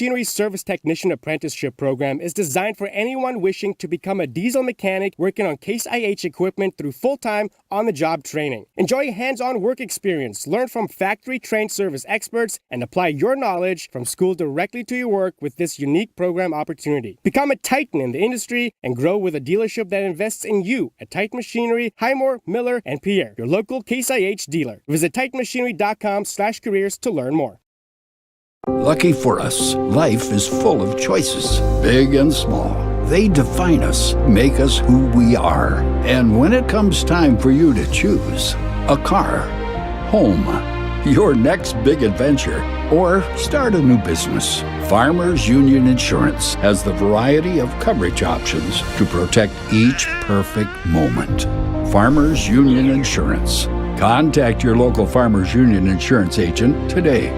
Machinery Service Technician Apprenticeship Program is designed for anyone wishing to become a diesel mechanic working on Case IH equipment through full-time, on-the-job training. Enjoy a hands-on work experience, learn from factory-trained service experts, and apply your knowledge from school directly to your work with this unique program opportunity. Become a titan in the industry and grow with a dealership that invests in you at Titan Machinery, Highmore, Miller, and Pierre, your local Case IH dealer. Visit titanmachinery.com/careers to learn more. Lucky for us, life is full of choices, big and small. They define us, make us who we are. And when it comes time for you to choose a car, home, your next big adventure, or start a new business, Farmers Union Insurance has the variety of coverage options to protect each perfect moment. Farmers Union Insurance. Contact your local Farmers Union Insurance agent today.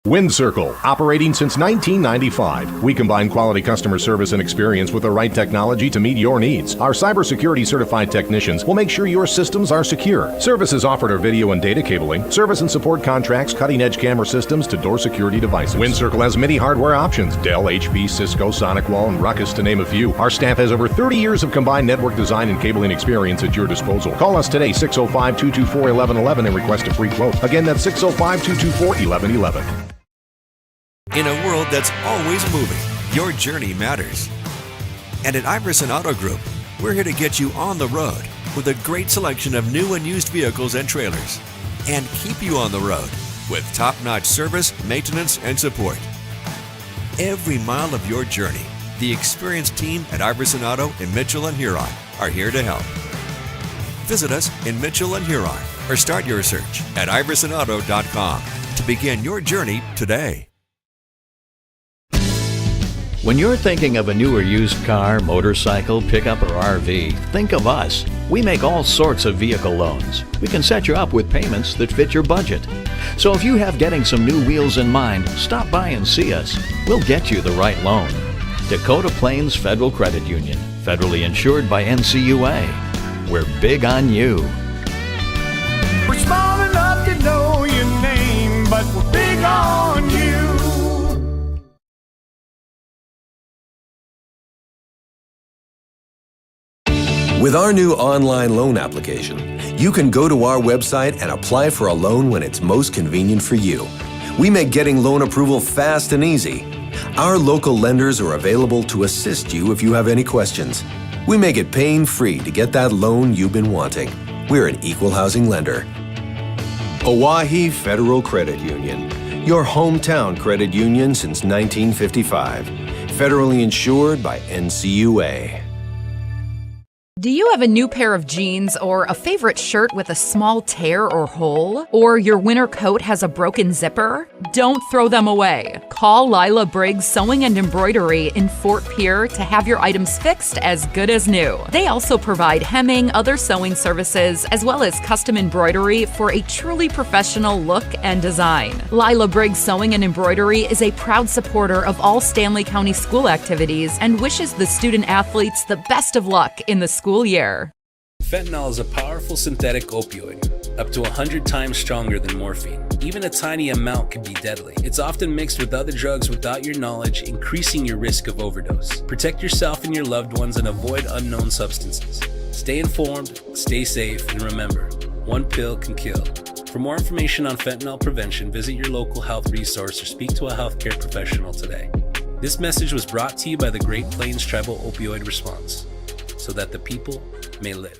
WindCircle, operating since 1995. We combine quality customer service and experience with the right technology to meet your needs. Our cybersecurity certified technicians will make sure your systems are secure. Services offered are video and data cabling, service and support contracts, cutting-edge camera systems to door security devices. WindCircle has many hardware options: Dell, HP, Cisco, SonicWall, and Ruckus, to name a few. Our staff has over 30 years of combined network design and cabling experience at your disposal. Call us today, 605-224-1111, and request a free quote. Again, that's 605-224-1111. In a world that's always moving, your journey matters. And at Iverson Auto Group, we're here to get you on the road with a great selection of new and used vehicles and trailers, and keep you on the road with top-notch service, maintenance, and support. Every mile of your journey, the experienced team at Iverson Auto in Mitchell and Huron are here to help. Visit us in Mitchell and Huron or start your search at iversonauto.com to begin your journey today. When you're thinking of a new or used car, motorcycle, pickup, or RV, think of us. We make all sorts of vehicle loans. We can set you up with payments that fit your budget. So if you have getting some new wheels in mind, stop by and see us. We'll get you the right loan. Dakota Plains Federal Credit Union, federally insured by NCUA. We're big on you. We're small enough to know your name, but we're big on you. With our new online loan application, you can go to our website and apply for a loan when it's most convenient for you. We make getting loan approval fast and easy. Our local lenders are available to assist you if you have any questions. We make it pain-free to get that loan you've been wanting. We're an equal housing lender. Oahe Federal Credit Union, your hometown credit union since 1955. Federally insured by NCUA. Do you have a new pair of jeans or a favorite shirt with a small tear or hole? Or your winter coat has a broken zipper? Don't throw them away. Call Lila Briggs Sewing and Embroidery in Fort Pierre to have your items fixed as good as new. They also provide hemming, other sewing services, as well as custom embroidery for a truly professional look and design. Lila Briggs Sewing and Embroidery is a proud supporter of all Stanley County school activities and wishes the student athletes the best of luck in the school year. Fentanyl is a powerful synthetic opioid, up to 100 times stronger than morphine. Even a tiny amount can be deadly. It's often mixed with other drugs without your knowledge, increasing your risk of overdose. Protect yourself and your loved ones and avoid unknown substances. Stay informed, stay safe, and remember, one pill can kill. For more information on fentanyl prevention, visit your local health resource or speak to a healthcare professional today. This message was brought to you by the Great Plains Tribal Opioid Response, so that the people may live.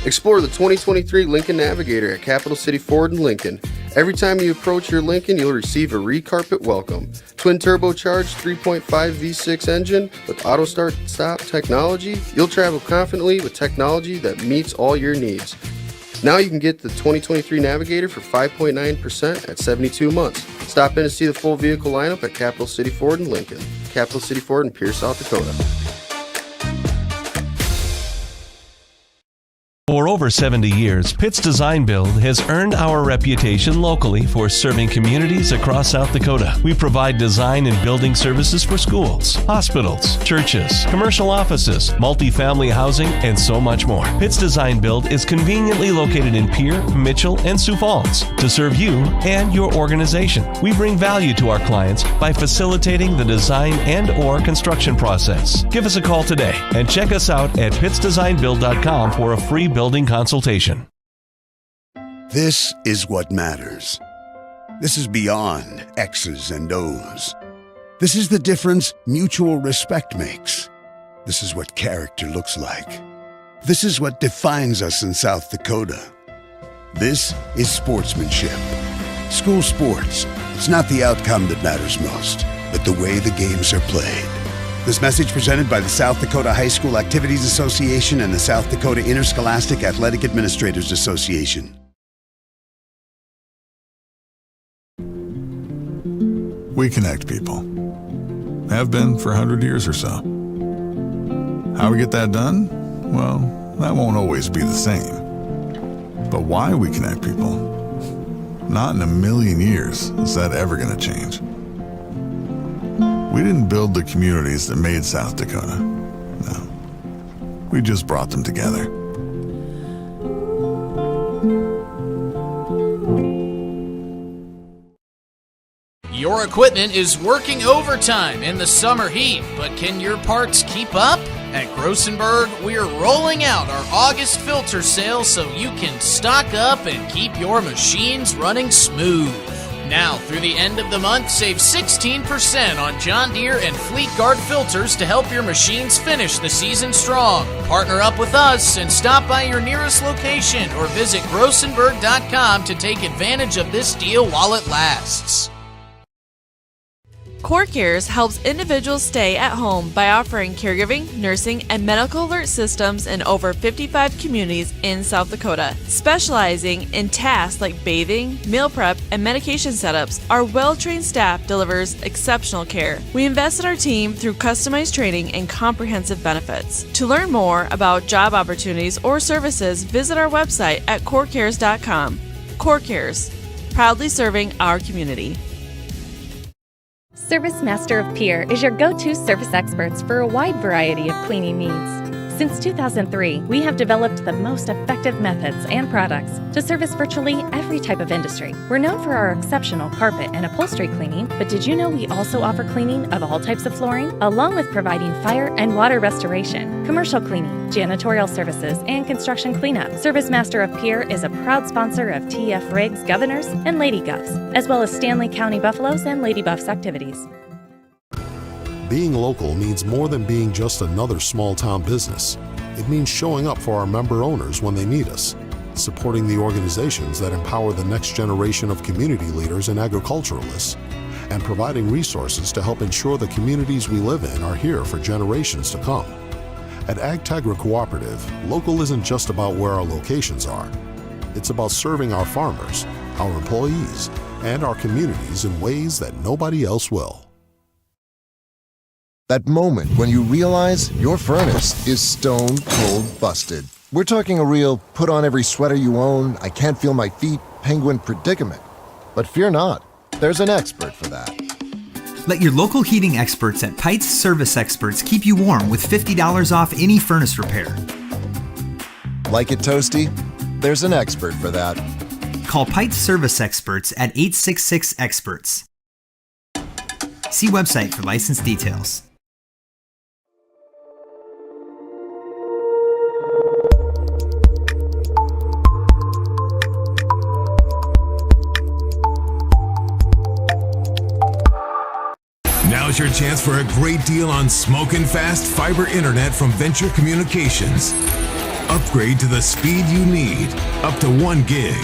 Explore the 2023 Lincoln Navigator at Capital City Ford in Lincoln. Every time you approach your Lincoln, you'll receive a re-carpet welcome. Twin turbocharged 3.5 V6 engine with auto start-stop technology, you'll travel confidently with technology that meets all your needs. Now you can get the 2023 Navigator for 5.9% at 72 months. Stop in to see the full vehicle lineup at Capital City Ford in Lincoln. Capital City Ford in Pierce, South Dakota. For over 70 years, Pitt's Design Build has earned our reputation locally for serving communities across South Dakota. We provide design and building services for schools, hospitals, churches, commercial offices, multifamily housing, and so much more. Pitt's Design Build is conveniently located in Pierre, Mitchell, and Sioux Falls to serve you and your organization. We bring value to our clients by facilitating the design and/or construction process. Give us a call today and check us out at pittsdesignbuild.com for a free building consultation. This is what matters. This is beyond X's and O's. This is the difference mutual respect makes. This is what character looks like. This is what defines us in South Dakota. This is sportsmanship. School sports, it's not the outcome that matters most, but the way the games are played. This message presented by the South Dakota High School Activities Association and the South Dakota Interscholastic Athletic Administrators Association. We connect people. Have been for 100 years or so. How we get that done? Well, that won't always be the same. But why we connect people? Not in a million years is that ever going to change. We didn't build the communities that made South Dakota. No. We just brought them together. Your equipment is working overtime in the summer heat, but can your parts keep up? At Grossenberg, we're rolling out our August filter sale so you can stock up and keep your machines running smooth. Now, through the end of the month, save 16% on John Deere and Fleet Guard filters to help your machines finish the season strong. Partner up with us and stop by your nearest location or visit Grossenberg.com to take advantage of this deal while it lasts. CoreCares helps individuals stay at home by offering caregiving, nursing, and medical alert systems in over 55 communities in South Dakota. Specializing in tasks like bathing, meal prep, and medication setups, our well-trained staff delivers exceptional care. We invest in our team through customized training and comprehensive benefits. To learn more about job opportunities or services, visit our website at corecares.com. CoreCares, proudly serving our community. Service Master of Pierre is your go-to service experts for a wide variety of cleaning needs. Since 2003, we have developed the most effective methods and products to service virtually every type of industry. We're known for our exceptional carpet and upholstery cleaning, but did you know we also offer cleaning of all types of flooring, along with providing fire and water restoration, commercial cleaning, janitorial services, and construction cleanup. Service Master of Pierre is a proud sponsor of TF Riggs Governors and Lady Govs, as well as Stanley County Buffaloes and Lady Buffs activities. Being local means more than being just another small-town business. It means showing up for our member owners when they need us, supporting the organizations that empower the next generation of community leaders and agriculturalists, and providing resources to help ensure the communities we live in are here for generations to come. At AgTegra Cooperative, local isn't just about where our locations are. It's about serving our farmers, our employees, and our communities in ways that nobody else will. That moment when you realize your furnace is stone cold busted. We're talking a real put on every sweater you own, I can't feel my feet, penguin predicament. But fear not, there's an expert for that. Let your local heating experts at Pites Service Experts keep you warm with $50 off any furnace repair. Like it toasty? There's an expert for that. Call Pites Service Experts at 866-EXPERTS. See website for license details. Now's your chance for a great deal on smoking fast fiber internet from Venture Communications. Upgrade to the speed you need, up to 1 gig.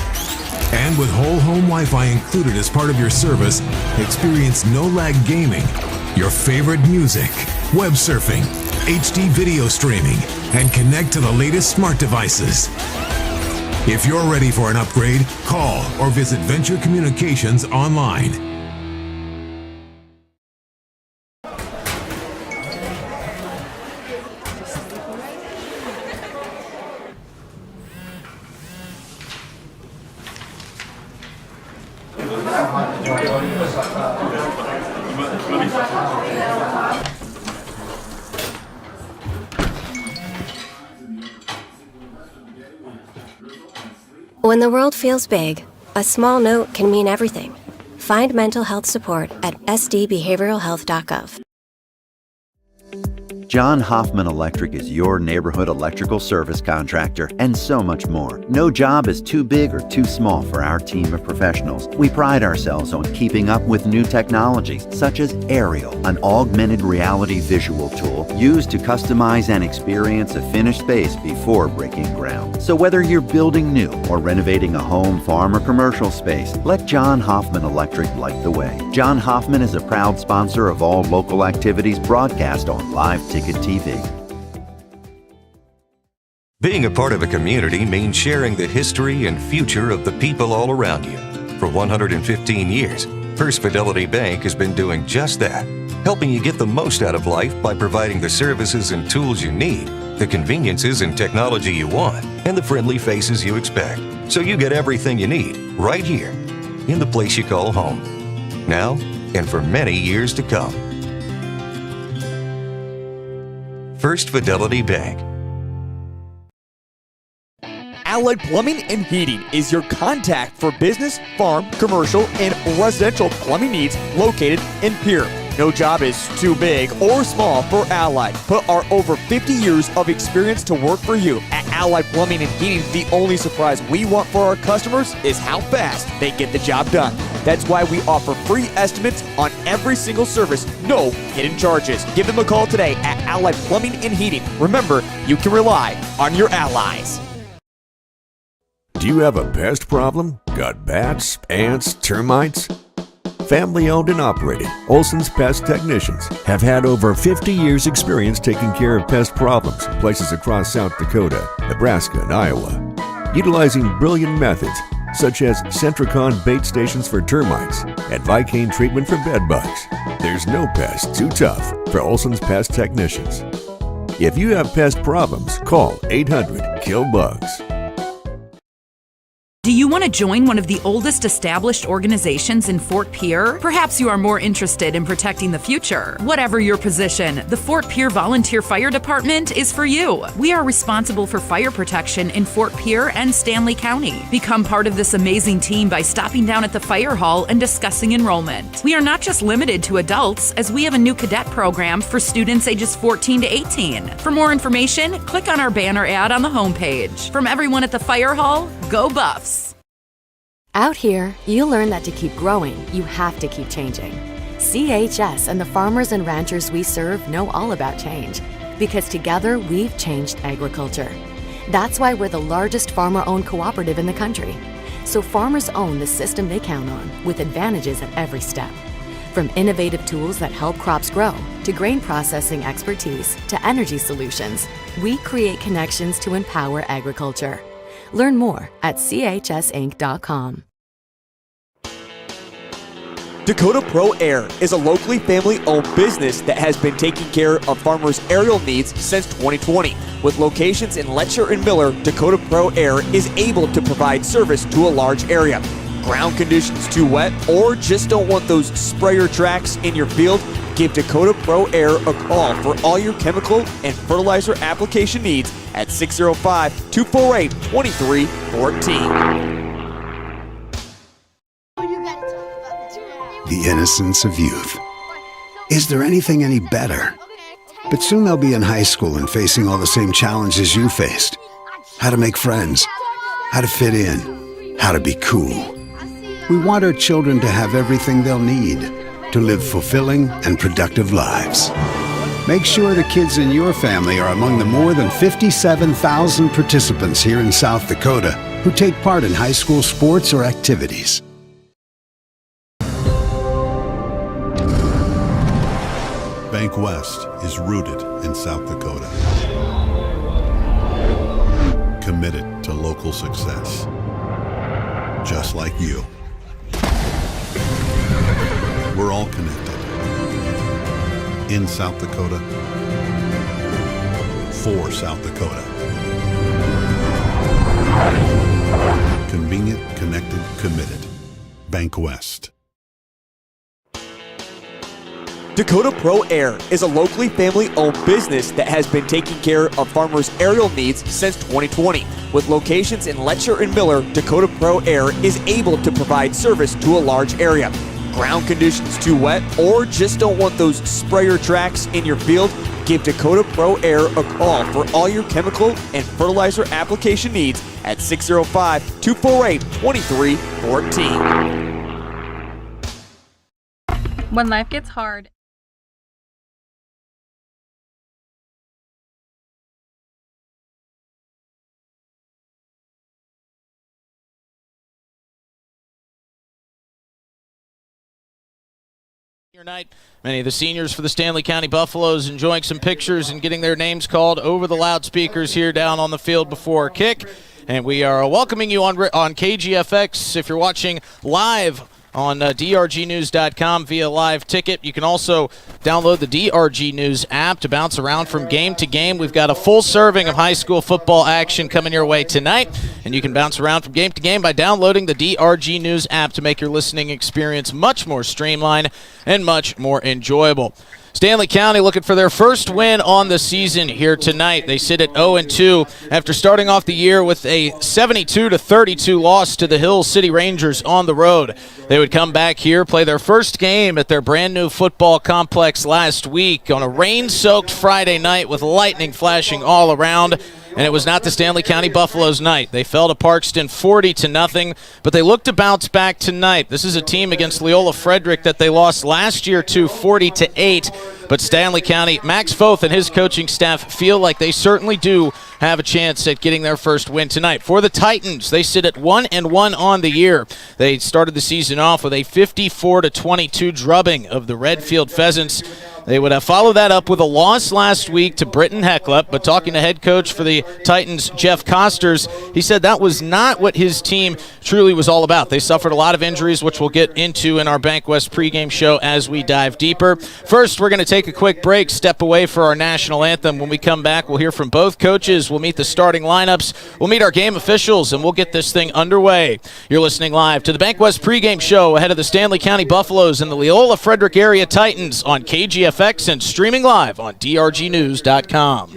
And with whole home Wi-Fi included as part of your service, experience no-lag gaming, your favorite music, web surfing, HD video streaming, and connect to the latest smart devices. If you're ready for an upgrade, call or visit Venture Communications online. When the world feels big, a small note can mean everything. Find mental health support at sdbehavioralhealth.gov. John Hoffman Electric is your neighborhood electrical service contractor, and so much more. No job is too big or too small for our team of professionals. We pride ourselves on keeping up with new technologies, such as Aerial, an augmented reality visual tool used to customize and experience a finished space before breaking ground. So whether you're building new or renovating a home, farm, or commercial space, let John Hoffman Electric light the way. John Hoffman is a proud sponsor of all local activities broadcast on Live Ticket TV. Being a part of a community means sharing the history and future of the people all around you. For 115 years, First Fidelity Bank has been doing just that, helping you get the most out of life by providing the services and tools you need, the conveniences and technology you want, and the friendly faces you expect. So you get everything you need right here, in the place you call home. Now, and for many years to come. First Fidelity Bank. Allied Plumbing and Heating is your contact for business, farm, commercial, and residential plumbing needs located in Pierre. No job is too big or small for Allied. Put our over 50 years of experience to work for you. At Allied Plumbing and Heating, the only surprise we want for our customers is how fast they get the job done. That's why we offer free estimates on every single service, no hidden charges. Give them a call today at Allied Plumbing and Heating. Remember, you can rely on your allies. Do you have a pest problem? Got bats, ants, termites? Family owned and operated, Olson's Pest Technicians have had over 50 years experience taking care of pest problems in places across South Dakota, Nebraska, and Iowa. Utilizing brilliant methods such as Centricon bait stations for termites and Vicane treatment for bed bugs. There's no pest too tough for Olson's Pest Technicians. If you have pest problems, call 800-KILL-BUGS. Do you want to join one of the oldest established organizations in Fort Pierre? Perhaps you are more interested in protecting the future. Whatever your position, the Fort Pierre Volunteer Fire Department is for you. We are responsible for fire protection in Fort Pierre and Stanley County. Become part of this amazing team by stopping down at the fire hall and discussing enrollment. We are not just limited to adults, as we have a new cadet program for students ages 14 to 18. For more information, click on our banner ad on the homepage. From everyone at the fire hall, go Buffs! Out here, you learn that to keep growing, you have to keep changing. CHS and the farmers and ranchers we serve know all about change, because together we've changed agriculture. That's why we're the largest farmer-owned cooperative in the country. So farmers own the system they count on, with advantages at every step. From innovative tools that help crops grow, to grain processing expertise, to energy solutions, we create connections to empower agriculture. Learn more at chsinc.com. Dakota Pro Air is a locally family-owned business that has been taking care of farmers' aerial needs since 2020. With locations in Letcher and Miller, Dakota Pro Air is able to provide service to a large area. Ground conditions too wet, or just don't want those sprayer tracks in your field? Give Dakota Pro Air a call for all your chemical and fertilizer application needs at 605-248-2314. The innocence of youth. Is there anything any better? But soon they'll be in high school and facing all the same challenges you faced. How to make friends, how to fit in, how to be cool. We want our children to have everything they'll need to live fulfilling and productive lives. Make sure the kids in your family are among the more than 57,000 participants here in South Dakota who take part in high school sports or activities. Bank West is rooted in South Dakota. Committed to local success. Just like you. We're all connected. In South Dakota. For South Dakota. Convenient, connected, committed. Bank West. Dakota Pro Air is a locally family-owned business that has been taking care of farmers' aerial needs since 2020. With locations in Letcher and Miller, Dakota Pro Air is able to provide service to a large area. Ground conditions too wet, or just don't want those sprayer tracks in your field? Give Dakota Pro Air a call for all your chemical and fertilizer application needs at 605-248-2314. When life gets hard, night. Many of the seniors for the Stanley County Buffaloes enjoying some pictures and getting their names called over the loudspeakers here down on the field before kick. And we are welcoming you on KGFX if you're watching live on drgnews.com via live ticket. You can also download the DRG News app to bounce around from game to game. We've got a full serving of high school football action coming your way tonight, and you can bounce around from game to game by downloading the DRG News app to make your listening experience much more streamlined and much more enjoyable. Stanley County looking for their first win on the season here tonight. They sit at 0-2 after starting off the year with a 72-32 loss to the Hill City Rangers on the road. They would come back here, play their first game at their brand new football complex last week on a rain-soaked Friday night with lightning flashing all around. And it was not the Stanley County Buffaloes' night. They fell to Parkston 40-0, but they look to bounce back tonight. This is a team against Leola Frederick that they lost last year to 40-8. But Stanley County, Max Foth and his coaching staff feel like they certainly do have a chance at getting their first win tonight. For the Titans, they sit at 1-1 on the year. They started the season off with a 54-22 drubbing of the Redfield Pheasants. They would have followed that up with a loss last week to Britton Hecklup, but talking to head coach for the Titans, Jeff Costers, he said that was not what his team truly was all about. They suffered a lot of injuries, which we'll get into in our Bank West pregame show as we dive deeper. First, we're going to take a quick break, step away for our national anthem. When we come back, we'll hear from both coaches. We'll meet the starting lineups. We'll meet our game officials, and we'll get this thing underway. You're listening live to the Bank West pregame show ahead of the Stanley County Buffaloes and the Leola Frederick area Titans on KGFX and streaming live on drgnews.com.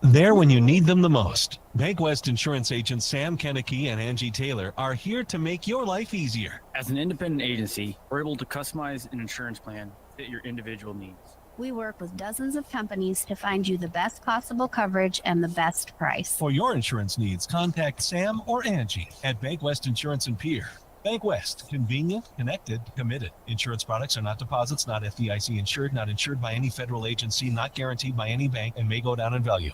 There when you need them the most. Bank West insurance agents Sam Kennecke and Angie Taylor are here to make your life easier. As an independent agency, we're able to customize an insurance plan to fit your individual needs. We work with dozens of companies to find you the best possible coverage and the best price. For your insurance needs, contact Sam or Angie at Bank West Insurance and Pier. Bank West, convenient, connected, committed. Insurance products are not deposits, not FDIC insured, not insured by any federal agency, not guaranteed by any bank, and may go down in value.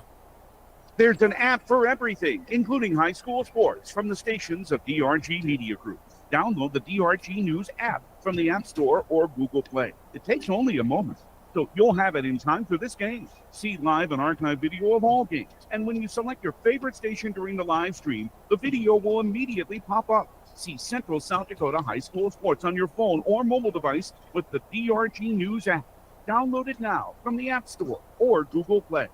There's an app for everything, including high school sports from the stations of DRG Media Group. Download the DRG News app from the App Store or Google Play. It takes only a moment, so you'll have it in time for this game. See live and archive video of all games. And when you select your favorite station during the live stream, the video will immediately pop up. See Central South Dakota High School Sports on your phone or mobile device with the DRG News app. Download it now from the App Store or Google Play.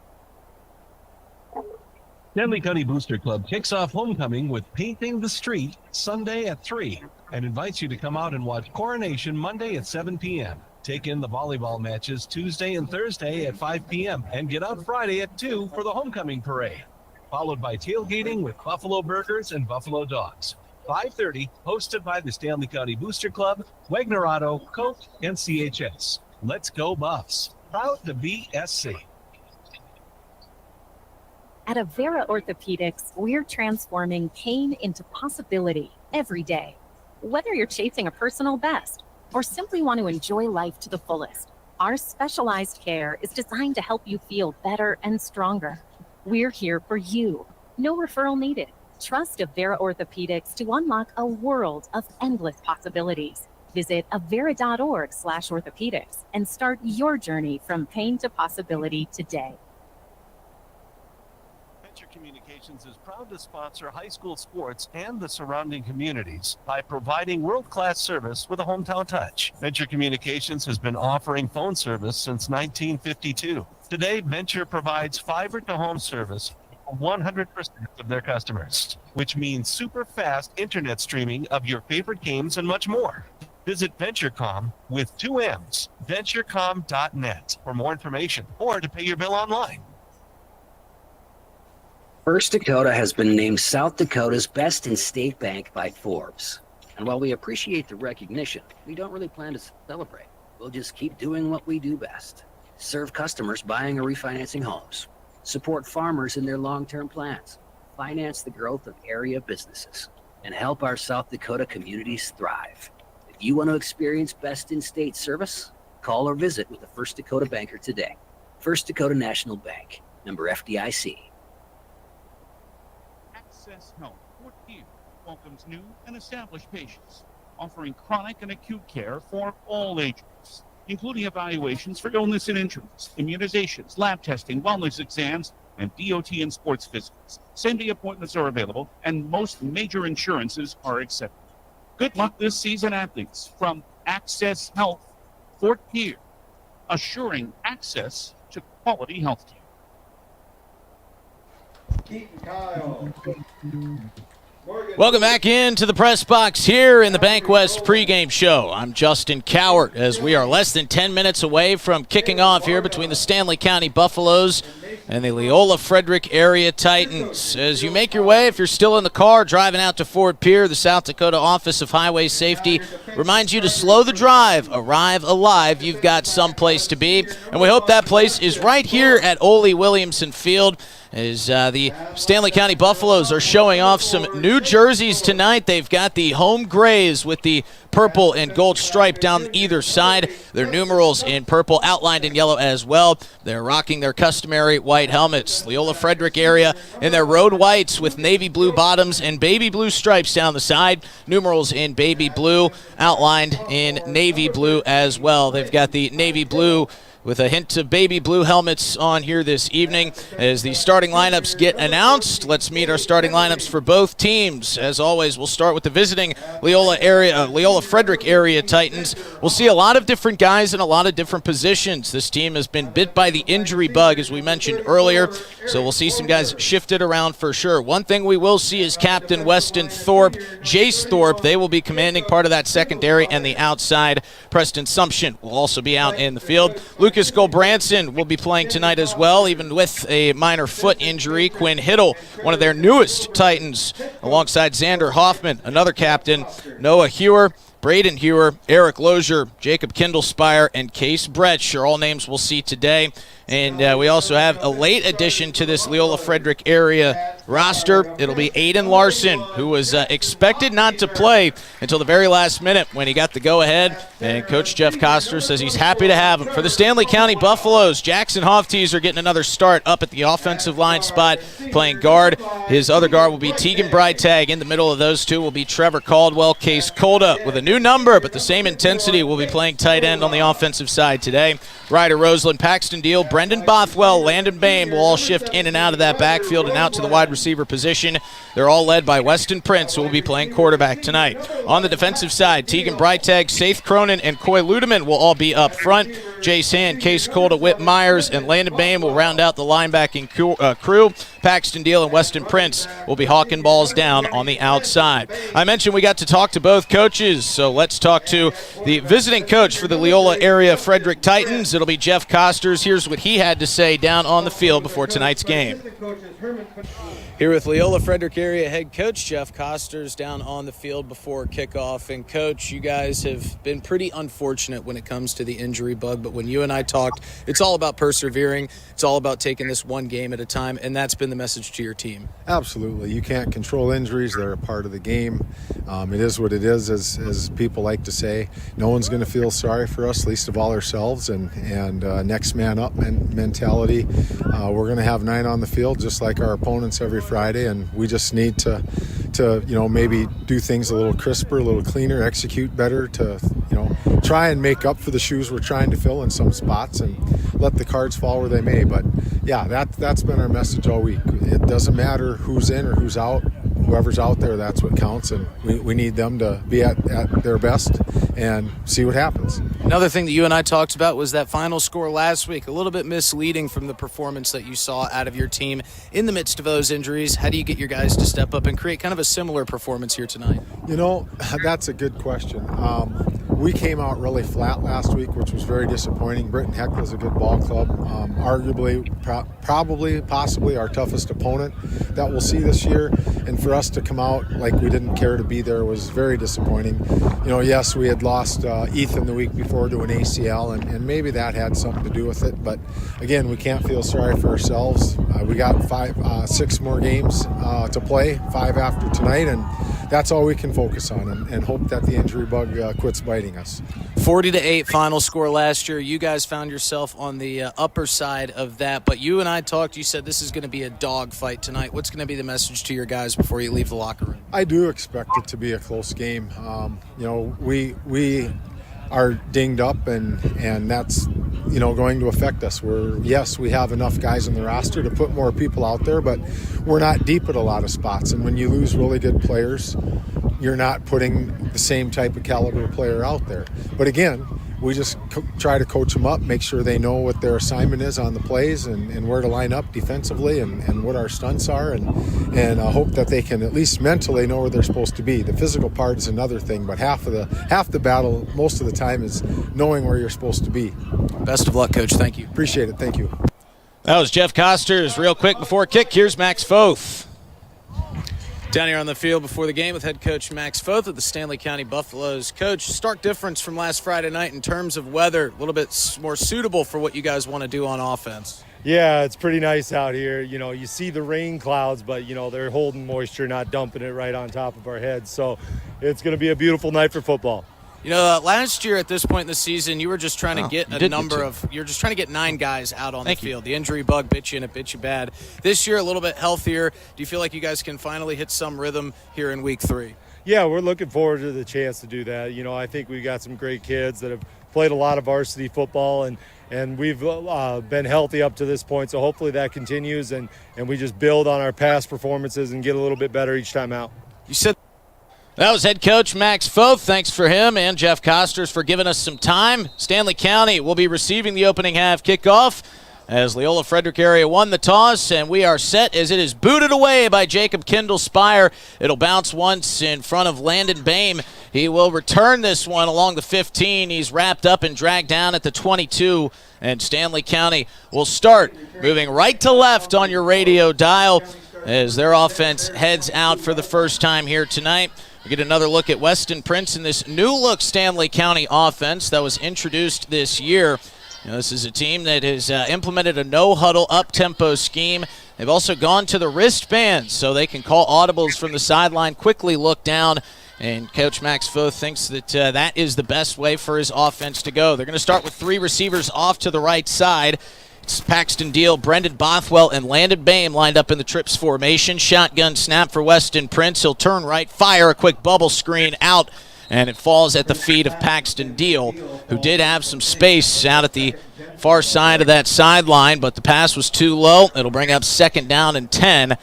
Stanley County Booster Club kicks off homecoming with Painting the Street Sunday at 3 and invites you to come out and watch Coronation Monday at 7 p.m. Take in the volleyball matches Tuesday and Thursday at 5 p.m. and get out Friday at 2 for the homecoming parade, followed by tailgating with Buffalo Burgers and Buffalo Dogs. 5:30, hosted by the Stanley County Booster Club, Wagner Auto, Coke, and CHS. Let's go Buffs. Proud to be SC. At Avera Orthopedics, we're transforming pain into possibility every day. Whether you're chasing a personal best or simply want to enjoy life to the fullest, our specialized care is designed to help you feel better and stronger. We're here for you. No referral needed. Trust Avera Orthopedics to unlock a world of endless possibilities. Visit avera.org/orthopedics and start your journey from pain to possibility today. Venture Communications is proud to sponsor high school sports and the surrounding communities by providing world-class service with a hometown touch. Venture Communications has been offering phone service since 1952. Today, Venture provides fiber-to-home service 100% of their customers, which means super fast internet streaming of your favorite games and much more. Visit VentureCom with 2 M's, venturecom.net for more information or to pay your bill online. First Dakota has been named South Dakota's best in-state bank by Forbes. And while we appreciate the recognition, we don't really plan to celebrate. We'll just keep doing what we do best. Serve customers buying or refinancing homes. Support farmers in their long-term plans. Finance the growth of area businesses. And help our South Dakota communities thrive. If you want to experience best in-state service, call or visit with a First Dakota banker today. First Dakota National Bank, member FDIC. Access Health Fort Pierre welcomes new and established patients, offering chronic and acute care for all ages, including evaluations for illness and injuries, immunizations, lab testing, wellness exams, and DOT and sports physicals. Same-day appointments are available, and most major insurances are accepted. Good luck this season, athletes, from Access Health Fort Pierre, assuring access to quality health care. Welcome back into the press box here in the Bank West pregame show. I'm Justin Cowart as we are less than 10 minutes away from kicking off here between the Stanley County Buffaloes and the Leola Frederick area Titans. As you make your way, if you're still in the car driving out to Fort Pierre, the South Dakota Office of Highway Safety reminds you to slow the drive, arrive alive. You've got someplace to be, and we hope that place is right here at Ole Williamson Field. As the Stanley County Buffaloes are showing off some new jerseys tonight. They've got the home grays with the purple and gold stripe down either side. Their numerals in purple, outlined in yellow as well. They're rocking their customary white helmets. Leola Frederick area in their road whites with navy blue bottoms and baby blue stripes down the side. Numerals in baby blue, outlined in navy blue as well. They've got the navy blue with a hint of baby blue helmets on here this evening. As the starting lineups get announced, let's meet our starting lineups for both teams. As always, we'll start with the visiting Leola Frederick area Titans. We'll see a lot of different guys in a lot of different positions. This team has been bit by the injury bug, as we mentioned earlier, so we'll see some guys shifted around for sure. One thing we will see is Captain Weston Thorpe, Jace Thorpe. They will be commanding part of that secondary and the outside. Preston Sumption will also be out in the field. Lucas Gulbranson will be playing tonight as well, even with a minor foot injury. Quinn Hiddle, one of their newest Titans, alongside Xander Hoffman, another captain. Noah Hewer, Braden Hewer, Eric Lozier, Jacob Kindlespire, and Case Bretsch are all names we'll see today. And we also have a late addition to this Leola Frederick area roster. It'll be Aiden Larson, who was expected not to play until the very last minute when he got the go-ahead. And Coach Jeff Koster says he's happy to have him. For the Stanley County Buffaloes, Jackson Hoftees are getting another start up at the offensive line spot, playing guard. His other guard will be Tegan Breitag. In the middle of those two will be Trevor Caldwell. Case Kolda with a new number, but the same intensity, will be playing tight end on the offensive side today. Ryder Roseland, Paxton Deal, Brendan Bothwell, Landon Bain will all shift in and out of that backfield and out to the wide receiver position. They're all led by Weston Prince, who will be playing quarterback tonight. On the defensive side, Tegan Breitag, Saith Cronin, and Coy Ludeman will all be up front. Jace Hand, Case Kolda, Whit Myers, and Landon Bain will round out the linebacking crew. Paxton Deal and Weston Prince will be hawking balls down on the outside. I mentioned we got to talk to both coaches, so let's talk to the visiting coach for the Leola area Frederick Titans. It'll be Jeff Costers. Here's what he had to say down on the field before tonight's game. Here with Leola Frederick area head coach Jeff Costers down on the field before kickoff. And coach, you guys have been pretty unfortunate when it comes to the injury bug, but when you and I talked, it's all about persevering. It's all about taking this one game at a time, and that's been the message to your team. Absolutely. You can't control injuries. They're a part of the game. It is what it is, as people like to say. No one's going to feel sorry for us, least of all ourselves, and next man up mentality. We're going to have 9 on the field just like our opponents every Friday, and we just need to maybe do things a little crisper, a little cleaner, execute better to try and make up for the shoes we're trying to fill in some spots and let the cards fall where they may. But yeah, that's been our message all week. It doesn't matter who's in or who's out. Whoever's out there, that's what counts, and we need them to be at their best and see what happens. Another thing that you and I talked about was that final score last week, a little bit misleading from the performance that you saw out of your team in the midst of those injuries. How do you get your guys to step up and create kind of a similar performance here tonight? That's a good question. we came out really flat last week, which was very disappointing. Britton Heckle's a good ball club, arguably, probably, possibly our toughest opponent that we'll see this year. And for us to come out like we didn't care to be there was very disappointing. Yes, we had lost Ethan the week before to an ACL, and maybe that had something to do with it. But again, we can't feel sorry for ourselves. We got 6 more games to play, 5 after tonight, and that's all we can focus on and hope that the injury bug quits biting us. 40-8 final score last year. You guys found yourself on the upper side of that, but you and I talked. You said this is going to be a dogfight tonight. What's going to be the message to your guys before you leave the locker room? I do expect it to be a close game. We are dinged up, and that's going to affect us. We have enough guys on the roster to put more people out there, but we're not deep at a lot of spots. And when you lose really good players, you're not putting the same type of caliber player out there. But again, we just try to coach them up, make sure they know what their assignment is on the plays and where to line up defensively and what our stunts are, and hope that they can at least mentally know where they're supposed to be. The physical part is another thing, but half the battle most of the time is knowing where you're supposed to be. Best of luck, Coach. Thank you. Appreciate it. Thank you. That was Jeff Costers. Real quick before kick, here's Max Foth. Down here on the field before the game with head coach Max Foth of the Stanley County Buffaloes. Coach, stark difference from last Friday night in terms of weather, a little bit more suitable for what you guys want to do on offense. Yeah, it's pretty nice out here. You see the rain clouds, but, they're holding moisture, not dumping it right on top of our heads. So it's going to be a beautiful night for football. Last year at this point in the season, you were just trying to get you're just trying to get 9 guys out on the field. The injury bug bit you and it bit you bad. This year, a little bit healthier. Do you feel like you guys can finally hit some rhythm here in week 3? Yeah, we're looking forward to the chance to do that. I think we got some great kids that have played a lot of varsity football, and we've been healthy up to this point. So hopefully that continues, and we just build on our past performances and get a little bit better each time out. You said that was head coach Max Foth. Thanks for him and Jeff Costers for giving us some time. Stanley County will be receiving the opening half kickoff as Leola Frederick area won the toss, and we are set as it is booted away by Jacob Kindle Spire. It'll bounce once in front of Landon Bame. He will return this one along the 15. He's wrapped up and dragged down at the 22, and Stanley County will start moving right to left on your radio dial as their offense heads out for the first time here tonight. We get another look at Weston Prince in this new-look Stanley County offense that was introduced this year. This is a team that has implemented a no-huddle, up-tempo scheme. They've also gone to the wristbands so they can call audibles from the sideline, quickly look down, and Coach Max Foth thinks that that is the best way for his offense to go. They're going to start with 3 receivers off to the right side. It's Paxton Deal, Brendan Bothwell, and Landon Bame lined up in the trips formation. Shotgun snap for Weston Prince. He'll turn right, fire a quick bubble screen out, and it falls at the feet of Paxton Deal, who did have some space out at the far side of that sideline, but the pass was too low. It'll bring up 2nd down and 10,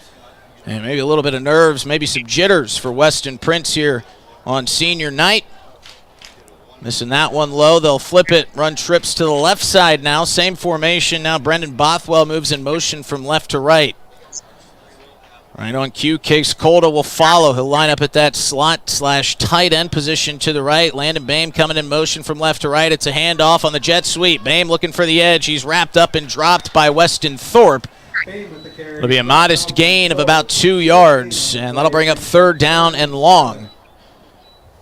and maybe a little bit of nerves, maybe some jitters for Weston Prince here on senior night. Missing that one low. They'll flip it, run trips to the left side now. Same formation. Now Brendan Bothwell moves in motion from left to right. Right on cue, Case Colda will follow. He'll line up at that slot/tight end position to the right. Landon Bame coming in motion from left to right. It's a handoff on the jet sweep. Bame looking for the edge. He's wrapped up and dropped by Weston Thorpe. It'll be a modest gain of about 2 yards, and that'll bring up 3rd down and long.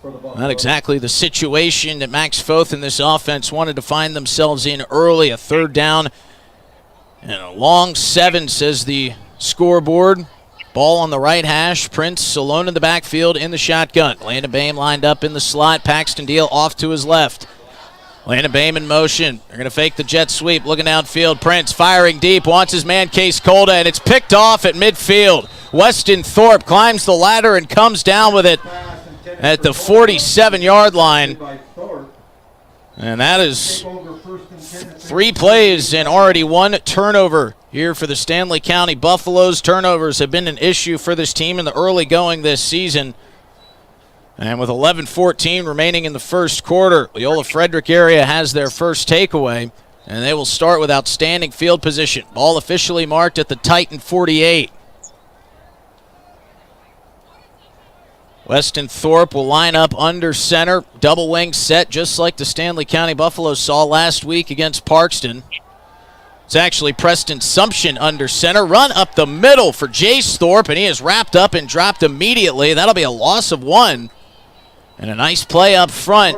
Not exactly the situation that Max Foth and this offense wanted to find themselves in early. A 3rd down and a long 7, says the scoreboard. Ball on the right hash. Prince alone in the backfield in the shotgun. Landon Bame lined up in the slot. Paxton Deal off to his left. Landon Bame in motion. They're going to fake the jet sweep. Looking downfield. Prince firing deep. Wants his man Case Colda, and it's picked off at midfield. Weston Thorpe climbs the ladder and comes down with it at the 47-yard line. And that is 3 plays and already 1 turnover here for the Stanley County Buffaloes. Turnovers have been an issue for this team in the early going this season. And with 11:14 remaining in the first quarter, Leola Frederick area has their first takeaway, and they will start with outstanding field position. Ball officially marked at the Titan 48. Weston Thorpe will line up under center. Double wing set just like the Stanley County Buffaloes saw last week against Parkston. It's actually Preston Sumption under center. Run up the middle for Jace Thorpe, and he is wrapped up and dropped immediately. That'll be a loss of 1. And a nice play up front.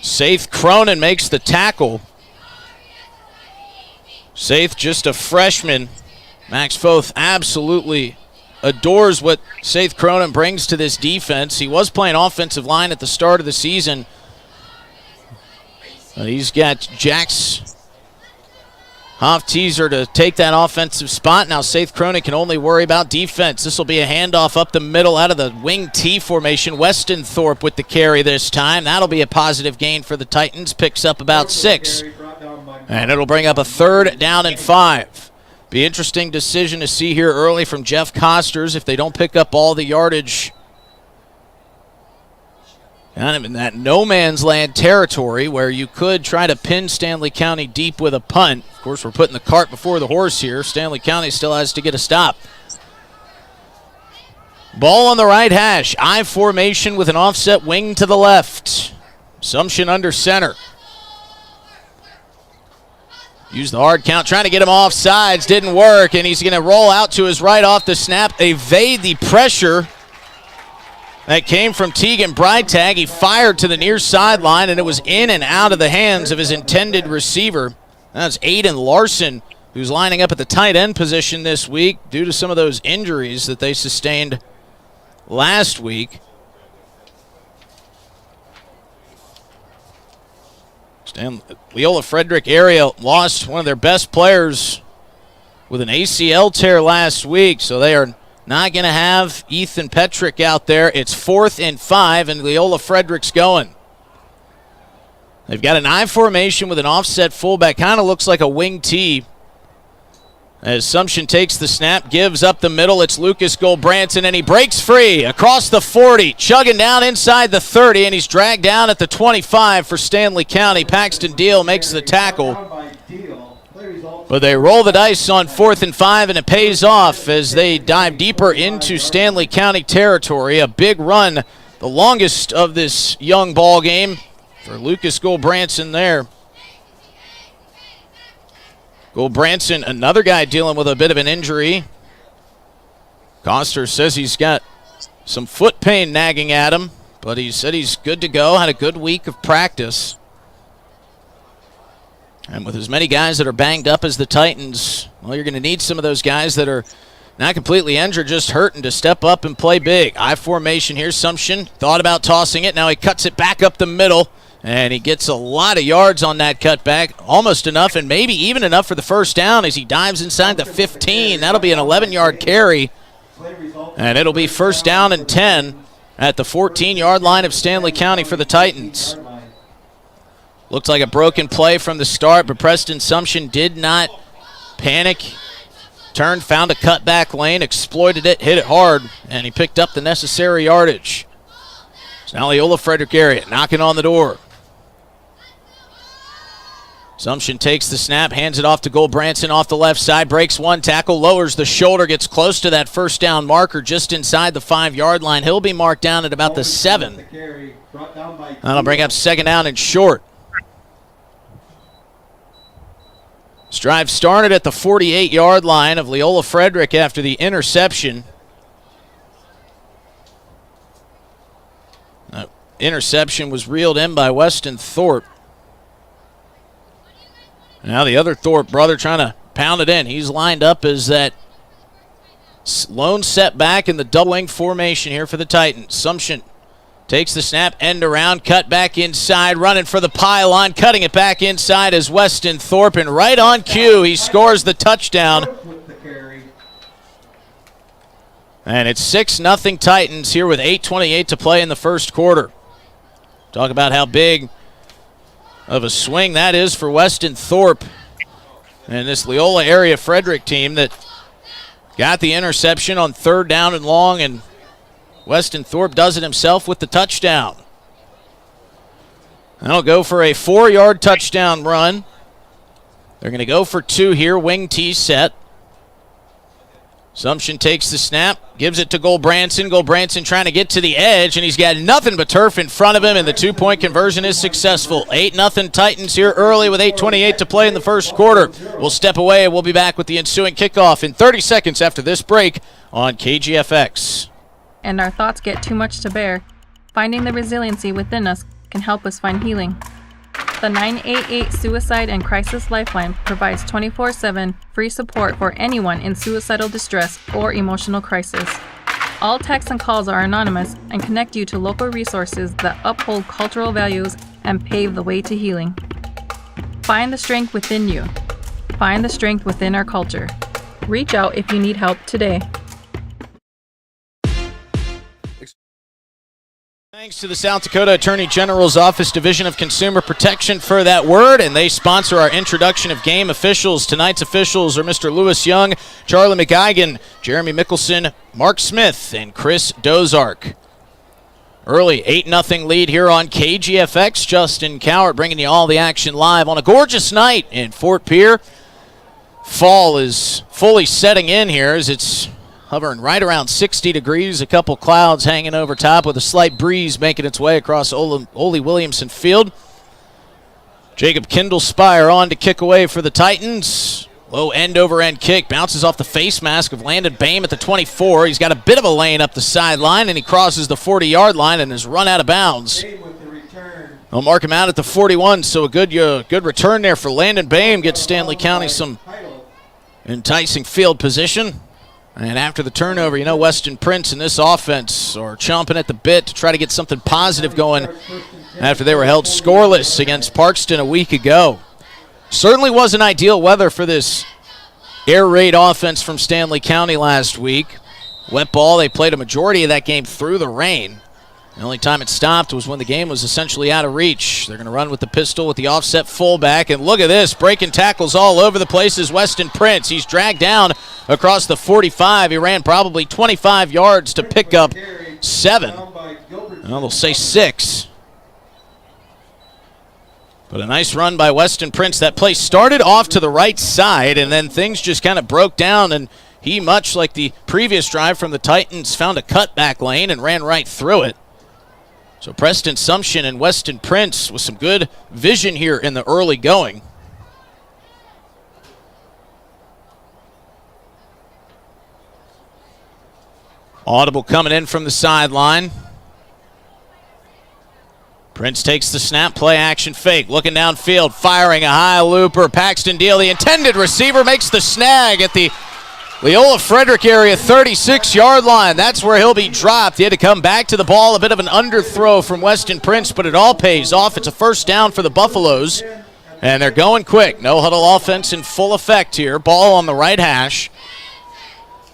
Saith Cronin makes the tackle. Saith, just a freshman. Max Foth absolutely adores what Saith Cronin brings to this defense. He was playing offensive line at the start of the season. He's got Jax Hoff-Teaser to take that offensive spot. Now Saith Cronin can only worry about defense. This will be a handoff up the middle out of the wing T formation. Weston Thorpe with the carry this time. That'll be a positive gain for the Titans. Picks up about 6. And it'll bring up a 3rd down and 5. Be interesting decision to see here early from Jeff Costers if they don't pick up all the yardage. Kind of in that no man's land territory where you could try to pin Stanley County deep with a punt. Of course, we're putting the cart before the horse here. Stanley County still has to get a stop. Ball on the right hash. I formation with an offset wing to the left. Sumption under center. Use the hard count, trying to get him off sides. Didn't work, and he's going to roll out to his right off the snap. Evade the pressure that came from Tegan Breitag. He fired to the near sideline, and it was in and out of the hands of his intended receiver. That's Aiden Larson, who's lining up at the tight end position this week due to some of those injuries that they sustained last week. Leola Frederick area lost one of their best players with an ACL tear last week, so they are not going to have Ethan Petrick out there. It's 4th and 5, and Leola Frederick's going. They've got an I formation with an offset fullback. Kind of looks like a wing T. As Sumption takes the snap, gives up the middle. It's Lucas Goldbranson, and he breaks free across the 40, chugging down inside the 30, and he's dragged down at the 25 for Stanley County. Paxton Deal makes the tackle. But they roll the dice on 4th and 5, and it pays off as they dive deeper into Stanley County territory. A big run, the longest of this young ball game for Lucas Goldbranson there. Goldbranson, another guy dealing with a bit of an injury. Coster says he's got some foot pain nagging at him, but he said he's good to go, had a good week of practice. And with as many guys that are banged up as the Titans, well, you're going to need some of those guys that are not completely injured, just hurting, to step up and play big. I formation here. Sumption thought about tossing it. Now he cuts it back up the middle, and he gets a lot of yards on that cutback. Almost enough, and maybe even enough for the first down as he dives inside the 15. That'll be an 11-yard carry, and it'll be 1st down and 10 at the 14-yard line of Stanley County for the Titans. Looked like a broken play from the start, but Preston Sumption did not panic. Turned, found a cutback lane, exploited it, hit it hard, and he picked up the necessary yardage. It's now Leola Frederick area, knocking on the door. Sumption takes the snap, hands it off to Goldbranson off the left side, breaks one tackle, lowers the shoulder, gets close to that 1st down marker just inside the 5-yard line. He'll be marked down at about the 7. That'll bring up 2nd down and short. This drive started at the 48-yard line of Leola Frederick after the interception. Interception was reeled in by Weston Thorpe. Now the other Thorpe brother trying to pound it in. He's lined up as that lone setback in the doubling formation here for the Titans. Sumption takes the snap, end around, cut back inside, running for the pylon, cutting it back inside as Weston Thorpe, and right on cue, he scores the touchdown. And it's 6-0 Titans here with 8:28 to play in the first quarter. Talk about how big of a swing that is for Weston Thorpe and this Leola area Frederick team that got the interception on 3rd down and long, and Weston Thorpe does it himself with the touchdown. That'll go for a 4-yard touchdown run. They're going to go for 2 here, wing T set. Assumption takes the snap, gives it to Goldbranson. Goldbranson trying to get to the edge, and he's got nothing but turf in front of him, and the two-point conversion is successful. 8-0 Titans here early with 8:28 to play in the first quarter. We'll step away, and we'll be back with the ensuing kickoff in 30 seconds after this break on KGFX. And our thoughts get too much to bear. Finding the resiliency within us can help us find healing. The 988 Suicide and Crisis Lifeline provides 24/7 free support for anyone in suicidal distress or emotional crisis. All texts and calls are anonymous and connect you to local resources that uphold cultural values and pave the way to healing. Find the strength within you. Find the strength within our culture. Reach out if you need help today. Thanks to the South Dakota Attorney General's Office Division of Consumer Protection for that word, and they sponsor our introduction of game officials. Tonight's officials are Mr. Lewis Young, Charlie McGuigan, Jeremy Mickelson, Mark Smith, and Chris Dozark. Early 8-0 lead here on KGFX. Justin Cowart bringing you all the action live on a gorgeous night in Fort Pierre. Fall is fully setting in here as it's hovering right around 60 degrees, a couple clouds hanging over top with a slight breeze making its way across Ole Williamson Field. Jacob Kindlespire on to kick away for the Titans. Low end-over-end kick, bounces off the face mask of Landon Bame at the 24. He's got a bit of a lane up the sideline, and he crosses the 40-yard line and is run out of bounds. They'll mark him out at the 41, so a good return there for Landon Bame. Gets Stanley County some enticing field position. And after the turnover, you know Weston Prince and this offense are chomping at the bit to try to get something positive going after they were held scoreless against Parkston a week ago. Certainly wasn't ideal weather for this air raid offense from Stanley County last week. Wet ball, they played a majority of that game through the rain. The only time it stopped was when the game was essentially out of reach. They're going to run with the pistol with the offset fullback. And look at this, breaking tackles all over the place is Weston Prince. He's dragged down across the 45. He ran probably 25 yards to pick up 7. Well, they'll say 6. But a nice run by Weston Prince. That play started off to the right side, and then things just kind of broke down, and he, much like the previous drive from the Titans, found a cutback lane and ran right through it. So Preston Sumption and Weston Prince with some good vision here in the early going. Audible coming in from the sideline. Prince takes the snap, play action fake, looking downfield, firing a high looper. Paxton Deal, the intended receiver, makes the snag at the Leola Frederick area, 36-yard line. That's where he'll be dropped. He had to come back to the ball. A bit of an underthrow from Weston Prince, but it all pays off. It's a first down for the Buffaloes, and they're going quick. No huddle offense in full effect here. Ball on the right hash.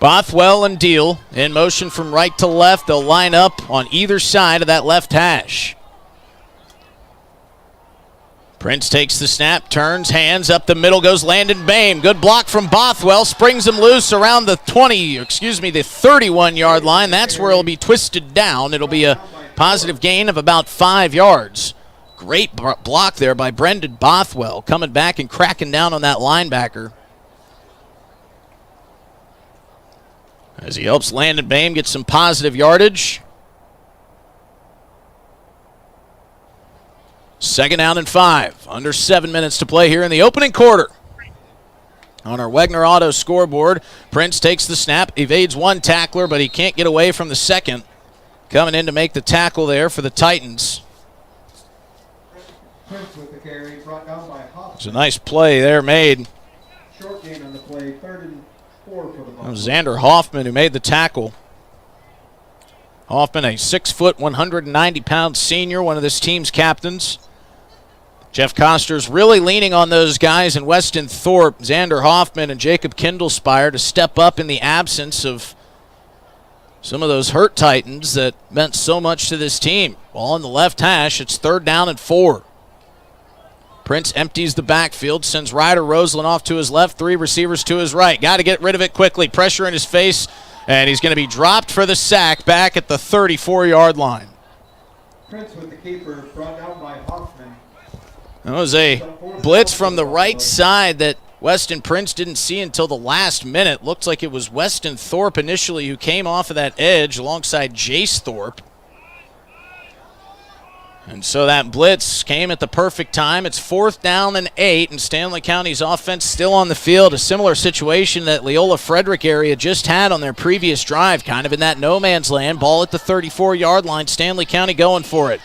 Bothwell and Deal in motion from right to left. They'll line up on either side of that left hash. Prince takes the snap, turns, hands up the middle, goes Landon Bame. Good block from Bothwell, springs him loose around the 31-yard line. That's where he'll be twisted down. It'll be a positive gain of about 5 yards. Great block there by Brendan Bothwell, coming back and cracking down on that linebacker. As he helps Landon Bame get some positive yardage. 2nd down and 5. Under 7 minutes to play here in the opening quarter. On our Wegner Auto scoreboard, Prince takes the snap, evades one tackler, but he can't get away from the second. Coming in to make the tackle there for the Titans. It's a nice play there made. Short gain on the play, 3rd and 4 for the That was Xander Hoffman who made the tackle. Hoffman, a 6-foot, 190-pound senior, one of this team's captains. Jeff Koster's really leaning on those guys in Weston Thorpe, Xander Hoffman, and Jacob Kindlespire to step up in the absence of some of those hurt Titans that meant so much to this team. Ball on the left hash. It's 3rd down and 4. Prince empties the backfield, sends Ryder Roseland off to his left, 3 receivers to his right. Got to get rid of it quickly. Pressure in his face, and he's going to be dropped for the sack back at the 34-yard line. Prince with the keeper, brought down by Hoffman. That was a blitz from the right side that Weston Prince didn't see until the last minute. Looked like it was Weston Thorpe initially who came off of that edge alongside Jace Thorpe. And so that blitz came at the perfect time. It's 4th down and 8, and Stanley County's offense still on the field. A similar situation that Leola Frederick area just had on their previous drive, kind of in that no man's land. Ball at the 34-yard line. Stanley County going for it.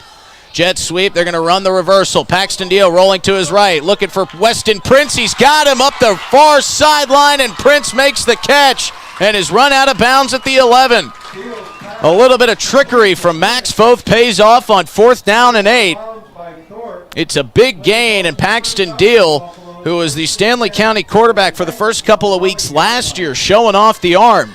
Jet sweep. They're going to run the reversal. Paxton Deal rolling to his right, looking for Weston Prince. He's got him up the far sideline, and Prince makes the catch and is run out of bounds at the 11. A little bit of trickery from Max Foth pays off on 4th down and 8. It's a big gain, and Paxton Deal, who was the Stanley County quarterback for the first couple of weeks last year, showing off the arm.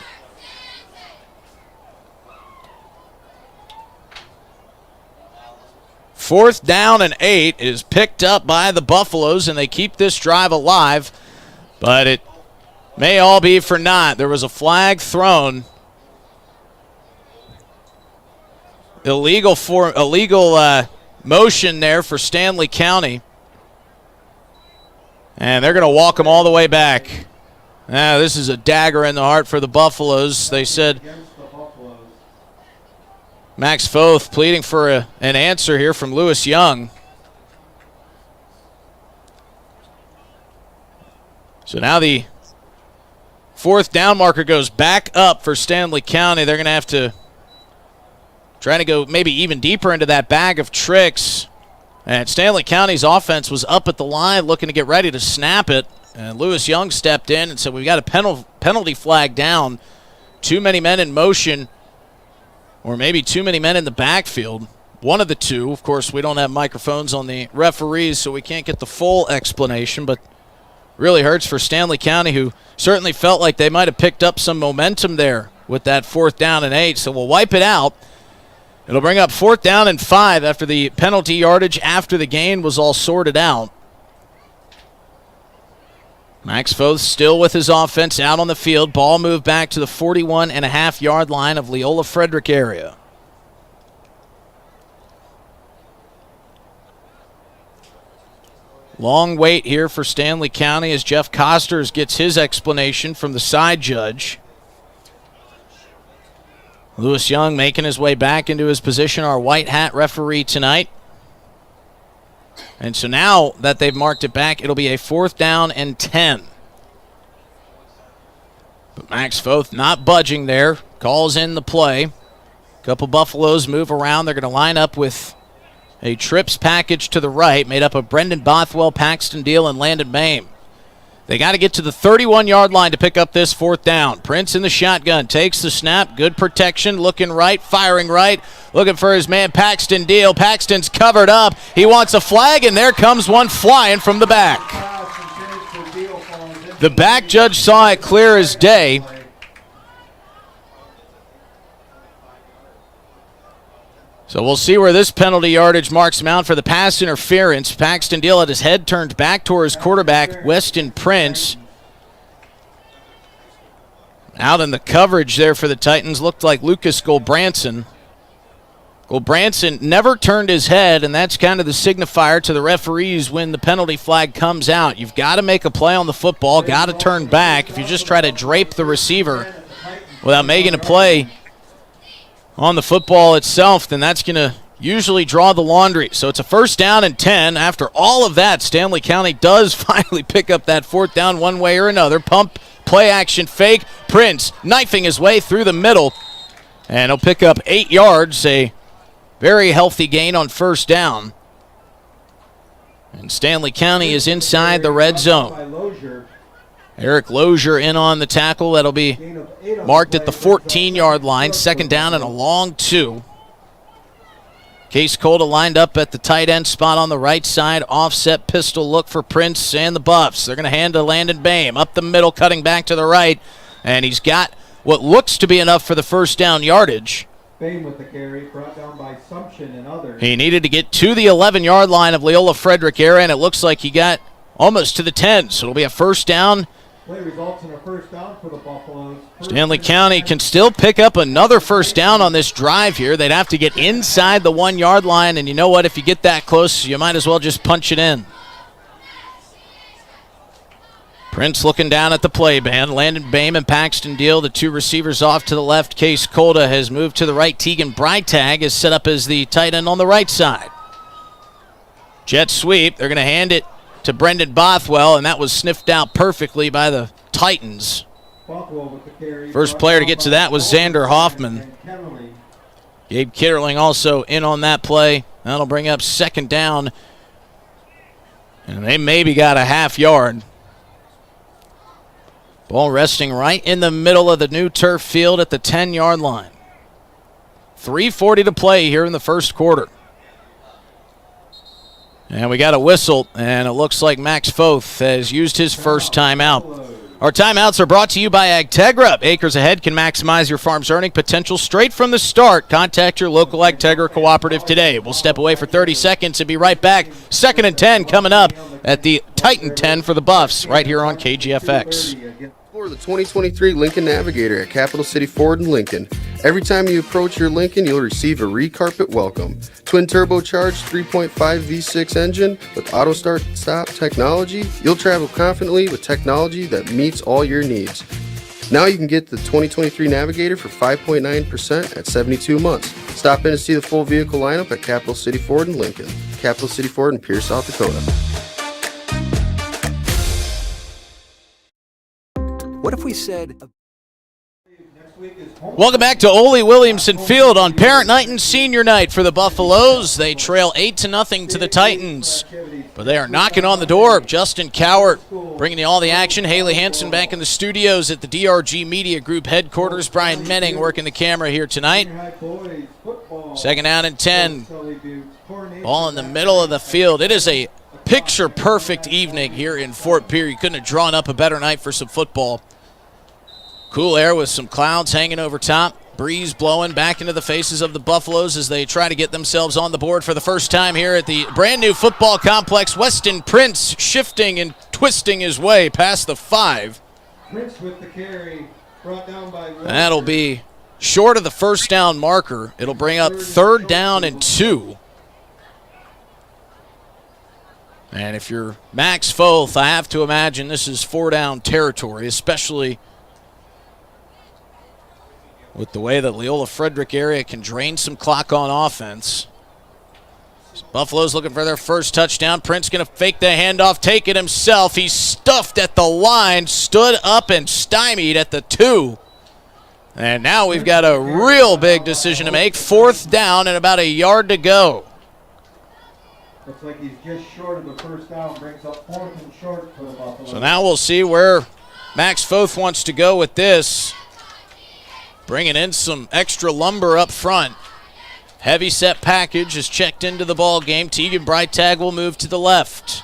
Fourth down and 8 is picked up by the Buffaloes, and they keep this drive alive, but it may all be for naught. There was a flag thrown. Illegal motion there for Stanley County. And they're going to walk them all the way back. This is a dagger in the heart for the Buffaloes. They said Max Foth pleading for an answer here from Lewis Young. So now the 4th down marker goes back up for Stanley County. They're going to have to try to go maybe even deeper into that bag of tricks. And Stanley County's offense was up at the line looking to get ready to snap it. And Lewis Young stepped in and said, we've got a penalty flag down. Too many men in motion, or maybe too many men in the backfield. One of the two. Of course, we don't have microphones on the referees, so we can't get the full explanation, but really hurts for Stanley County, who certainly felt like they might have picked up some momentum there with that 4th down and 8. So we'll wipe it out. It'll bring up 4th down and 5 after the penalty yardage after the gain was all sorted out. Max Foth still with his offense out on the field. Ball moved back to the 41.5-yard line of Leola Frederick area. Long wait here for Stanley County as Jeff Costers gets his explanation from the side judge. Lewis Young making his way back into his position, our white hat referee tonight. And so now that they've marked it back, it'll be a 4th down and 10. But Max Foth not budging there, calls in the play. A couple Buffaloes move around. They're going to line up with a trips package to the right, made up of Brendan Bothwell, Paxton Deal, and Landon Mame. They got to get to the 31-yard line to pick up this 4th down. Prince in the shotgun, takes the snap, good protection, looking right, firing right, looking for his man Paxton Deal. Paxton's covered up. He wants a flag, and there comes one flying from the back. The back judge saw it clear as day. So we'll see where this penalty yardage marks him out for the pass interference. Paxton Deal had his head turned back towards quarterback Weston Prince. Out in the coverage there for the Titans looked like Lucas Goldbranson. Goldbranson never turned his head, and that's kind of the signifier to the referees when the penalty flag comes out. You've got to make a play on the football, got to turn back. If you just try to drape the receiver without making a play on the football itself, then that's going to usually draw the laundry. So it's a 1st down and 10. After all of that, Stanley County does finally pick up that 4th down one way or another. Pump, play action, fake. Prince knifing his way through the middle, and he'll pick up 8 yards, a very healthy gain on 1st down. And Stanley County is inside the red zone. Eric Lozier in on the tackle. That'll be marked at the 14-yard line. 2nd down and a long 2. Case Colta lined up at the tight end spot on the right side. Offset pistol look for Prince and the Buffs. They're going to hand to Landon Bame. Up the middle, cutting back to the right. And he's got what looks to be enough for the 1st down yardage. Bame with the carry, brought down by Sumption and others. He needed to get to the 11-yard line of Leola Frederick area, and it looks like he got almost to the 10. So it'll be a 1st down. Play results in a 1st down for the Buffaloes. Stanley County can still pick up another 1st down on this drive here. They'd have to get inside the 1-yard line, and you know what? If you get that close, you might as well just punch it in. Prince looking down at the play band. Landon Bame and Paxton Deal, the two receivers off to the left. Case Colda has moved to the right. Tegan Breitag is set up as the tight end on the right side. Jet sweep. They're going to hand it to Brendan Bothwell, and that was sniffed out perfectly by the Titans. First player to get to that was Xander Hoffman. Gabe Kitterling also in on that play. That'll bring up second down, and they maybe got a half yard. Ball resting right in the middle of the new turf field at the 10-yard line. 3:40 to play here in the first quarter. And we got a whistle, and it looks like Max Foth has used his first timeout. Our timeouts are brought to you by Agtegra. Acres Ahead can maximize your farm's earning potential straight from the start. Contact your local Agtegra cooperative today. We'll step away for 30 seconds and be right back. 2nd and 10 coming up at the Titan 10 for the Buffs right here on KGFX. For the 2023 Lincoln Navigator at Capital City Ford in Lincoln. Every time you approach your Lincoln, you'll receive a re-carpet welcome. Twin turbocharged 3.5 V6 engine with auto start-stop technology. You'll travel confidently with technology that meets all your needs. Now you can get the 2023 Navigator for 5.9% at 72 months. Stop in to see the full vehicle lineup at Capital City Ford in Lincoln. Capital City Ford in Pierce, South Dakota. What if we said... Welcome back to Ole Williamson Field on Parent Night and Senior Night for the Buffaloes. They trail 8-0 to the Titans, but they are knocking on the door. Justin Cowart bringing you all the action. Haley Hansen back in the studios at the DRG Media Group headquarters. Brian Menning working the camera here tonight. 2nd down and 10. Ball in the middle of the field. It is a picture-perfect evening here in Fort Pierre. You couldn't have drawn up a better night for some football. Cool air with some clouds hanging over top. Breeze blowing back into the faces of the Buffaloes as they try to get themselves on the board for the first time here at the brand new football complex. Weston Prince shifting and twisting his way past the 5. Prince with the carry, brought down by That'll be short of the first down marker. It'll bring up 3rd down and 2. And if you're Max Foth, I have to imagine this is 4-down territory, especially with the way that Leola Frederick area can drain some clock on offense. Buffalo's looking for their first touchdown. Prince going to fake the handoff, take it himself. He's stuffed at the line, stood up and stymied at the 2. And now we've got a real big decision to make. 4th down and about a yard to go. Looks like he's just short of the first down, brings up 4th and short for the Buffalo. So now we'll see where Max Foth wants to go with this. Bringing in some extra lumber up front. Heavy set package is checked into the ball game. Tegan Breitag will move to the left.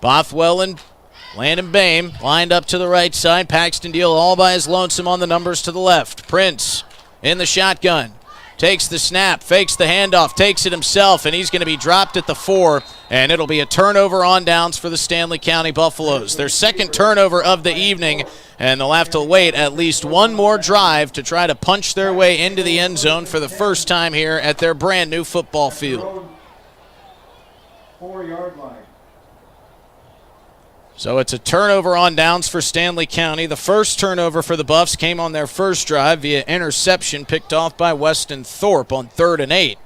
Bothwell and Landon Bame lined up to the right side. Paxton Deal all by his lonesome on the numbers to the left. Prince in the shotgun. Takes the snap, fakes the handoff, takes it himself, and he's going to be dropped at the 4, and it'll be a turnover on downs for the Stanley County Buffaloes. Their 2nd turnover of the evening, and they'll have to wait at least one more drive to try to punch their way into the end zone for the first time here at their brand new football field. 4-yard line. So it's a turnover on downs for Stanley County. The first turnover for the Buffs came on their first drive via interception picked off by Weston Thorpe on 3rd and 8.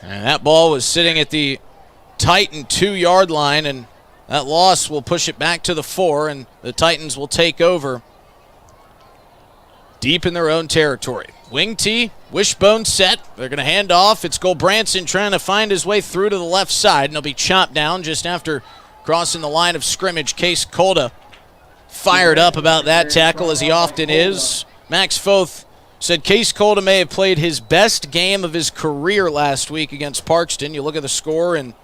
And that ball was sitting at the Titan 2-yard line, and that loss will push it back to the 4, and the Titans will take over deep in their own territory. Wing tee, wishbone set. They're going to hand off. It's Goldbranson trying to find his way through to the left side, and he'll be chopped down just after crossing the line of scrimmage. Case Colda fired up about that tackle, as he often is. Max Foth said Case Colda may have played his best game of his career last week against Parkston. You look at the score, and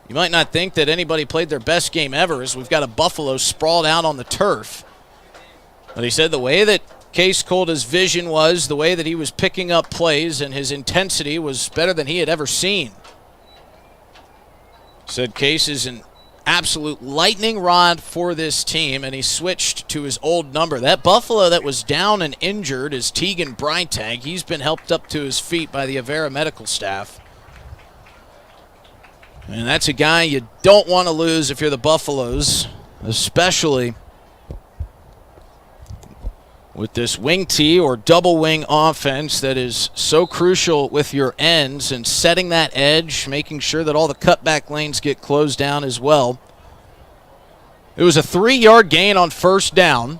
you might not think that anybody played their best game ever, as we've got a Buffalo sprawled out on the turf. But he said the way that Case Colda's vision was, the way that he was picking up plays, and his intensity was better than he had ever seen. Said Case is an absolute lightning rod for this team, and he switched to his old number. That Buffalo that was down and injured is Tegan Breitag. He's been helped up to his feet by the Avera medical staff. And that's a guy you don't want to lose if you're the Buffaloes, especially with this wing tee or double wing offense that is so crucial with your ends and setting that edge, making sure that all the cutback lanes get closed down as well. It was a 3-yard gain on first down.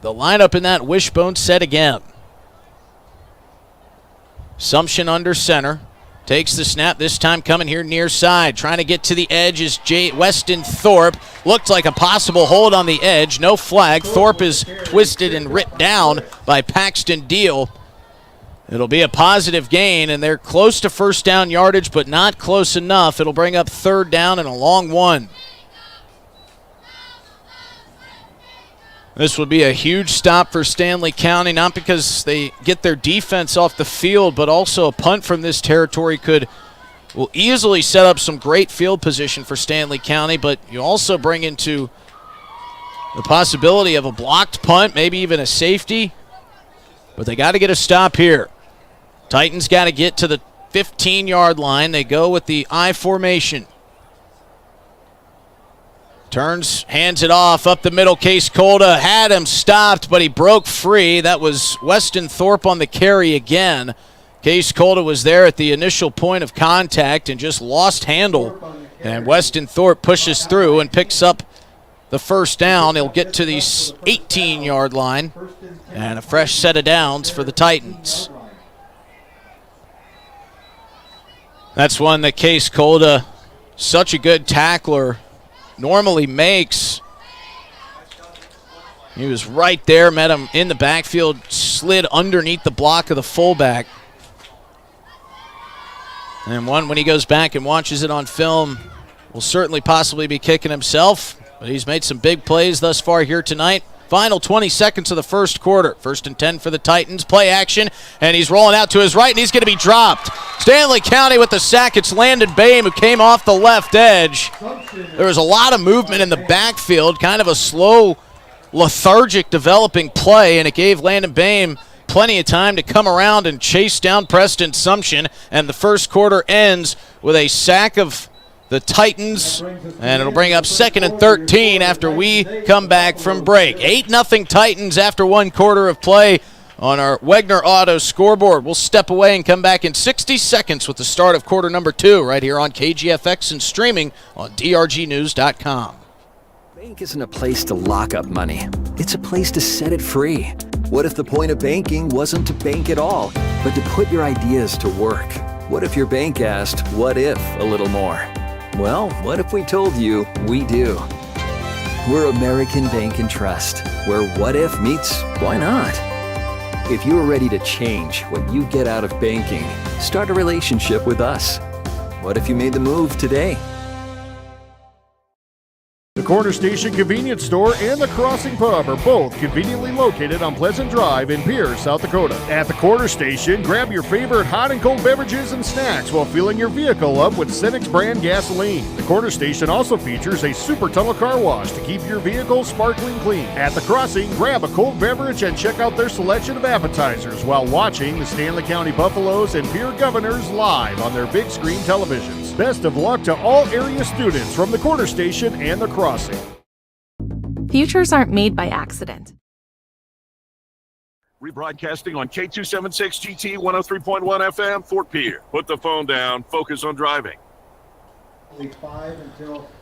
The lineup in that wishbone set again. Sumption under center. Takes the snap, this time coming here near side. Trying to get to the edge is Weston Thorpe. Looked like a possible hold on the edge. No flag. Thorpe is twisted and ripped down by Paxton Deal. It'll be a positive gain, and they're close to first down yardage, but not close enough. It'll bring up third down and a long one. This would be a huge stop for Stanley County, not because they get their defense off the field, but also a punt from this territory will easily set up some great field position for Stanley County, but you also bring into the possibility of a blocked punt, maybe even a safety, but they got to get a stop here. Titans got to get to the 15-yard line. They go with the I formation. Turns, hands it off, up the middle. Case Colda had him stopped, but he broke free. That was Weston Thorpe on the carry again. Case Colda was there at the initial point of contact and just lost handle. And Weston Thorpe pushes through and picks up the first down. He'll get to the 18-yard line. And a fresh set of downs for the Titans. That's one that Case Colda, such a good tackler, normally makes. He was right there, met him in the backfield, slid underneath the block of the fullback. And one, when he goes back and watches it on film, will certainly possibly be kicking himself, but he's made some big plays thus far here tonight. Final 20 seconds of the first quarter. 1st and 10 for the Titans. Play action, and he's rolling out to his right, and he's going to be dropped. Stanley County with the sack. It's Landon Boehm who came off the left edge. There was a lot of movement in the backfield, kind of a slow, lethargic developing play, and it gave Landon Boehm plenty of time to come around and chase down Preston Sumption, and the first quarter ends with a sack of the Titans, and it'll bring up 2nd and 13 after we come back from break. 8-0 Titans after one quarter of play on our Wegner Auto scoreboard. We'll step away and come back in 60 seconds with the start of quarter number 2 right here on KGFX and streaming on drgnews.com. Bank isn't a place to lock up money. It's a place to set it free. What if the point of banking wasn't to bank at all, but to put your ideas to work? What if your bank asked, what if a little more? Well, what if we told you we do? We're American Bank and Trust, where what if meets why not? If you're ready to change what you get out of banking, start a relationship with us. What if you made the move today? The Corner Station Convenience Store and the Crossing Pub are both conveniently located on Pleasant Drive in Pierce, South Dakota. At the Corner Station, grab your favorite hot and cold beverages and snacks while filling your vehicle up with Cenex brand gasoline. The Corner Station also features a super tunnel car wash to keep your vehicle sparkling clean. At the Crossing, grab a cold beverage and check out their selection of appetizers while watching the Stanley County Buffaloes and Pierre Governors live on their big screen televisions. Best of luck to all area students from the Corner Station and the Crossing. Futures aren't made by accident. Rebroadcasting on K276 GT 103.1 FM, Fort Pierre. Put the phone down, focus on driving.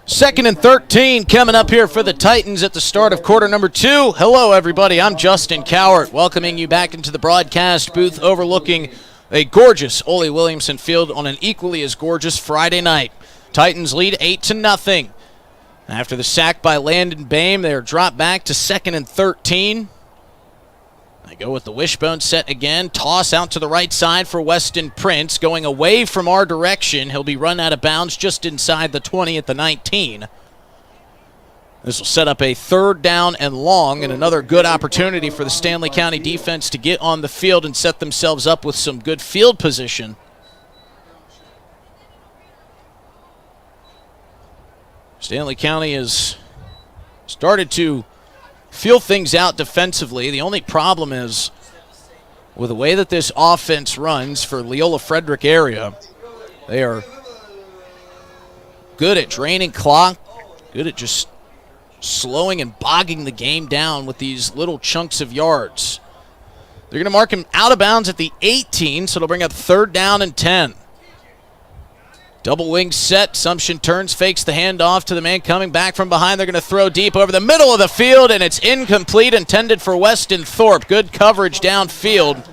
2nd and 13 coming up here for the Titans at the start of quarter number 2. Hello, everybody. I'm Justin Cowart, welcoming you back into the broadcast booth overlooking a gorgeous Ole Williamson Field on an equally as gorgeous Friday night. Titans lead 8-0. After the sack by Landon Boehm, they are dropped back to 2nd and 13. They go with the wishbone set again. Toss out to the right side for Weston Prince. Going away from our direction. He'll be run out of bounds just inside the 20 at the 19. This will set up a 3rd down and long, and another good opportunity for the Stanley County defense to get on the field and set themselves up with some good field position. Stanley County has started to feel things out defensively. The only problem is with the way that this offense runs for Leola Frederick area, they are good at draining clock, good at just slowing and bogging the game down with these little chunks of yards. They're going to mark him out of bounds at the 18, so it'll bring up 3rd down and 10. Double wing set. Sumption turns, fakes the handoff to the man coming back from behind. They're going to throw deep over the middle of the field, and it's incomplete, intended for Weston Thorpe. Good coverage downfield.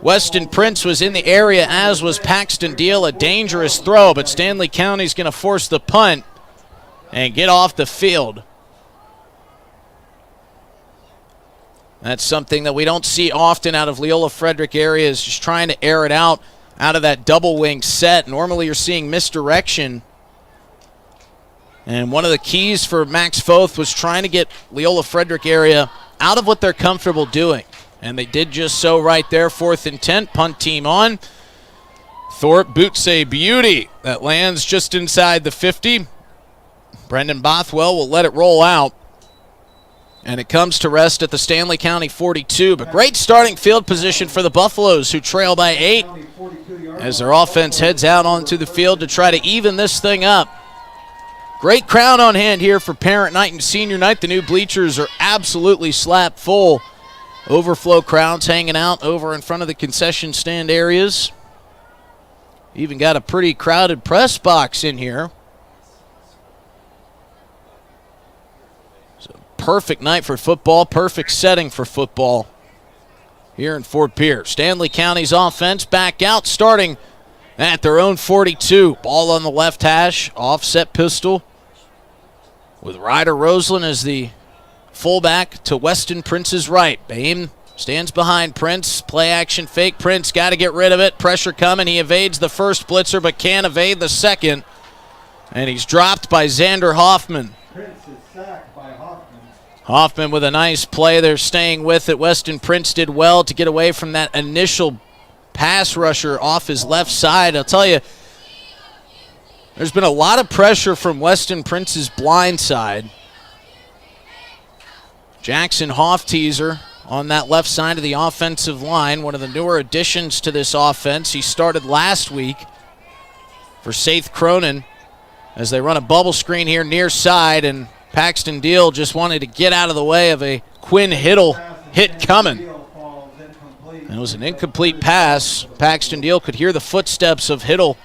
Weston Prince was in the area, as was Paxton Deal. A dangerous throw, but Stanley County's going to force the punt and get off the field. That's something that we don't see often out of Leola Frederick areas, just trying to air it out of that double wing set. Normally you're seeing misdirection. And one of the keys for Max Foth was trying to get Leola Frederick area out of what they're comfortable doing. And they did just so right there. 4th and 10, punt team on. Thorpe boots a beauty that lands just inside the 50. Brendan Bothwell will let it roll out. And it comes to rest at the Stanley County 42. But great starting field position for the Buffaloes, who trail by 8 as their offense heads out onto the field to try to even this thing up. Great crowd on hand here for Parent Night and Senior Night. The new bleachers are absolutely slap full. Overflow crowds hanging out over in front of the concession stand areas. Even got a pretty crowded press box in here. Perfect night for football, perfect setting for football here in Fort Pierce. Stanley County's offense back out, starting at their own 42. Ball on the left hash, offset pistol, with Ryder Roseland as the fullback to Weston Prince's right. Bame stands behind Prince. Play action fake. Prince got to get rid of it. Pressure coming. He evades the first blitzer but can't evade the second. And he's dropped by Xander Hoffman. Prince is sacked by Hoffman. Hoffman with a nice play. They're staying with it. Weston Prince did well to get away from that initial pass rusher off his left side. I'll tell you, there's been a lot of pressure from Weston Prince's blind side. Jackson Hofteaser on that left side of the offensive line, one of the newer additions to this offense. He started last week for Saith Cronin as they run a bubble screen here near side, and Paxton Deal just wanted to get out of the way of a Quinn Hiddle hit coming. And it was an incomplete pass. Paxton Deal could hear the footsteps of Hiddle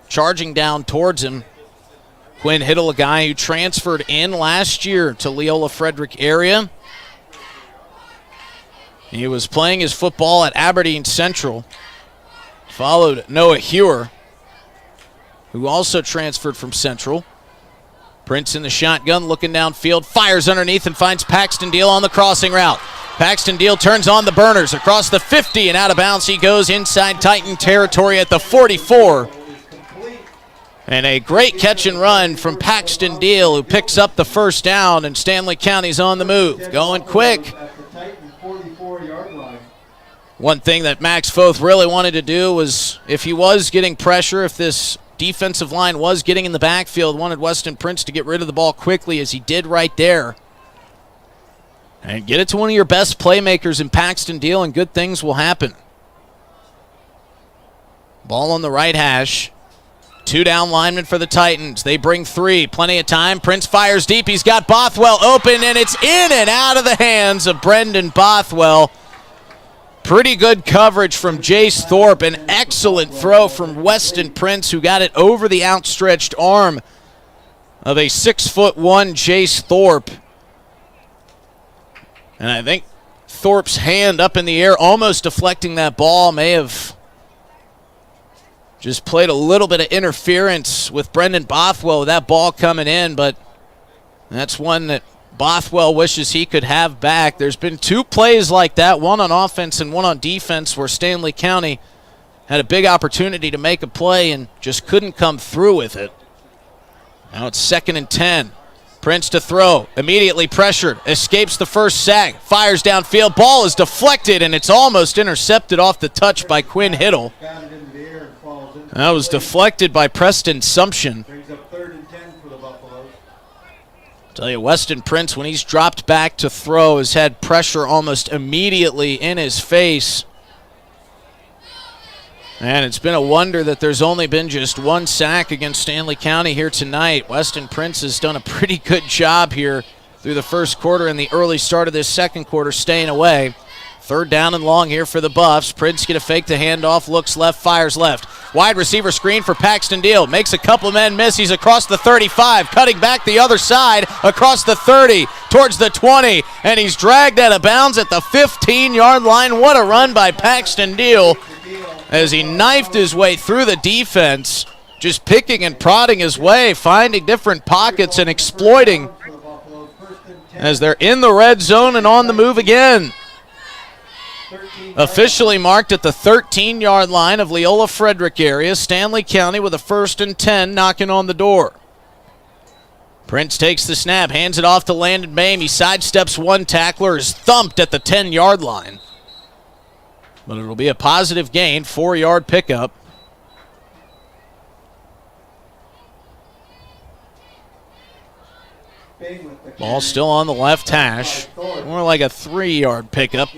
charging down towards him. Quinn Hiddle, a guy who transferred in last year to Leola Frederick area. He was playing his football at Aberdeen Central. Followed Noah Hewer, who also transferred from Central. Prince in the shotgun, looking downfield, fires underneath and finds Paxton Deal on the crossing route. Paxton Deal turns on the burners across the 50 and out of bounds he goes inside Titan territory at the 44. And a great catch and run from Paxton Deal, who picks up the first down, and Stanley County's on the move. Going quick. One thing that Max Foth really wanted to do was, if he was getting pressure, if this defensive line was getting in the backfield, wanted Weston Prince to get rid of the ball quickly, as he did right there. And get it to one of your best playmakers in Paxton Deal, and good things will happen. Ball on the right hash. 2 down linemen for the Titans. They bring 3. Plenty of time. Prince fires deep. He's got Bothwell open, and it's in and out of the hands of Brendan Bothwell. Pretty good coverage from Jace Thorpe. An excellent throw from Weston Prince, who got it over the outstretched arm of a 6'1" Jace Thorpe. And I think Thorpe's hand up in the air, almost deflecting that ball, may have just played a little bit of interference with Brendan Bothwell with that ball coming in, but that's one that Bothwell wishes he could have back. There's been 2 plays like that, one on offense and one on defense, where Stanley County had a big opportunity to make a play and just couldn't come through with it. Now it's 2nd and 10. Prince to throw, immediately pressured, escapes the first sack, fires downfield, ball is deflected, and it's almost intercepted off the touch by Quinn Hiddle. That was deflected by Preston Sumption. Tell you, Weston Prince, when he's dropped back to throw, has had pressure almost immediately in his face. And it's been a wonder that there's only been just one sack against Stanley County here tonight. Weston Prince has done a pretty good job here through the first quarter and the early start of this second quarter, staying away. 3rd down and long here for the Buffs. Prince going to fake the handoff, looks left, fires left. Wide receiver screen for Paxton Deal. Makes a couple men miss. He's across the 35, cutting back the other side, across the 30, towards the 20, and he's dragged out of bounds at the 15-yard line. What a run by Paxton Deal as he knifed his way through the defense, just picking and prodding his way, finding different pockets and exploiting as they're in the red zone and on the move again. Officially marked at the 13-yard line of Leola Frederick area. Stanley County with a 1st and 10 knocking on the door. Prince takes the snap, hands it off to Landon Boehm. He sidesteps one tackler, is thumped at the 10-yard line. But it'll be a positive gain, 4-yard pickup. Ball still on the left hash. More like a 3-yard pickup.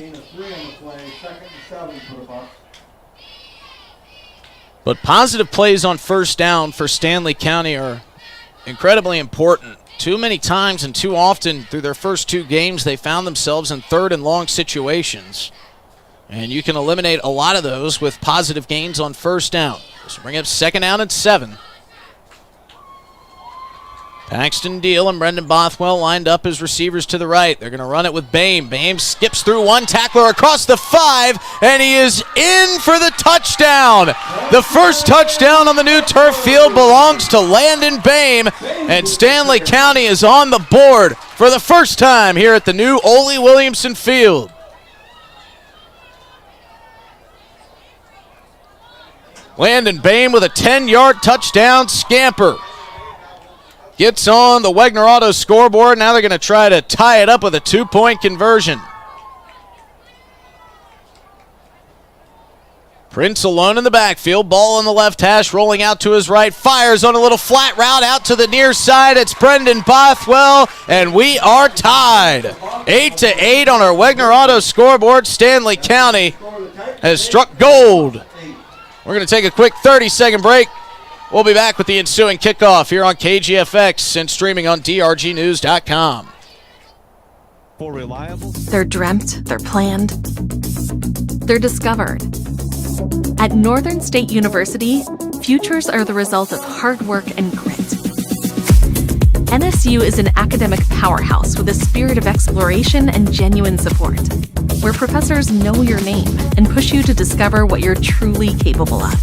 But positive plays on 1st down for Stanley County are incredibly important. Too many times and too often through their first 2 games, they found themselves in 3rd and long situations. And you can eliminate a lot of those with positive gains on 1st down. So bring up 2nd down and 7. Paxton Deal and Brendan Bothwell lined up as receivers to the right. They're going to run it with Boehm. Boehm skips through one tackler across the 5, and he is in for the touchdown. The first touchdown on the new turf field belongs to Landon Boehm, and Stanley County is on the board for the first time here at the new Ole Williamson Field. Landon Boehm with a 10-yard touchdown scamper. Gets on the Wegner Auto scoreboard. Now they're going to try to tie it up with a 2-point conversion. Prince alone in the backfield. Ball on the left hash, rolling out to his right. Fires on a little flat route out to the near side. It's Brendan Bothwell, and we are tied. 8-8 on our Wegner Auto scoreboard. Stanley County has struck gold. We're going to take a quick 30-second break. We'll be back with the ensuing kickoff here on KGFX and streaming on drgnews.com. For reliable, They're dreamt, they're planned, they're discovered. At Northern State University, futures are the result of hard work and grit. NSU is an academic powerhouse with a spirit of exploration and genuine support, where professors know your name and push you to discover what you're truly capable of.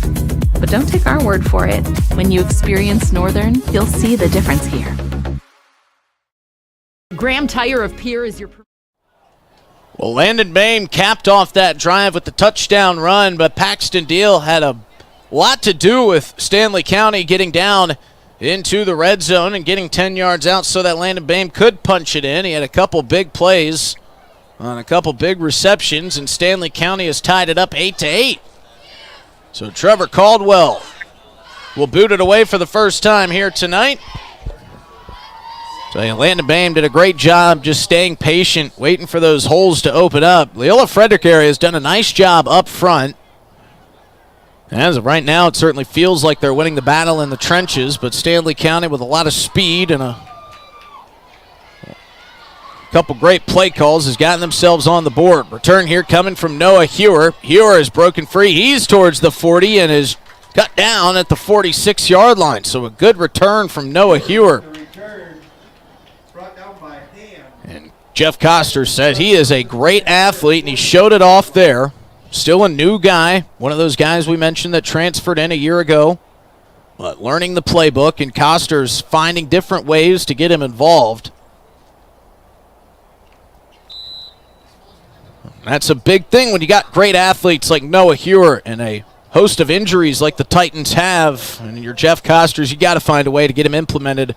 But don't take our word for it. When you experience Northern, you'll see the difference here. Graham Tire of Pierre is your... Well, Landon Boehm capped off that drive with the touchdown run, but Paxton Deal had a lot to do with Stanley County getting down into the red zone and getting 10 yards out so that Landon Boehm could punch it in. He had a couple big plays on a couple big receptions, and Stanley County has tied it up 8-8. So Trevor Caldwell will boot it away for the first time here tonight. So Landon Boehm did a great job just staying patient, waiting for those holes to open up. Leola Frederick area has done a nice job up front. As of right now, it certainly feels like they're winning the battle in the trenches, but Stanley County with a lot of speed and a couple great play calls has gotten themselves on the board. Return here coming from Noah Hewer. Hewer is broken free. He's towards the 40 and is cut down at the 46-yard line. So a good return from Noah Hewer. And Jeff Koster said he is a great athlete, and he showed it off there. Still a new guy, one of those guys we mentioned that transferred in a year ago, but learning the playbook, and Koster's finding different ways to get him involved. That's a big thing when you got great athletes like Noah Hewer and a host of injuries like the Titans have. And your Jeff Costers, you got to find a way to get him implemented,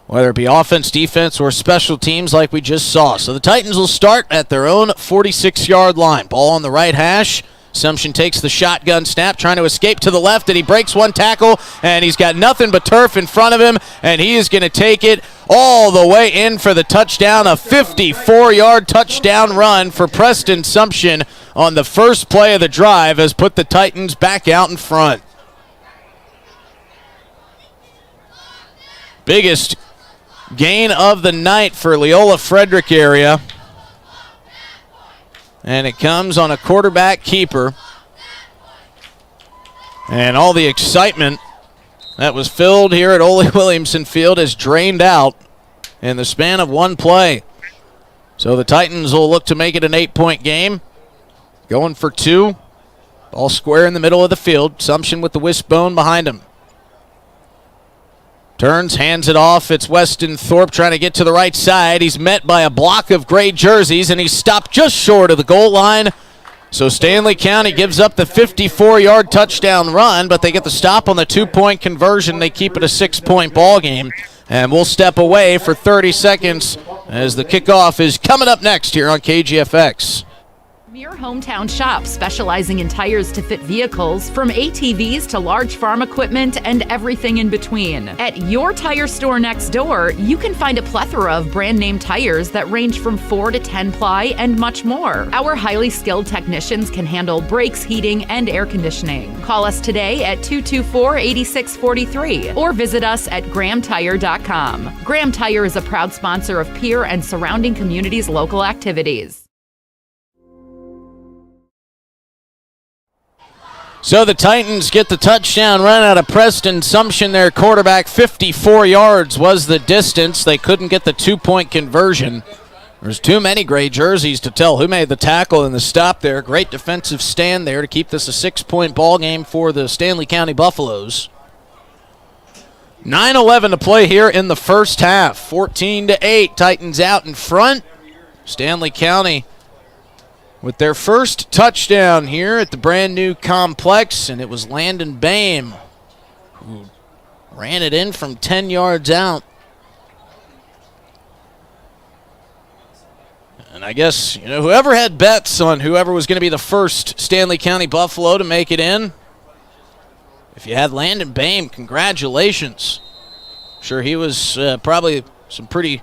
whether it be offense, defense, or special teams like we just saw. So the Titans will start at their own 46-yard line. Ball on the right hash. Assumption takes the shotgun snap, trying to escape to the left, and he breaks one tackle, and he's got nothing but turf in front of him, and he is going to take it all the way in for the touchdown, a 54-yard touchdown run for Preston Assumption on the first play of the drive has put the Titans back out in front. Biggest gain of the night for Leola Frederick area. And it comes on a quarterback keeper. And all the excitement that was filled here at Ole Williamson Field is drained out in the span of one play. So the Titans will look to make it an 8-point game. Going for 2. Ball square in the middle of the field. Sumption with the wishbone behind him. Turns, hands it off. It's Weston Thorpe trying to get to the right side. He's met by a block of gray jerseys, and he's stopped just short of the goal line. So Stanley County gives up the 54-yard touchdown run, but they get the stop on the 2-point conversion. They keep it a 6-point ball game. And we'll step away for 30 seconds as the kickoff is coming up next here on KGFX. Your hometown shop specializing in tires to fit vehicles, from ATVs to large farm equipment and everything in between. At your tire store next door, you can find a plethora of brand name tires that range from 4 to 10 ply and much more. Our highly skilled technicians can handle brakes, heating, and air conditioning. Call us today at 224-8643 or visit us at GrahamTire.com. Graham Tire is a proud sponsor of Pierre and surrounding communities' local activities. So the Titans get the touchdown run out of Preston Sumption, their quarterback. 54 yards was the distance. They couldn't get the 2-point conversion. There's too many gray jerseys to tell who made the tackle and the stop there. Great defensive stand there to keep this a 6-point ball game for the Stanley County Buffaloes. 9:11 to play here in the first half. 14-8, Titans out in front. Stanley County with their first touchdown here at the brand new complex, and it was Landon Bame who ran it in from 10 yards out. And I guess, whoever had bets on whoever was going to be the first Stanley County Buffalo to make it in, if you had Landon Bame, congratulations. Sure, he was probably some pretty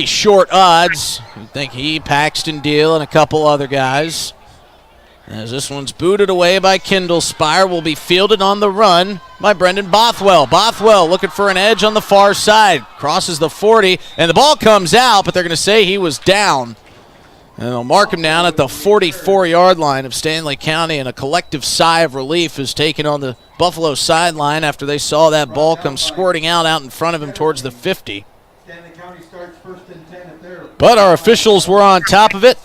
short odds. You'd think he, Paxton Deal, and a couple other guys. As this one's booted away by Kendall Spire, will be fielded on the run by Brendan Bothwell. Bothwell looking for an edge on the far side. Crosses the 40, and the ball comes out, but they're going to say he was down. And they'll mark him down at the 44-yard line of Stanley County, and a collective sigh of relief is taken on the Buffalo sideline after they saw that ball come squirting out in front of him towards the 50. But our officials were on top of it.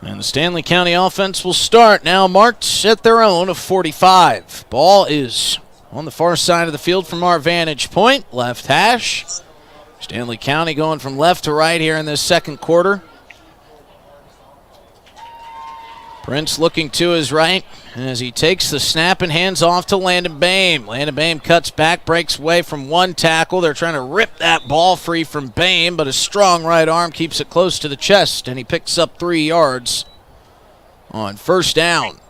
And the Stanley County offense will start now, marked at their own of 45. Ball is on the far side of the field from our vantage point, left hash. Stanley County going from left to right here in this second quarter. Prince looking to his right as he takes the snap and hands off to Landon Bame. Landon Bame cuts back, breaks away from one tackle. They're trying to rip that ball free from Bame, but a strong right arm keeps it close to the chest, and he picks up 3 yards on first down.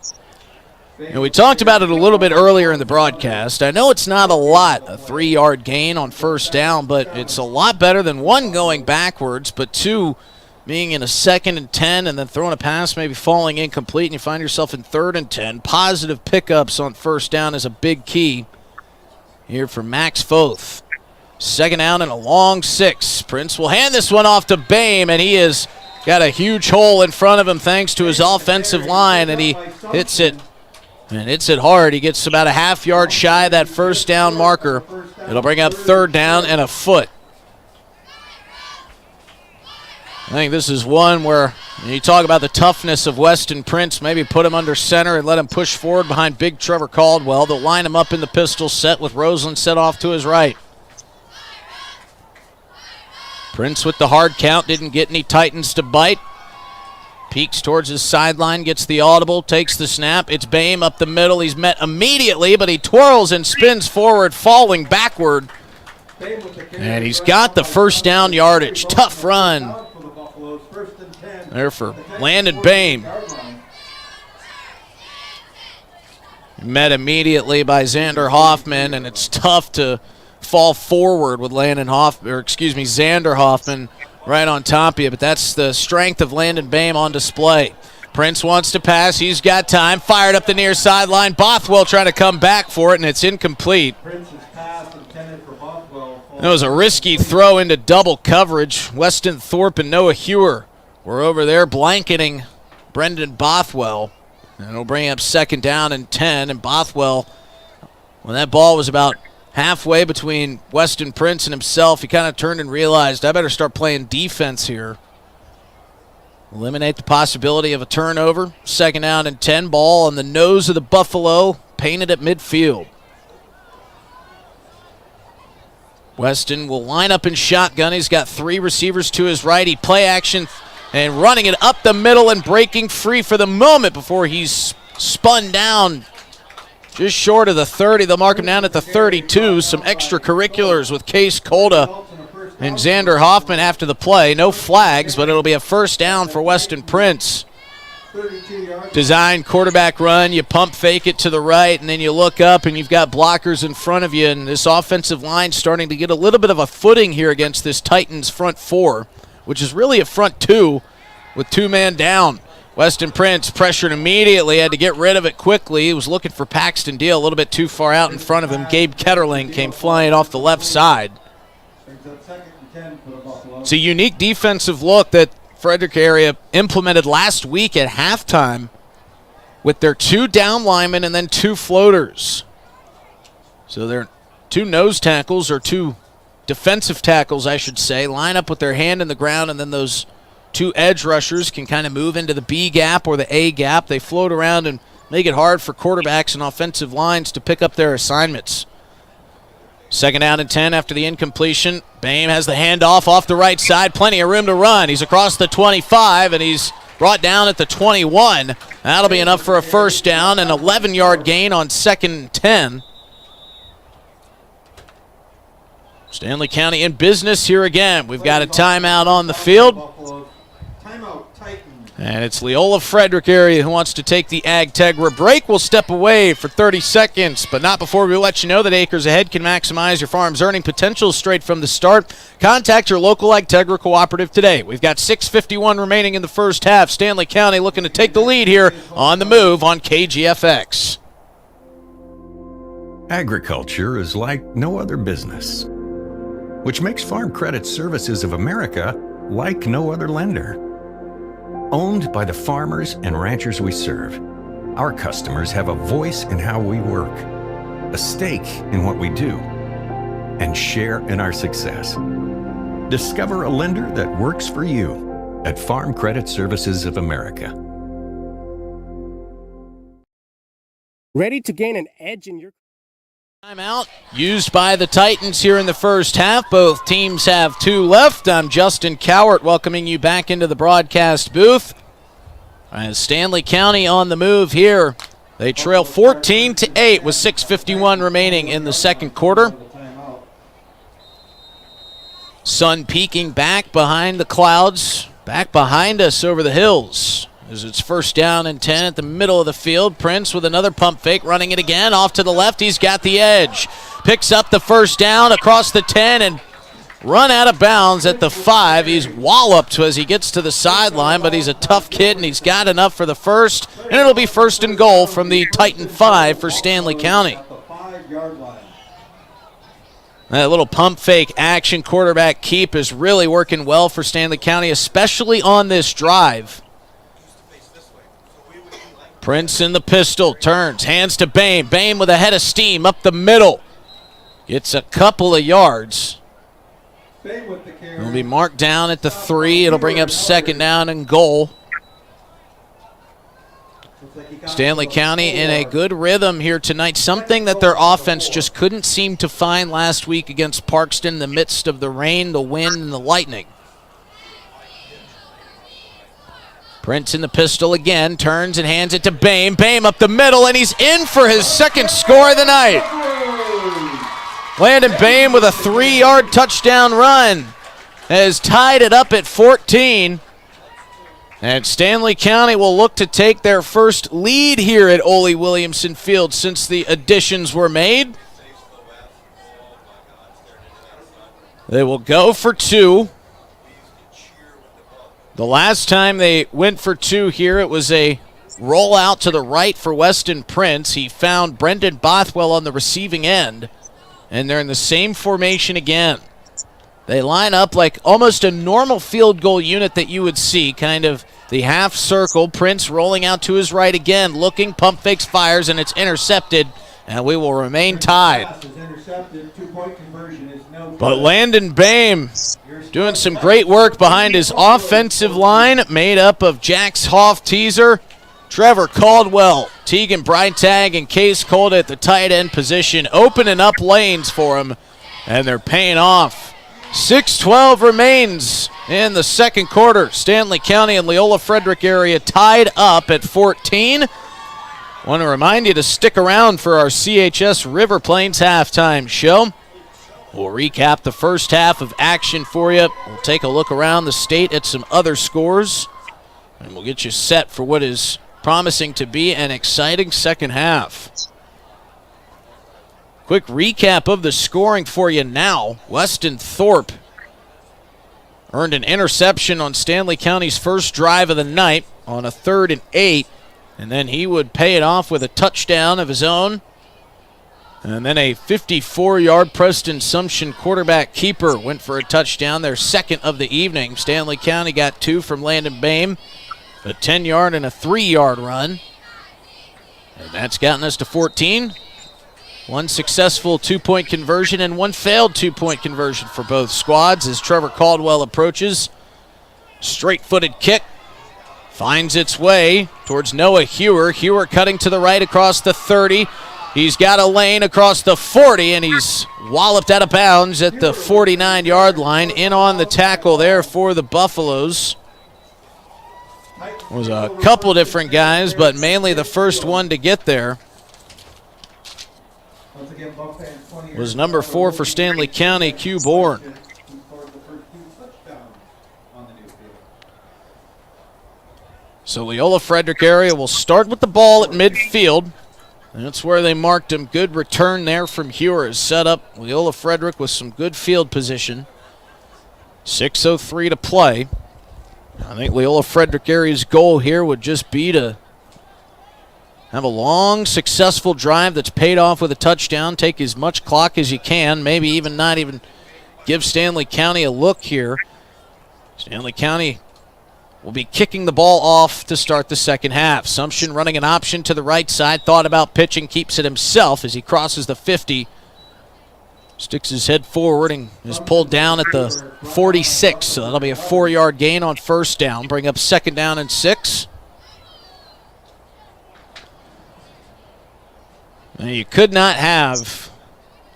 And we talked about it a little bit earlier in the broadcast. I know it's not a lot, a 3-yard gain on first down, but it's a lot better than 1 going backwards, but 2 being in a 2nd and 10 and then throwing a pass, maybe falling incomplete, and you find yourself in 3rd and 10. Positive pickups on first down is a big key here for Max Foth. 2nd down and a long 6. Prince will hand this one off to Bame, and he has got a huge hole in front of him thanks to his offensive line, and he hits it. And hits it hard. He gets about a half-yard shy of that first down marker. It'll bring up 3rd down and a foot. I think this is one where you talk about the toughness of Weston Prince, maybe put him under center and let him push forward behind big Trevor Caldwell. They'll line him up in the pistol set with Roseland set off to his right. Prince with the hard count, didn't get any Titans to bite. Peeks towards his sideline, gets the audible, takes the snap. It's Bame up the middle. He's met immediately, but he twirls and spins forward, falling backward. And he's got the first down yardage. Tough run there for Landon Bame. Met immediately by Xander Hoffman, and it's tough to fall forward with Xander Hoffman right on top of you, but that's the strength of Landon Bame on display. Prince wants to pass. He's got time. Fired up the near sideline. Bothwell trying to come back for it, and it's incomplete. Prince's pass intended for Bothwell. That was a risky throw into double coverage. Weston Thorpe and Noah Hewer were over there blanketing Brendan Bothwell. And it'll bring up 2nd down and 10. And Bothwell, when that ball was about halfway between Weston Prince and himself, he kind of turned and realized, I better start playing defense here. Eliminate the possibility of a turnover. 2nd down and 10. Ball on the nose of the Buffalo, painted at midfield. Weston will line up in shotgun. He's got 3 receivers to his right. He play action and running it up the middle and breaking free for the moment before he's spun down just short of the 30. They'll mark him down at the 32. Some extracurriculars with Case Kolda and Xander Hoffman after the play. No flags, but it'll be a 1st down for Weston Prince. Design quarterback run. You pump fake it to the right, and then you look up, and you've got blockers in front of you. And this offensive line starting to get a little bit of a footing here against this Titans front 4, which is really a front 2 with 2-man down. Weston Prince pressured immediately, had to get rid of it quickly. He was looking for Paxton Deal a little bit too far out in front of him. Gabe Ketterling came flying off the left side. It's a unique defensive look that Frederick area implemented last week at halftime with their 2 down linemen and then 2 floaters. So they're 2 nose tackles, or 2 defensive tackles, I should say, line up with their hand in the ground, and then those 2 edge rushers can kind of move into the B gap or the A gap. They float around and make it hard for quarterbacks and offensive lines to pick up their assignments. 2nd down and 10 after the incompletion. Bame has the handoff off the right side. Plenty of room to run. He's across the 25, and he's brought down at the 21. That'll be enough for a 1st down, an 11-yard gain on 2nd and 10. Stanley County in business here again. We've got a timeout on the field. And it's Leola Frederick area who wants to take the Ag-Tegra break. We'll step away for 30 seconds, but not before we let you know that Acres Ahead can maximize your farm's earning potential straight from the start. Contact your local Ag-Tegra cooperative today. We've got 6:51 remaining in the first half. Stanley County looking to take the lead here on the move on KGFX. Agriculture is like no other business, which makes Farm Credit Services of America like no other lender. Owned by the farmers and ranchers we serve, our customers have a voice in how we work, a stake in what we do, and share in our success. Discover a lender that works for you at Farm Credit Services of America. Ready to gain an edge in your... Timeout used by the Titans here in the first half. Both teams have 2 left. I'm Justin Cowart welcoming you back into the broadcast booth. As Stanley County on the move here. They trail 14-8 with 6:51 remaining in the second quarter. Sun peeking back behind the clouds, back behind us over the hills. As it's 1st down and 10 at the middle of the field. Prince with another pump fake, running it again. Off to the left, he's got the edge. Picks up the 1st down across the 10 and run out of bounds at the 5. He's walloped as he gets to the sideline, but he's a tough kid and he's got enough for the 1st. And it'll be 1st and goal from the Titan 5 for Stanley County. That little pump fake action quarterback keep is really working well for Stanley County, especially on this drive. Prince in the pistol, turns, hands to Bame. Bame with a head of steam up the middle. Gets a couple of yards. It'll be marked down at the 3. It'll bring up 2nd down and goal. Stanley County in a good rhythm here tonight, something that their offense just couldn't seem to find last week against Parkston in the midst of the rain, the wind, and the lightning. Prince in the pistol again, turns and hands it to Bame. Bame up the middle, and he's in for his 2nd score of the night. Landon Bame with a 3-yard touchdown run has tied it up at 14. And Stanley County will look to take their first lead here at Ole Williamson Field since the additions were made. They will go for 2. The last time they went for two here, it was a roll out to the right for Weston Prince. He found Brendan Bothwell on the receiving end, and they're in the same formation again. They line up like almost a normal field goal unit that you would see, kind of the half circle. Prince rolling out to his right again, looking, pump fakes, fires, and it's intercepted, and we will remain tied. But Landon Bame doing some great work behind his offensive line, made up of Jax Hoff-Teaser, Trevor Caldwell, Tegan Breitag, and Case Cold at the tight end position, opening up lanes for him, and they're paying off. 6:12 remains in the second quarter. Stanley County and Leola Frederick area tied up at 14. Want to remind you to stick around for our CHS River Plains halftime show. We'll recap the first half of action for you. We'll take a look around the state at some other scores, and we'll get you set for what is promising to be an exciting second half. Quick recap of the scoring for you now. Weston Thorpe earned an interception on Stanley County's first drive of the night on a 3rd and 8, and then he would pay it off with a touchdown of his own. And then a 54-yard Preston Sumption quarterback keeper went for a touchdown, their second of the evening. Stanley County got 2 from Landon Bame, a 10-yard and a 3-yard run. And that's gotten us to 14. One successful 2-point conversion and one failed 2-point conversion for both squads as Trevor Caldwell approaches. Straight-footed kick finds its way towards Noah Hewer. Hewer cutting to the right across the 30. He's got a lane across the 40, and he's walloped out of bounds at the 49-yard line. In on the tackle there for the Buffaloes was a couple different guys, but mainly the first one to get there was number 4 for Stanley County, Q Bourne. So Leola Frederick area will start with the ball at midfield. That's where they marked him. Good return there from Hewer. Set up Leola Frederick with some good field position. 6:03 to play. I think Leola Frederick area's goal here would just be to have a long, successful drive that's paid off with a touchdown. Take as much clock as you can. Maybe even not even give Stanley County a look here. Stanley County will be kicking the ball off to start the second half. Sumption running an option to the right side. Thought about pitching, keeps it himself as he crosses the 50. Sticks his head forward and is pulled down at the 46. So that'll be a 4-yard gain on first down. Bring up second down and 6. Now, you could not have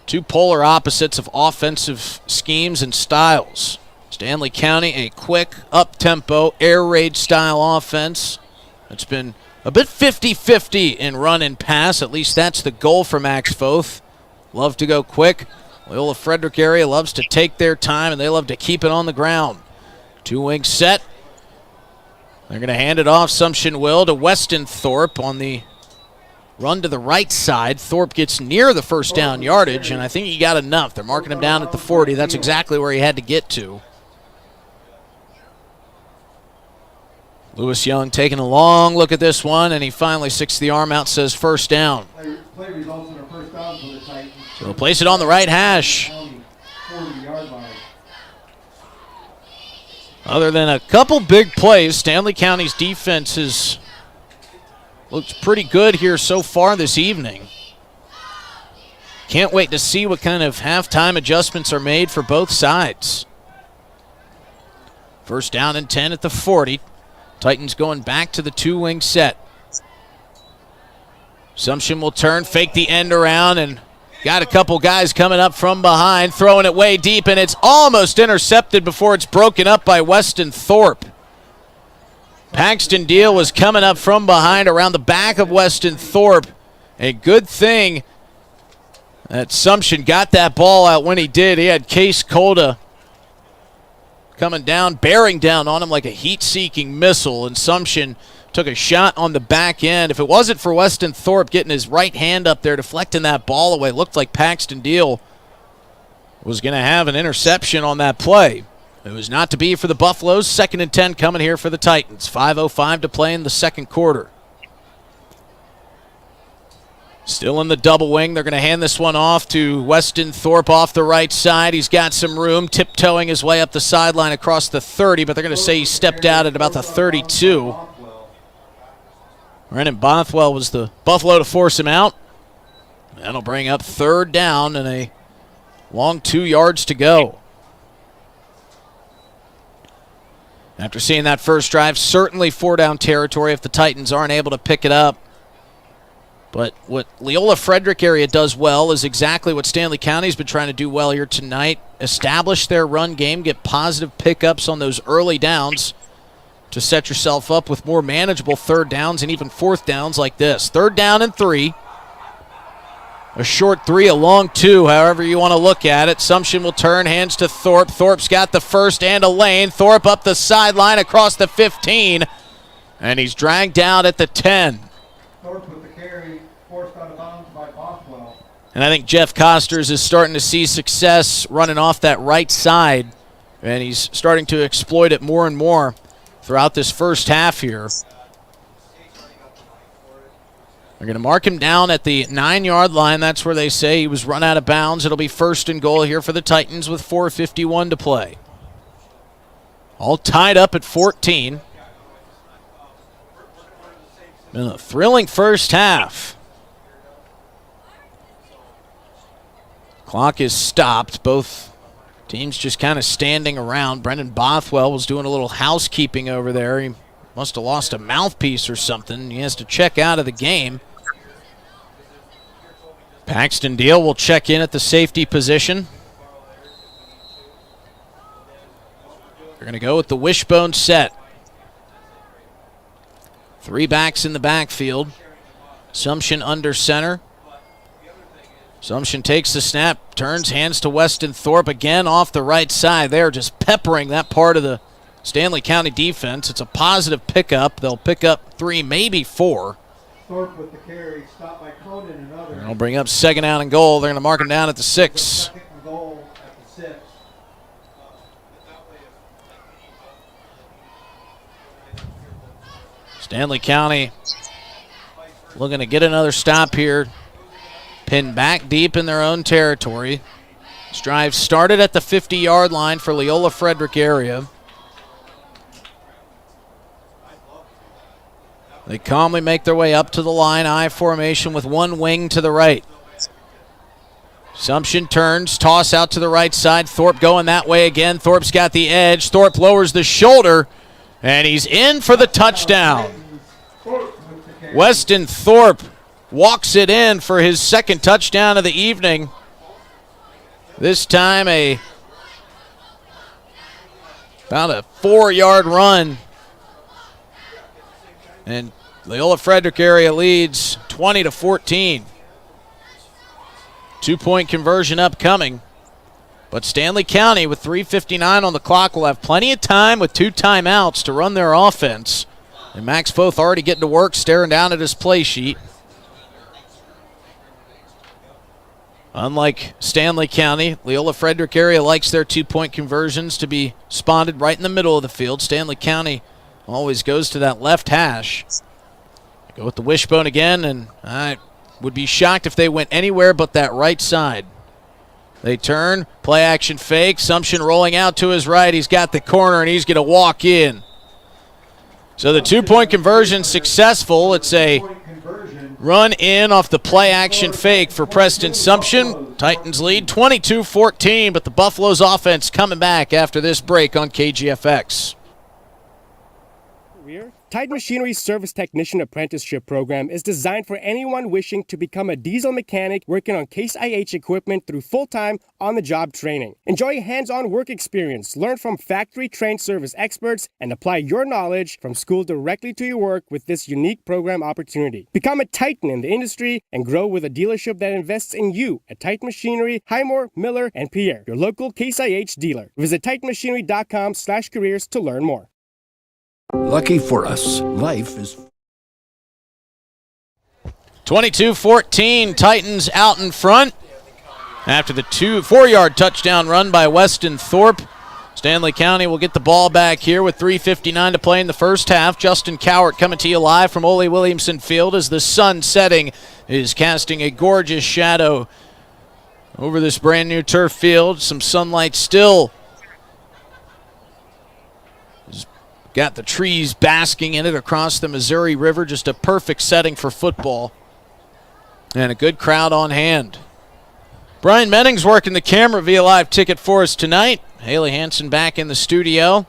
two polar opposites of offensive schemes and styles. Stanley County, a quick, up-tempo, air raid style offense. It's been a bit 50-50 in run and pass. At least that's the goal for Max Foth. Love to go quick. Leola Frederick area loves to take their time, and they love to keep it on the ground. Two-wing set. They're going to hand it off, Sumption will, to Weston Thorpe on the run to the right side. Thorpe gets near the first down yardage, and I think he got enough. They're marking him down at the 40. That's exactly where he had to get to. Lewis Young taking a long look at this one, and he finally sticks the arm out, says first down. Play results in a first down for the Titans. So he'll place it on the right hash. Other than a couple big plays, Stanley County's defense has looked pretty good here so far this evening. Can't wait to see what kind of halftime adjustments are made for both sides. First down and 10 at the 40. Titans going back to the two-wing set. Sumption will turn, fake the end around, and got a couple guys coming up from behind, throwing it way deep, and it's almost intercepted before it's broken up by Weston Thorpe. Paxton Deal was coming up from behind around the back of Weston Thorpe. A good thing that Sumption got that ball out when he did. He had Case Colda coming down, bearing down on him like a heat-seeking missile, and Sumption took a shot on the back end. If it wasn't for Weston Thorpe getting his right hand up there, deflecting that ball away, looked like Paxton Deal was going to have an interception on that play. It was not to be for the Buffaloes. 2nd and 10 coming here for the Titans. 5:05 to play in the second quarter. Still in the double wing. They're going to hand this one off to Weston Thorpe off the right side. He's got some room, tiptoeing his way up the sideline across the 30, but they're going to say he stepped out at about the 32. Brennan Bothwell was the Buffalo to force him out. That'll bring up 3rd down and a long 2 yards to go. After seeing that first drive, certainly 4-down territory if the Titans aren't able to pick it up. But what Leola Frederick area does well is exactly what Stanley County's been trying to do well here tonight. Establish their run game, get positive pickups on those early downs to set yourself up with more manageable 3rd downs and even 4th downs like this. 3rd down and 3. A short 3, a long 2, however you want to look at it. Sumption will turn, hands to Thorpe. Thorpe's got the first and a lane. Thorpe up the sideline across the 15, and he's dragged down at the 10. Thorpe with the carry, forced out of bounds by Bothwell. And I think Jeff Costers is starting to see success running off that right side, and he's starting to exploit it more and more throughout this first half here. They're going to mark him down at the 9-yard line. That's where they say he was run out of bounds. It'll be 1st and goal here for the Titans with 4:51 to play. All tied up at 14. Been a thrilling first half. Clock is stopped. Both teams just kind of standing around. Brendan Bothwell was doing a little housekeeping over there. He must have lost a mouthpiece or something. He has to check out of the game. Paxton Deal will check in at the safety position. They're going to go with the wishbone set. 3 backs in the backfield. Sumption under center. Sumption takes the snap, turns, hands to Weston Thorpe again off the right side. They're just peppering that part of the Stanley County defense. It's a positive pickup. They'll pick up 3, maybe 4. Thorpe with the carry, stopped by Cronin and others. They'll bring up 2nd down and goal. They're going to mark him down at the 6. 2nd and goal at the 6. Stanley County looking to get another stop here. Pinned back deep in their own territory. This drive started at the 50-yard line for Leola Frederick area. They calmly make their way up to the line, I formation with 1 wing to the right. Sumption turns, toss out to the right side. Thorpe going that way again. Thorpe's got the edge. Thorpe lowers the shoulder, and he's in for the touchdown. Weston Thorpe walks it in for his 2nd touchdown of the evening. This time about a 4-yard run. And Leola Frederick area leads 20-14. 2-point conversion upcoming. But Stanley County with 3:59 on the clock will have plenty of time with 2 timeouts to run their offense. And Max Foth already getting to work, staring down at his play sheet. Unlike Stanley County, Leola Frederick area likes their 2-point conversions to be spotted right in the middle of the field. Stanley County always goes to that left hash. Go with the wishbone again, and I would be shocked if they went anywhere but that right side. They turn, play action fake. Sumption rolling out to his right. He's got the corner, and he's going to walk in. So the 2-point conversion successful. It's a run in off the play action fake for Preston Sumption. Titans lead 22-14, but the Buffaloes offense coming back after this break on KGFX. Titan Machinery's Service Technician Apprenticeship Program is designed for anyone wishing to become a diesel mechanic working on Case IH equipment through full-time, on-the-job training. Enjoy hands-on work experience, learn from factory-trained service experts, and apply your knowledge from school directly to your work with this unique program opportunity. Become a Titan in the industry and grow with a dealership that invests in you at Titan Machinery, Highmore, Miller, and Pierre, your local Case IH dealer. Visit titanmachinery.com/careers to learn more. Lucky for us, life is 22-14, Titans out in front after the 4-yard touchdown run by Weston Thorpe. Stanley County will get the ball back here with 3:59 to play in the first half. Justin Cowart coming to you live from Ole Williamson Field as the sun setting is casting a gorgeous shadow over this brand new turf field. Some sunlight still. Got the trees basking in it across the Missouri River. Just a perfect setting for football. And a good crowd on hand. Brian Menning's working the camera via live ticket for us tonight. Haley Hansen back in the studio.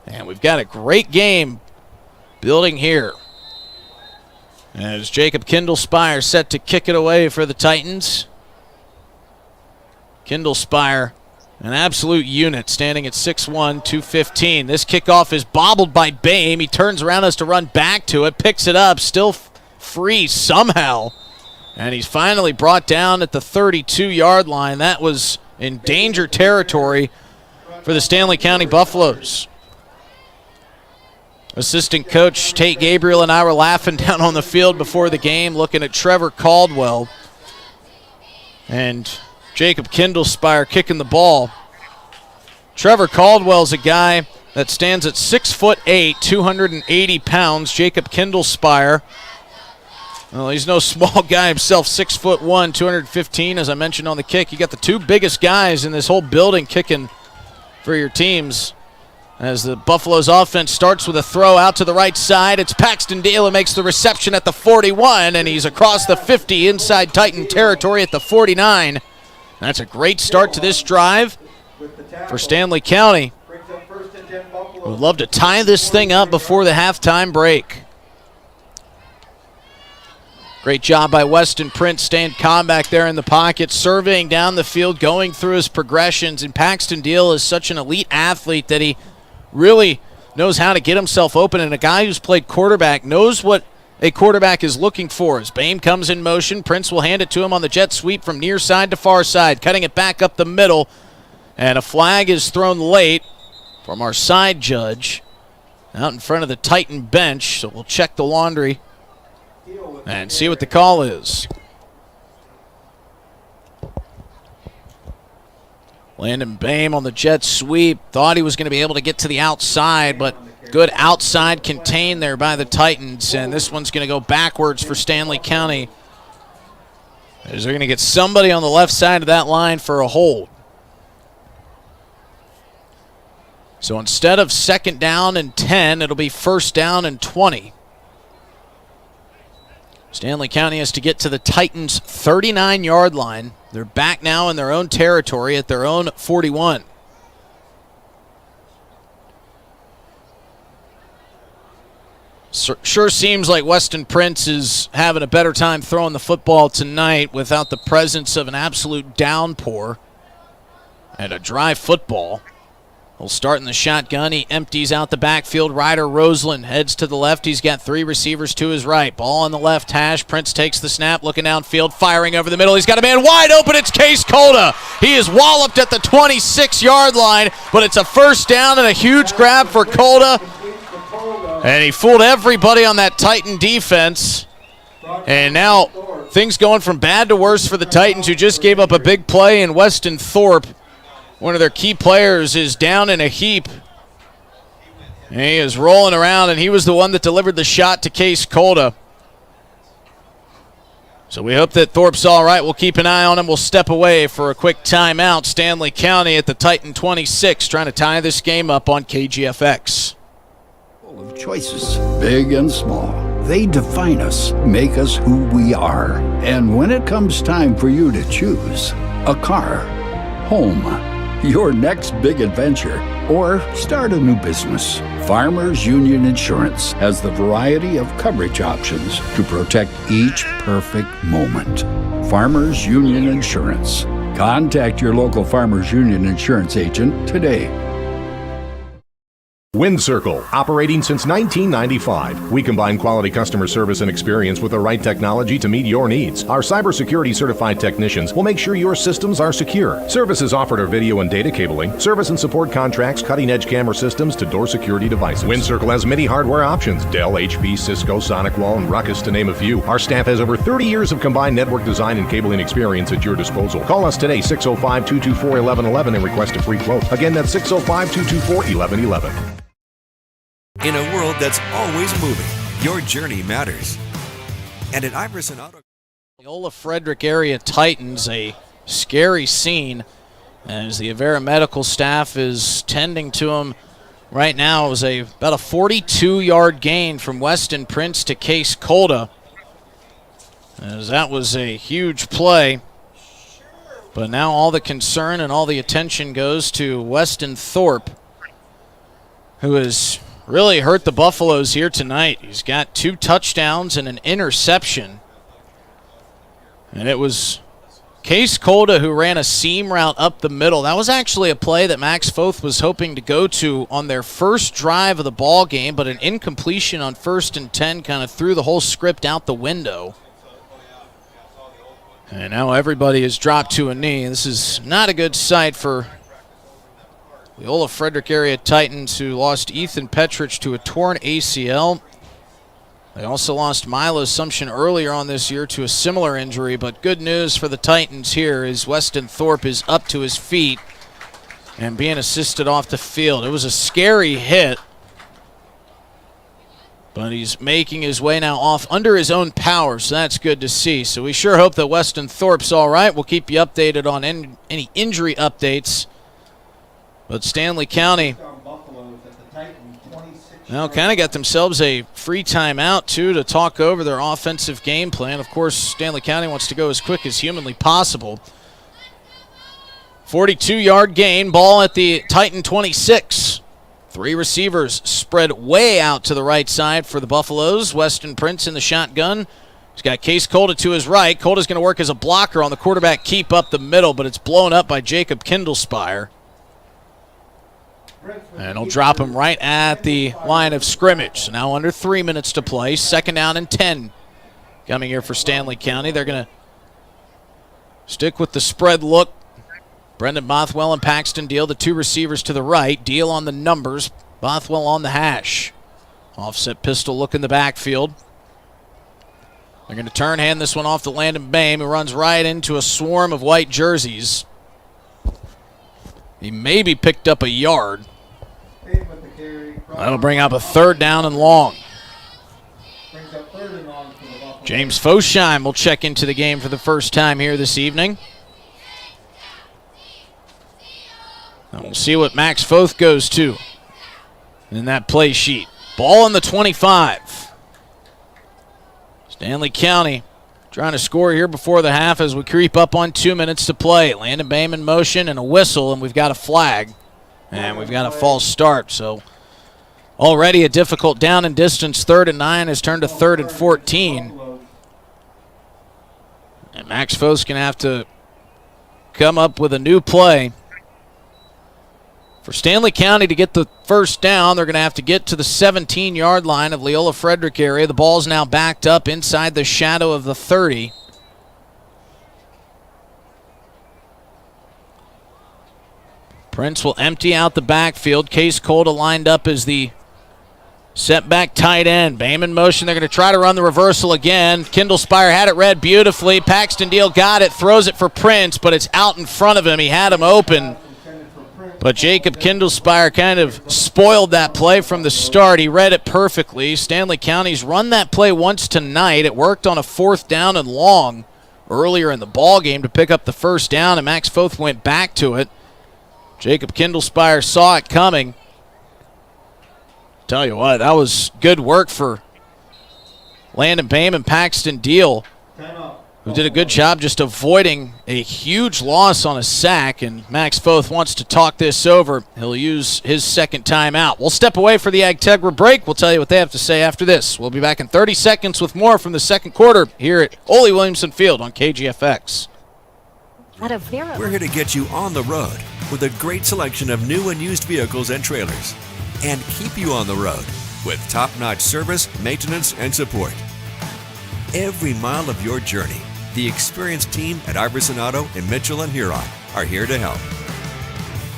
And we've got a great game building here. As Jacob Kindlespire set to kick it away for the Titans. Kindlespire, an absolute unit, standing at 6'1", 215. This kickoff is bobbled by Bame. He turns around, has to run back to it, picks it up, still free somehow. And he's finally brought down at the 32-yard line. That was in danger territory for the Stanley County Buffaloes. Assistant coach Tate Gabriel and I were laughing down on the field before the game, looking at Trevor Caldwell and Jacob Kindlespire kicking the ball. Trevor Caldwell's a guy that stands at 6'8", 280 pounds. Jacob Kindlespire, well, he's no small guy himself, 6'1", 215, as I mentioned on the kick. You got the two biggest guys in this whole building kicking for your teams. As the Buffaloes offense starts with a throw out to the right side, it's Paxton Deal who makes the reception at the 41, and he's across the 50 inside Titan territory at the 49. That's a great start to this drive for Stanley County. We'd love to tie this thing up before the halftime break. Great job by Weston Prince staying calm back there in the pocket, surveying down the field, going through his progressions. And Paxton Deal is such an elite athlete that he really knows how to get himself open. And a guy who's played quarterback knows what a quarterback is looking for. As Bame comes in motion, Prince will hand it to him on the jet sweep from near side to far side, cutting it back up the middle. And a flag is thrown late from our side judge out in front of the Titan bench. So we'll check the laundry and see what the call is. Landon Bame on the jet sweep. Thought he was going to be able to get to the outside, but good outside contain there by the Titans. And this one's going to go backwards for Stanley County, as they're going to get somebody on the left side of that line for a hold. So instead of 2nd down and 10, it'll be 1st down and 20. Stanley County has to get to the Titans' 39-yard line. They're back now in their own territory at their own 41. Sure seems like Weston Prince is having a better time throwing the football tonight without the presence of an absolute downpour and a dry football. He'll start in the shotgun. He empties out the backfield. Ryder Roseland heads to the left. He's got 3 receivers to his right. Ball on the left hash. Prince takes the snap, looking downfield, firing over the middle. He's got a man wide open. It's Case Colda. He is walloped at the 26-yard line, but it's a 1st down and a huge grab for Colda. And he fooled everybody on that Titan defense. And now things going from bad to worse for the Titans, who just gave up a big play. And Weston Thorpe, one of their key players, is down in a heap. And he is rolling around, and he was the one that delivered the shot to Case Colda. So we hope that Thorpe's all right. We'll keep an eye on him. We'll step away for a quick timeout. Stanley County at the Titan 26, trying to tie this game up on KGFX. Full of choices, big and small. They define us, make us who we are. And when it comes time for you to choose a car, home, your next big adventure, or start a new business, Farmers Union Insurance has the variety of coverage options to protect each perfect moment. Farmers Union Insurance. Contact your local Farmers Union Insurance agent today. Wind Circle, operating since 1995. We combine quality customer service and experience with the right technology to meet your needs. Our cybersecurity certified technicians will make sure your systems are secure. Services offered are video and data cabling, service and support contracts, cutting-edge camera systems to door security devices. Wind Circle has many hardware options: Dell, HP, Cisco, SonicWall, and Ruckus, to name a few. Our staff has over 30 years of combined network design and cabling experience at your disposal. Call us today, 605-224-1111, and request a free quote. Again, that's 605-224-1111. In a world that's always moving, your journey matters. And at Iverson Auto... Leola Frederick area Titans, a scary scene as the Avera medical staff is tending to him right now. It was about a 42-yard gain from Weston Prince to Case Colda, as that was a huge play. But now all the concern and all the attention goes to Weston Thorpe, who has really hurt the Buffaloes here tonight. He's got 2 touchdowns and an interception. And it was Case Colda who ran a seam route up the middle. That was actually a play that Max Foth was hoping to go to on their first drive of the ball game, but an incompletion on 1st and 10 kind of threw the whole script out the window. And now everybody has dropped to a knee. This is not a good sight for Leola Frederick area Titans, who lost Ethan Petrich to a torn ACL. They also lost Milo Assumption earlier on this year to a similar injury, but good news for the Titans here is Weston Thorpe is up to his feet and being assisted off the field. It was a scary hit, but he's making his way now off under his own power, so that's good to see. So we sure hope that Weston Thorpe's all right. We'll keep you updated on any injury updates. But Stanley County now kind of got themselves a free timeout, too, to talk over their offensive game plan. Of course, Stanley County wants to go as quick as humanly possible. 42-yard gain, ball at the Titan 26. 3 receivers spread way out to the right side for the Buffaloes. Weston Prince in the shotgun. He's got Case Colda to his right. Colda's going to work as a blocker on the quarterback keep up the middle, but it's blown up by Jacob Kindlespire. And he'll drop him right at the line of scrimmage. So now under 3 minutes to play. 2nd down and 10 coming here for Stanley County. They're going to stick with the spread look. Brendan Bothwell and Paxton Deal, the 2 receivers to the right. Deal on the numbers. Bothwell on the hash. Offset pistol look in the backfield. They're going to turn hand this one off to Landon Bame, who runs right into a swarm of white jerseys. He maybe picked up a yard. That'll bring up a 3rd down and long. James Fosheim will check into the game for the first time here this evening. And we'll see what Max Foth goes to in that play sheet. Ball on the 25. Stanley County trying to score here before the half as we creep up on 2 minutes to play. Landon Bame in motion and a whistle, and we've got a flag. And we've got a false start. So already a difficult down and distance. 3rd and 9 has turned to 3rd and 14. And Max Foth's going to have to come up with a new play. For Stanley County to get the first down, they're going to have to get to the 17-yard line of Leola Frederick area. The ball's now backed up inside the shadow of the 30. Prince will empty out the backfield. Case Colda lined up as the setback tight end. Bame in motion. They're going to try to run the reversal again. Kindlespire had it read beautifully. Paxton Deal got it, throws it for Prince, but it's out in front of him. He had him open. But Jacob Kindlespire kind of spoiled that play from the start. He read it perfectly. Stanley County's run that play once tonight. It worked on a 4th down and long earlier in the ball game to pick up the first down, and Max Foth went back to it. Jacob Kindlespire saw it coming. Tell you what, that was good work for Landon Bame and Paxton Deal, who did a good job just avoiding a huge loss on a sack, and Max Foth wants to talk this over. He'll use his 2nd timeout. We'll step away for the Agtegra break. We'll tell you what they have to say after this. We'll be back in 30 seconds with more from the 2nd quarter here at Ole Williamson Field on KGFX. We're here to get you on the road with a great selection of new and used vehicles and trailers. and keep you on the road with top-notch service, maintenance, and support. Every mile of your journey, the experienced team at Iverson Auto in Mitchell and Huron are here to help.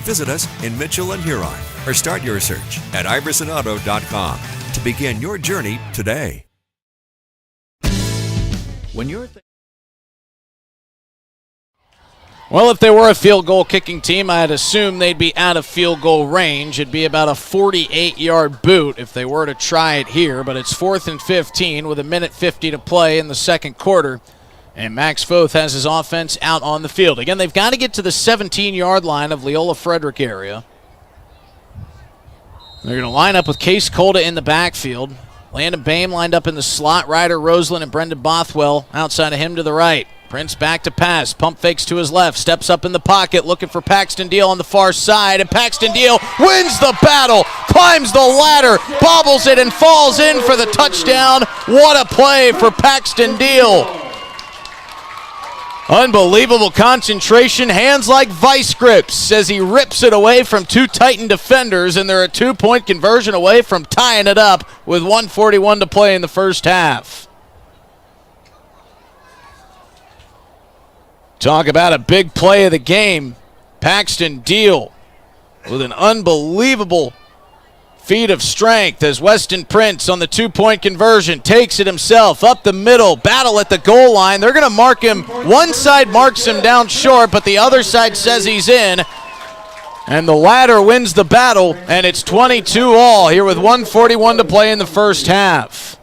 Visit us in Mitchell and Huron or start your search at iversonauto.com to begin your journey today. When you're Well, if they were a field goal kicking team, I'd assume they'd be out of field goal range. It'd be about a 48-yard boot if they were to try it here, but it's 4th and 15 with 1:50 to play in the second quarter. And Max Foth has his offense out on the field. Again, they've got to get to the 17-yard line of Leola Frederick area. They're going to line up with Case Colda in the backfield. Landon Bame lined up in the slot. Ryder Roseland and Brendan Bothwell outside of him to the right. Prince back to pass. Pump fakes to his left. Steps up in the pocket looking for Paxton Deal on the far side. And Paxton Deal wins the battle. Climbs the ladder. Bobbles it and falls in for the touchdown. What a play for Paxton Deal. Unbelievable concentration. Hands like vice grips as he rips it away from two Titan defenders. And they're a 2-point conversion away from tying it up with 1:41 to play in the first half. Talk about a big play of the game. Paxton Deal with an unbelievable feat of strength as Weston Prince on the 2-point conversion takes it himself up the middle. Battle at the goal line. They're going to mark him. One side marks him down short, but the other side says he's in. And the ladder wins the battle, and it's 22-all here with 1:41 to play in the first half.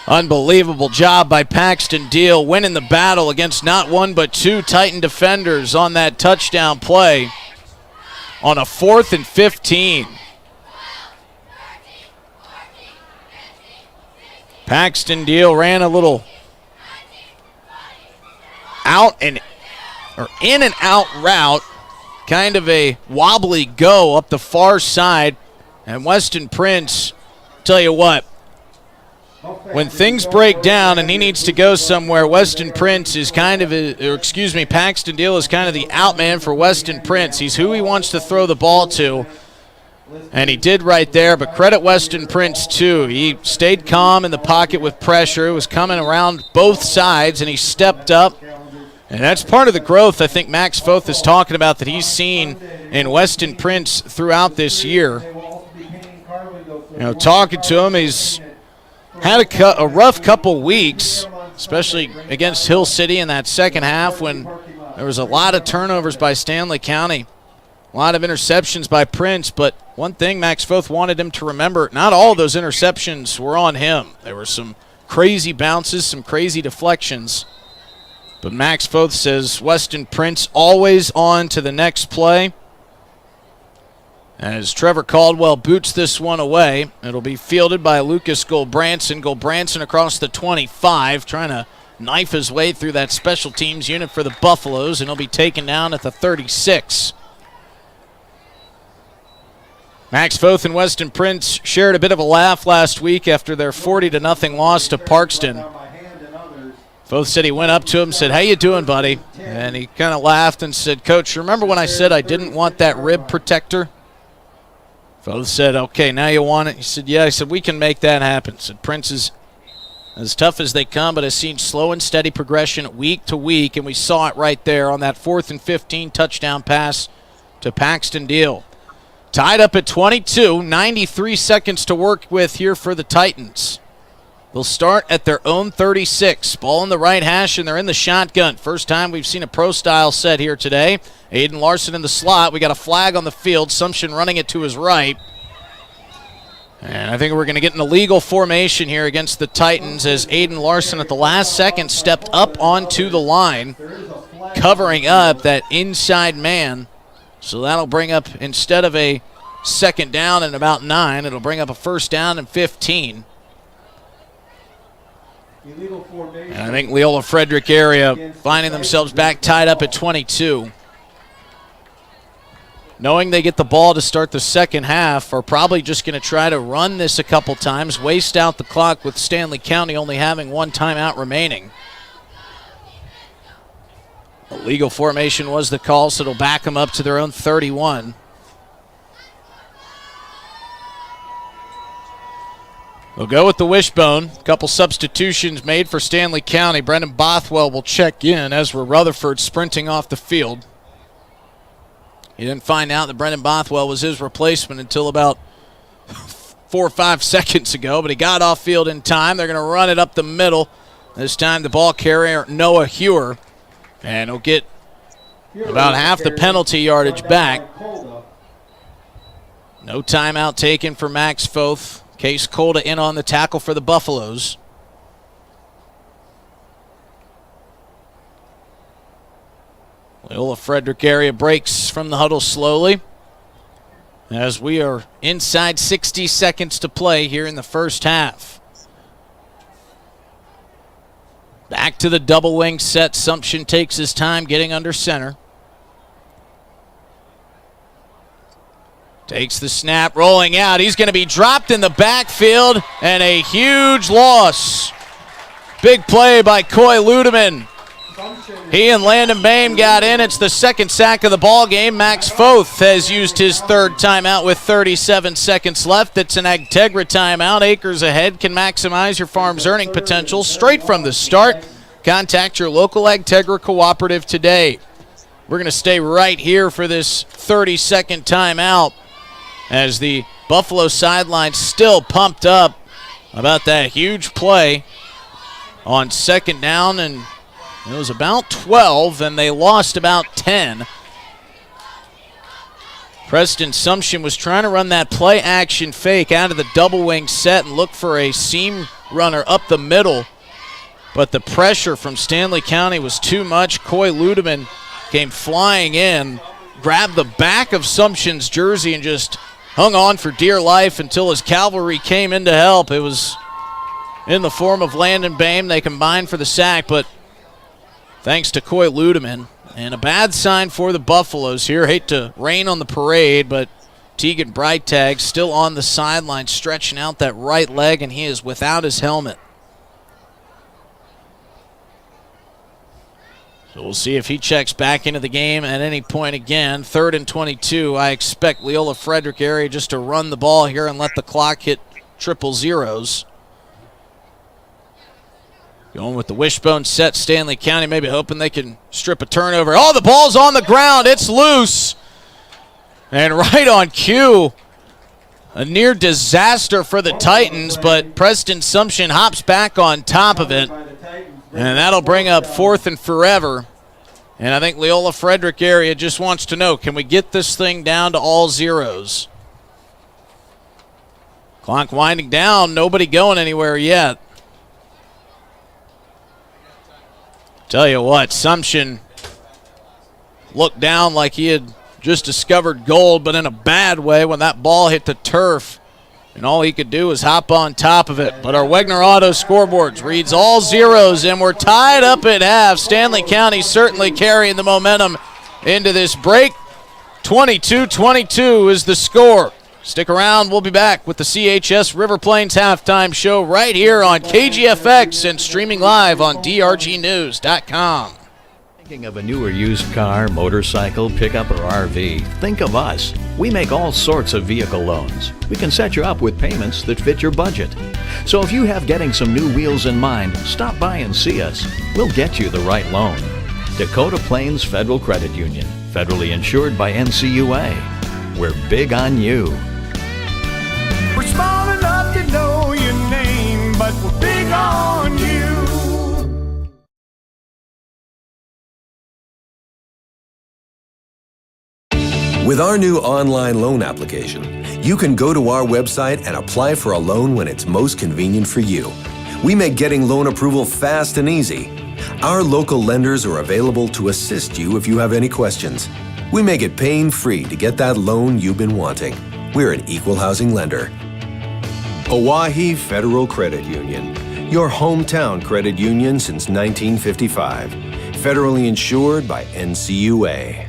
Unbelievable job by Paxton Deal winning the battle against not one but two Titan defenders on that touchdown play on a 4th and 15. Paxton Deal ran a little in and out route, kind of a wobbly go up the far side, and Weston Prince, tell you what, when things break down and he needs to go somewhere, Weston Prince is Paxton Deal is kind of the out man for Weston Prince. He's who he wants to throw the ball to, and he did right there, but credit Weston Prince too. He stayed calm in the pocket with pressure. It was coming around both sides, and he stepped up, and that's part of the growth I think Max Foth is talking about that he's seen in Weston Prince throughout this year. Talking to him, he's had a rough couple weeks, especially against Hill City in that second half when there was a lot of turnovers by Stanley County, a lot of interceptions by Prince. But one thing Max Foth wanted him to remember, not all of those interceptions were on him. There were some crazy bounces, some crazy deflections. But Max Foth says Weston Prince always on to the next play. As Trevor Caldwell boots this one away, it'll be fielded by Lucas Goldbranson. Goldbranson across the 25, trying to knife his way through that special teams unit for the Buffaloes, and he'll be taken down at the 36. Max Foth and Weston Prince shared a bit of a laugh last week after their 40-0 loss to Parkston. Foth said he went up to him and said, "How you doing, buddy?" And he kind of laughed and said, "Coach, remember when I said I didn't want that rib protector?" Foth said, "Okay, now you want it?" He said, "Yeah." He said, "We can make that happen." Said Prince is as tough as they come, but has seen slow and steady progression week to week, and we saw it right there on that 4th and 15 touchdown pass to Paxton Deal. Tied up at 22, 93 seconds to work with here for the Titans. They'll start at their own 36. Ball in the right hash, and they're in the shotgun. First time we've seen a pro-style set here today. Aiden Larson in the slot. We got a flag on the field. Sumption running it to his right. And I think we're going to get an illegal formation here against the Titans as Aiden Larson at the last second stepped up onto the line, covering up that inside man. So that'll bring up, instead of a second down and about 9, it'll bring up a first down and 15. And I think Leola Frederick area finding themselves back tied up at 22. Knowing they get the ball to start the second half, are probably just going to try to run this a couple times, waste out the clock with Stanley County only having one timeout remaining. A legal formation was the call, so it'll back them up to their own 31. We'll go with the wishbone. A couple substitutions made for Stanley County. Brendan Bothwell will check in. Ezra Rutherford sprinting off the field. He didn't find out that Brendan Bothwell was his replacement until about 4 or 5 seconds ago, but he got off field in time. They're going to run it up the middle. This time the ball carrier, Noah Hewer, and he'll get about half the penalty yardage back. No timeout taken for Max Foth. Case Colda in on the tackle for the Buffaloes. Leola Frederick area breaks from the huddle slowly as we are inside 60 seconds to play here in the first half. Back to the double wing set. Sumption takes his time getting under center. Takes the snap, rolling out. He's going to be dropped in the backfield, and a huge loss. Big play by Coy Ludeman. He and Landon Boehm got in. It's the second sack of the ball game. Max Foth has used his third timeout with 37 seconds left. It's an Agtegra timeout. Acres ahead can maximize your farm's earning potential straight from the start. Contact your local Agtegra cooperative today. We're going to stay right here for this 30-second timeout as the Buffalo sideline still pumped up about that huge play on second down, and it was about 12, and they lost about 10. Preston Sumption was trying to run that play action fake out of the double wing set and look for a seam runner up the middle, but the pressure from Stanley County was too much. Coy Ludeman came flying in, grabbed the back of Sumption's jersey and just hung on for dear life until his cavalry came in to help. It was in the form of Landon Boehm. They combined for the sack, but thanks to Coy Ludeman. And a bad sign for the Buffaloes here. Hate to rain on the parade, but Tegan Breitag still on the sideline, stretching out that right leg, and he is without his helmet. So we'll see if he checks back into the game at any point again. 3rd and 22. I expect Leola Frederick area just to run the ball here and let the clock hit triple zeros. Going with the wishbone set, Stanley County maybe hoping they can strip a turnover. Oh, the ball's on the ground. It's loose. And right on cue, a near disaster for the Titans, but Preston Sumption hops back on top of it. And that'll bring up 4th and forever. And I think Leola Frederick area just wants to know, can we get this thing down to all zeros? Clock winding down, nobody going anywhere yet. Tell you what, Sumption looked down like he had just discovered gold, but in a bad way when that ball hit the turf. And all he could do was hop on top of it. But our Wegner Auto scoreboards reads all zeros, and we're tied up at half. Stanley County certainly carrying the momentum into this break. 22-22 is the score. Stick around. We'll be back with the CHS River Plains halftime show right here on KGFX and streaming live on drgnews.com. Thinking of a new or used car, motorcycle, pickup, or RV? Think of us. We make all sorts of vehicle loans. We can set you up with payments that fit your budget. So if you have getting some new wheels in mind, stop by and see us. We'll get you the right loan. Dakota Plains Federal Credit Union, federally insured by NCUA. We're big on you. We're small enough to know your name, but we're big on you. With our new online loan application, you can go to our website and apply for a loan when it's most convenient for you. We make getting loan approval fast and easy. Our local lenders are available to assist you if you have any questions. We make it pain-free to get that loan you've been wanting. We're an equal housing lender. Oahe Federal Credit Union, your hometown credit union since 1955. Federally insured by NCUA.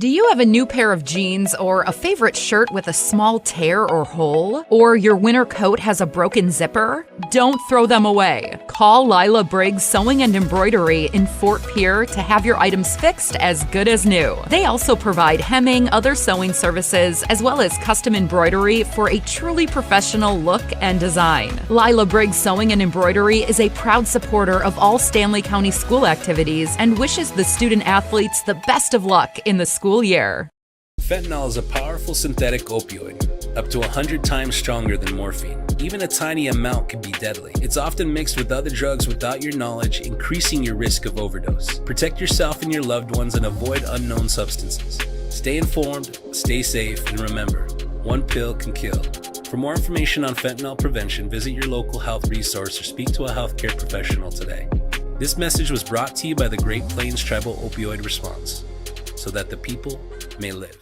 Do you have a new pair of jeans or a favorite shirt with a small tear or hole? Or your winter coat has a broken zipper? Don't throw them away. Call Lila Briggs Sewing and Embroidery in Fort Pierre to have your items fixed as good as new. They also provide hemming, other sewing services, as well as custom embroidery for a truly professional look and design. Lila Briggs Sewing and Embroidery is a proud supporter of all Stanley County school activities and wishes the student athletes the best of luck in the school year. Fentanyl is a powerful synthetic opioid, up to 100 times stronger than morphine. Even a tiny amount can be deadly. It's often mixed with other drugs without your knowledge, increasing your risk of overdose. Protect yourself and your loved ones and avoid unknown substances. Stay informed, stay safe, and remember, one pill can kill. For more information on fentanyl prevention, visit your local health resource or speak to a healthcare professional today. This message was brought to you by the Great Plains Tribal Opioid Response, so that the people may live.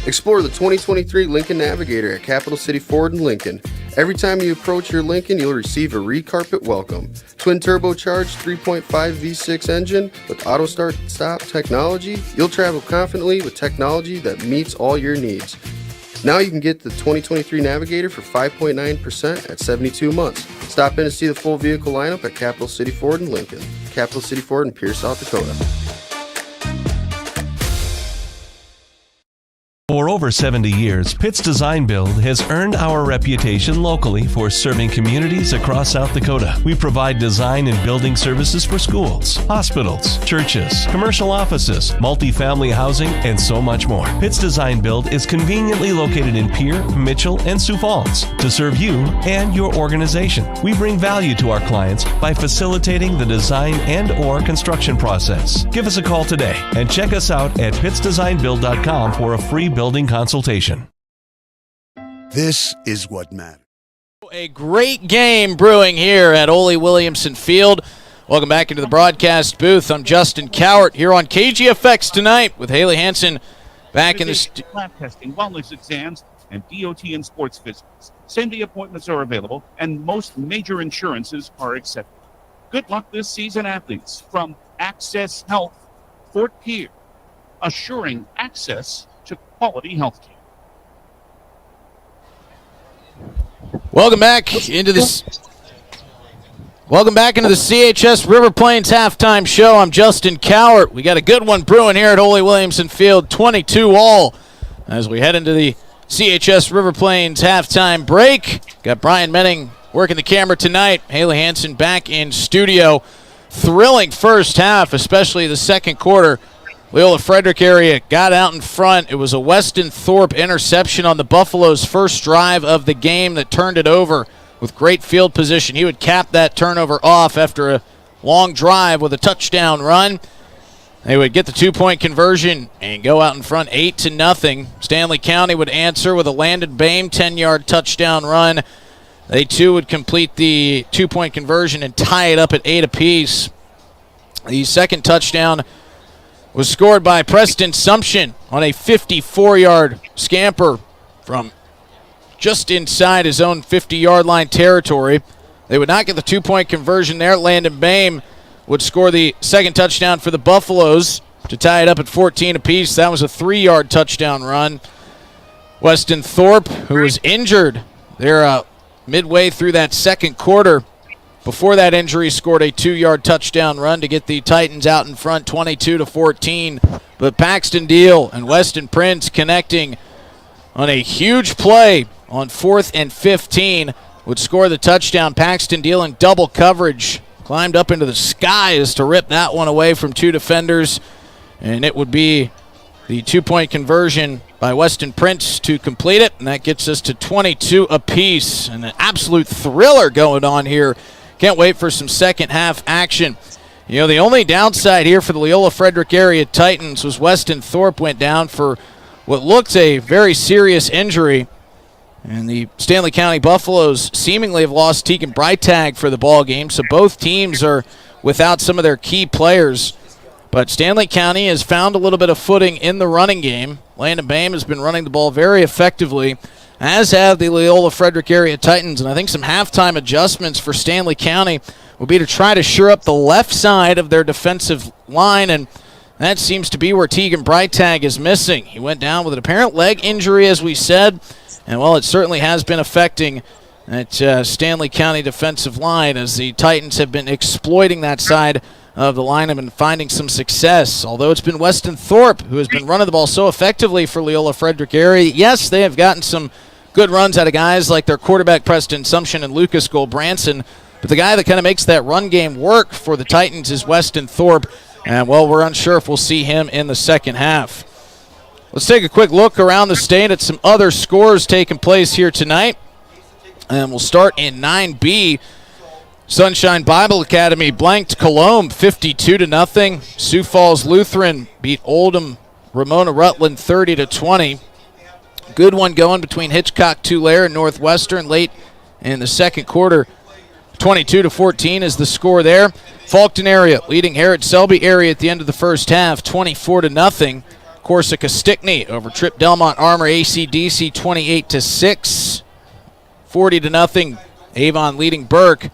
Explore the 2023 Lincoln Navigator at Capital City Ford in Lincoln. Every time you approach your Lincoln, you'll receive a recarpet welcome. Twin turbocharged 3.5 V6 engine with auto start-stop technology. You'll travel confidently with technology that meets all your needs. Now you can get the 2023 Navigator for 5.9% at 72 months. Stop in to see the full vehicle lineup at Capital City Ford in Lincoln. Capital City Ford in Pierce, South Dakota. For over 70 years, Pitt's Design Build has earned our reputation locally for serving communities across South Dakota. We provide design and building services for schools, hospitals, churches, commercial offices, multifamily housing, and so much more. Pitt's Design Build is conveniently located in Pierre, Mitchell, and Sioux Falls to serve you and your organization. We bring value to our clients by facilitating the design and/or construction process. Give us a call today and check us out at pittsdesignbuild.com for a free building consultation. This is what matters. A great game brewing here at Ole Williamson Field. Welcome back into the broadcast booth. I'm Justin Cowart here on KGFX tonight with Haley Hansen back in the lab testing, wellness exams, and DOT and sports physicals. Same-day appointments are available, and most major insurances are accepted. Good luck this season, athletes. From Access Health, Fort Pierre, assuring access to quality health care. Welcome back into this. Welcome back into the CHS River Plains halftime show. I'm Justin Cowart. We got a good one brewing here at Ole Williamson Field, 22-all, as we head into the CHS River Plains halftime break. Got Brian Menning working the camera tonight. Haley Hansen back in studio. Thrilling first half, especially the second quarter. Leola Frederick area got out in front. It was a Weston Thorpe interception on the Buffaloes' first drive of the game that turned it over with great field position. He would cap that turnover off after a long drive with a touchdown run. They would get the two-point conversion and go out in front 8-0. Stanley County would answer with a Landon Bame 10-yard touchdown run. They too would complete the two-point conversion and tie it up at 8 apiece. The second touchdown was scored by Preston Sumption on a 54-yard scamper from just inside his own 50-yard line territory. They would not get the two-point conversion there. Landon Bame would score the second touchdown for the Buffaloes to tie it up at 14 apiece. That was a 3-yard touchdown run. Weston Thorpe, who was injured there midway through that second quarter, before that injury, scored a 2-yard touchdown run to get the Titans out in front 22-14. But Paxton Deal and Weston Prince connecting on a huge play on 4th and 15 would score the touchdown. Paxton Deal in double coverage climbed up into the skies to rip that one away from two defenders. And it would be the two-point conversion by Weston Prince to complete it. And that gets us to 22 apiece. And an absolute thriller going on here. Can't wait for some second half action. You know, the only downside here for the Leola Frederick area Titans was Weston Thorpe went down for what looked a very serious injury. And the Stanley County Buffaloes seemingly have lost Tegan Breitag for the ball game, so both teams are without some of their key players. But Stanley County has found a little bit of footing in the running game. Landon Bame has been running the ball very effectively, as have the Leola Frederick area Titans. And I think some halftime adjustments for Stanley County will be to try to shore up the left side of their defensive line. And That seems to be where Tegan Breitag is missing. He went down with an apparent leg injury, as we said, and well, it certainly has been affecting that Stanley County defensive line, as the Titans have been exploiting that side of the line and finding some success. Although it's been Weston Thorpe who has been running the ball so effectively for Leola Frederick area. Yes, they have gotten some good runs out of guys like their quarterback Preston Sumption and Lucas Gold-Branson, but the guy that kind of makes that run game work for the Titans is Weston Thorpe. And, well, we're unsure if we'll see him in the second half. Let's take a quick look around the state at some other scores taking place here tonight. And we'll start in 9B. Sunshine Bible Academy blanked Colombe 52-0. Sioux Falls Lutheran beat Oldham Ramona Rutland 30-20. Good one going between Hitchcock Tulare and Northwestern late in the second quarter. 22-14 is the score there. Faulkton area leading Harrod Selby area at the end of the first half, 24-0. Corsica Stickney over Trip Delmont Armor ACDC 28-6. 40-0. Avon leading Burke.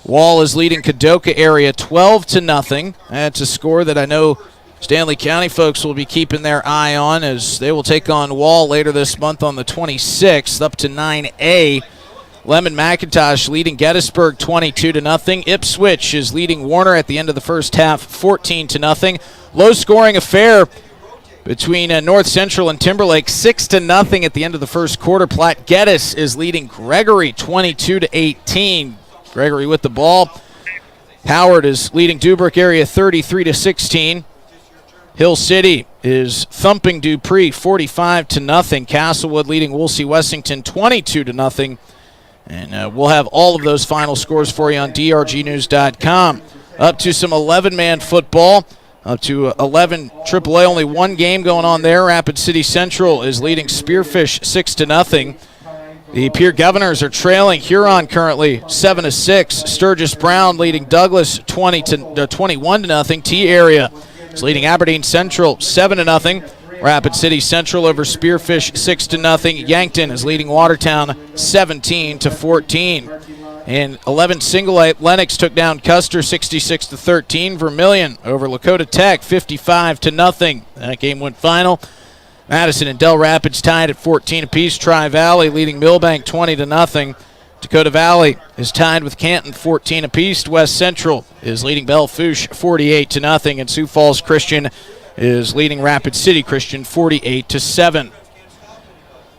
Wall is leading Kadoka area 12-0. That's a score that I know Stanley County folks will be keeping their eye on, as they will take on Wall later this month on the 26th, up to 9A. Lemon McIntosh leading Gettysburg 22-0. Ipswich is leading Warner at the end of the first half 14-0. Low-scoring affair between North Central and Timberlake 6-0 at the end of the first quarter. Platte Geddes is leading Gregory 22-18. Gregory with the ball. Howard is leading Dubrook area 33-16. Hill City is thumping Dupree 45-0. Castlewood leading Woolsey Wessington 22-0. And we'll have all of those final scores for you on drgnews.com. Up to some 11-man football. Up to 11 AAA, only one game going on there. Rapid City Central is leading Spearfish 6-0. The Pierre Governors are trailing Huron currently 7-6. Sturgis Brown leading Douglas 21-0. T Area is leading Aberdeen Central 7-0. Rapid City Central over Spearfish 6-0. Yankton is leading Watertown 17-14. In 11 single A, Lennox took down Custer 66-13. Vermilion over Lakota Tech 55-0. That game went final. Madison and Del Rapids tied at 14 apiece. Tri-Valley leading Millbank 20-0. Dakota Valley is tied with Canton 14 apiece. West Central is leading Belle Fourche 48-0. And Sioux Falls Christian is leading Rapid City Christian 48-7.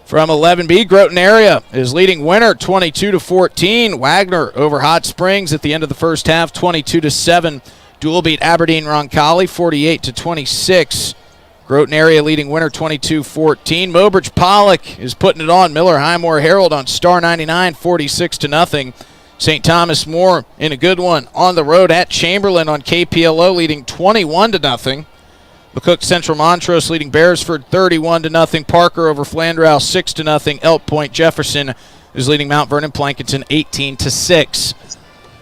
From 11B, Groton area is leading Winter 22-14. Wagner over Hot Springs at the end of the first half 22-7. Dual beat Aberdeen Roncalli 48-26. Groton area leading Winter 22-14. Mobridge Pollock is putting it on Miller Highmore Herald on Star 99 46-0. St. Thomas More in a good one on the road at Chamberlain on KPLO leading 21-0. McCook Central Montrose leading Beresford 31-0. Parker over Flandreau 6-0. Elk Point Jefferson is leading Mount Vernon Plankinton 18-6.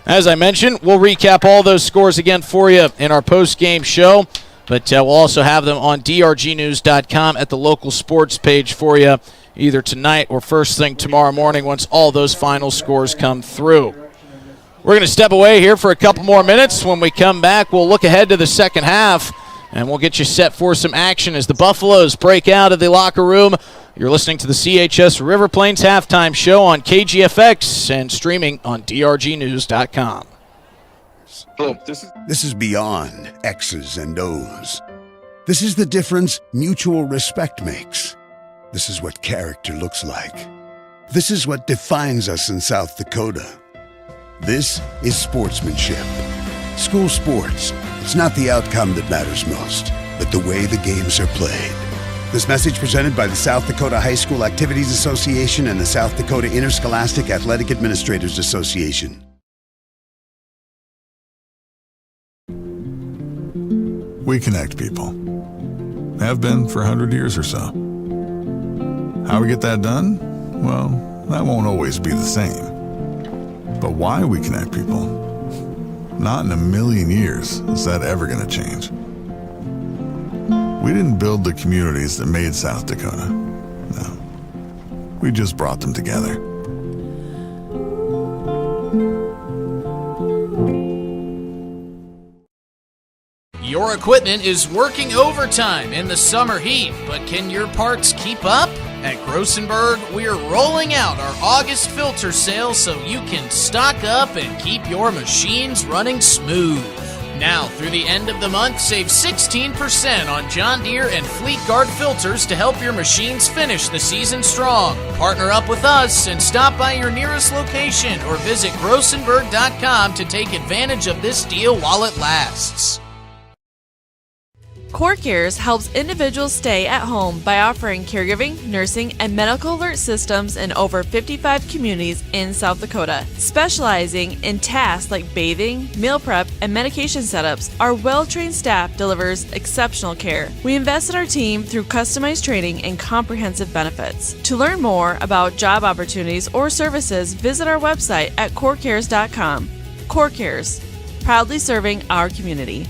As I mentioned, we'll recap all those scores again for you in our post-game show, but we'll also have them on drgnews.com at the local sports page for you either tonight or first thing tomorrow morning once all those final scores come through. We're going to step away here for a couple more minutes. When we come back, we'll look ahead to the second half, and we'll get you set for some action as the Buffaloes break out of the locker room. You're listening to the CHS River Plains Halftime Show on KGFX and streaming on drgnews.com. This is beyond X's and O's. This is the difference mutual respect makes. This is what character looks like. This is what defines us in South Dakota. This is sportsmanship. School sports. It's not the outcome that matters most, but the way the games are played. This message presented by the South Dakota High School Activities Association and the South Dakota Interscholastic Athletic Administrators Association. We connect people. Have been for 100 years or so. How we get that done? Well, that won't always be the same. But why we connect people? Not in a million years is that ever going to change. We didn't build the communities that made South Dakota. No. We just brought them together. Your Your equipment is working overtime in the summer heat, but can your parts keep up? At Grossenberg, we're rolling out our August filter sale so you can stock up and keep your machines running smooth. Now, through the end of the month, save 16% on John Deere and Fleet Guard filters to help your machines finish the season strong. Partner up with us and stop by your nearest location or visit grossenberg.com to take advantage of this deal while it lasts. CoreCares helps individuals stay at home by offering caregiving, nursing, and medical alert systems in over 55 communities in South Dakota. Specializing in tasks like bathing, meal prep, and medication setups, our well-trained staff delivers exceptional care. We invest in our team through customized training and comprehensive benefits. To learn more about job opportunities or services, visit our website at corecares.com. CoreCares, proudly serving our community.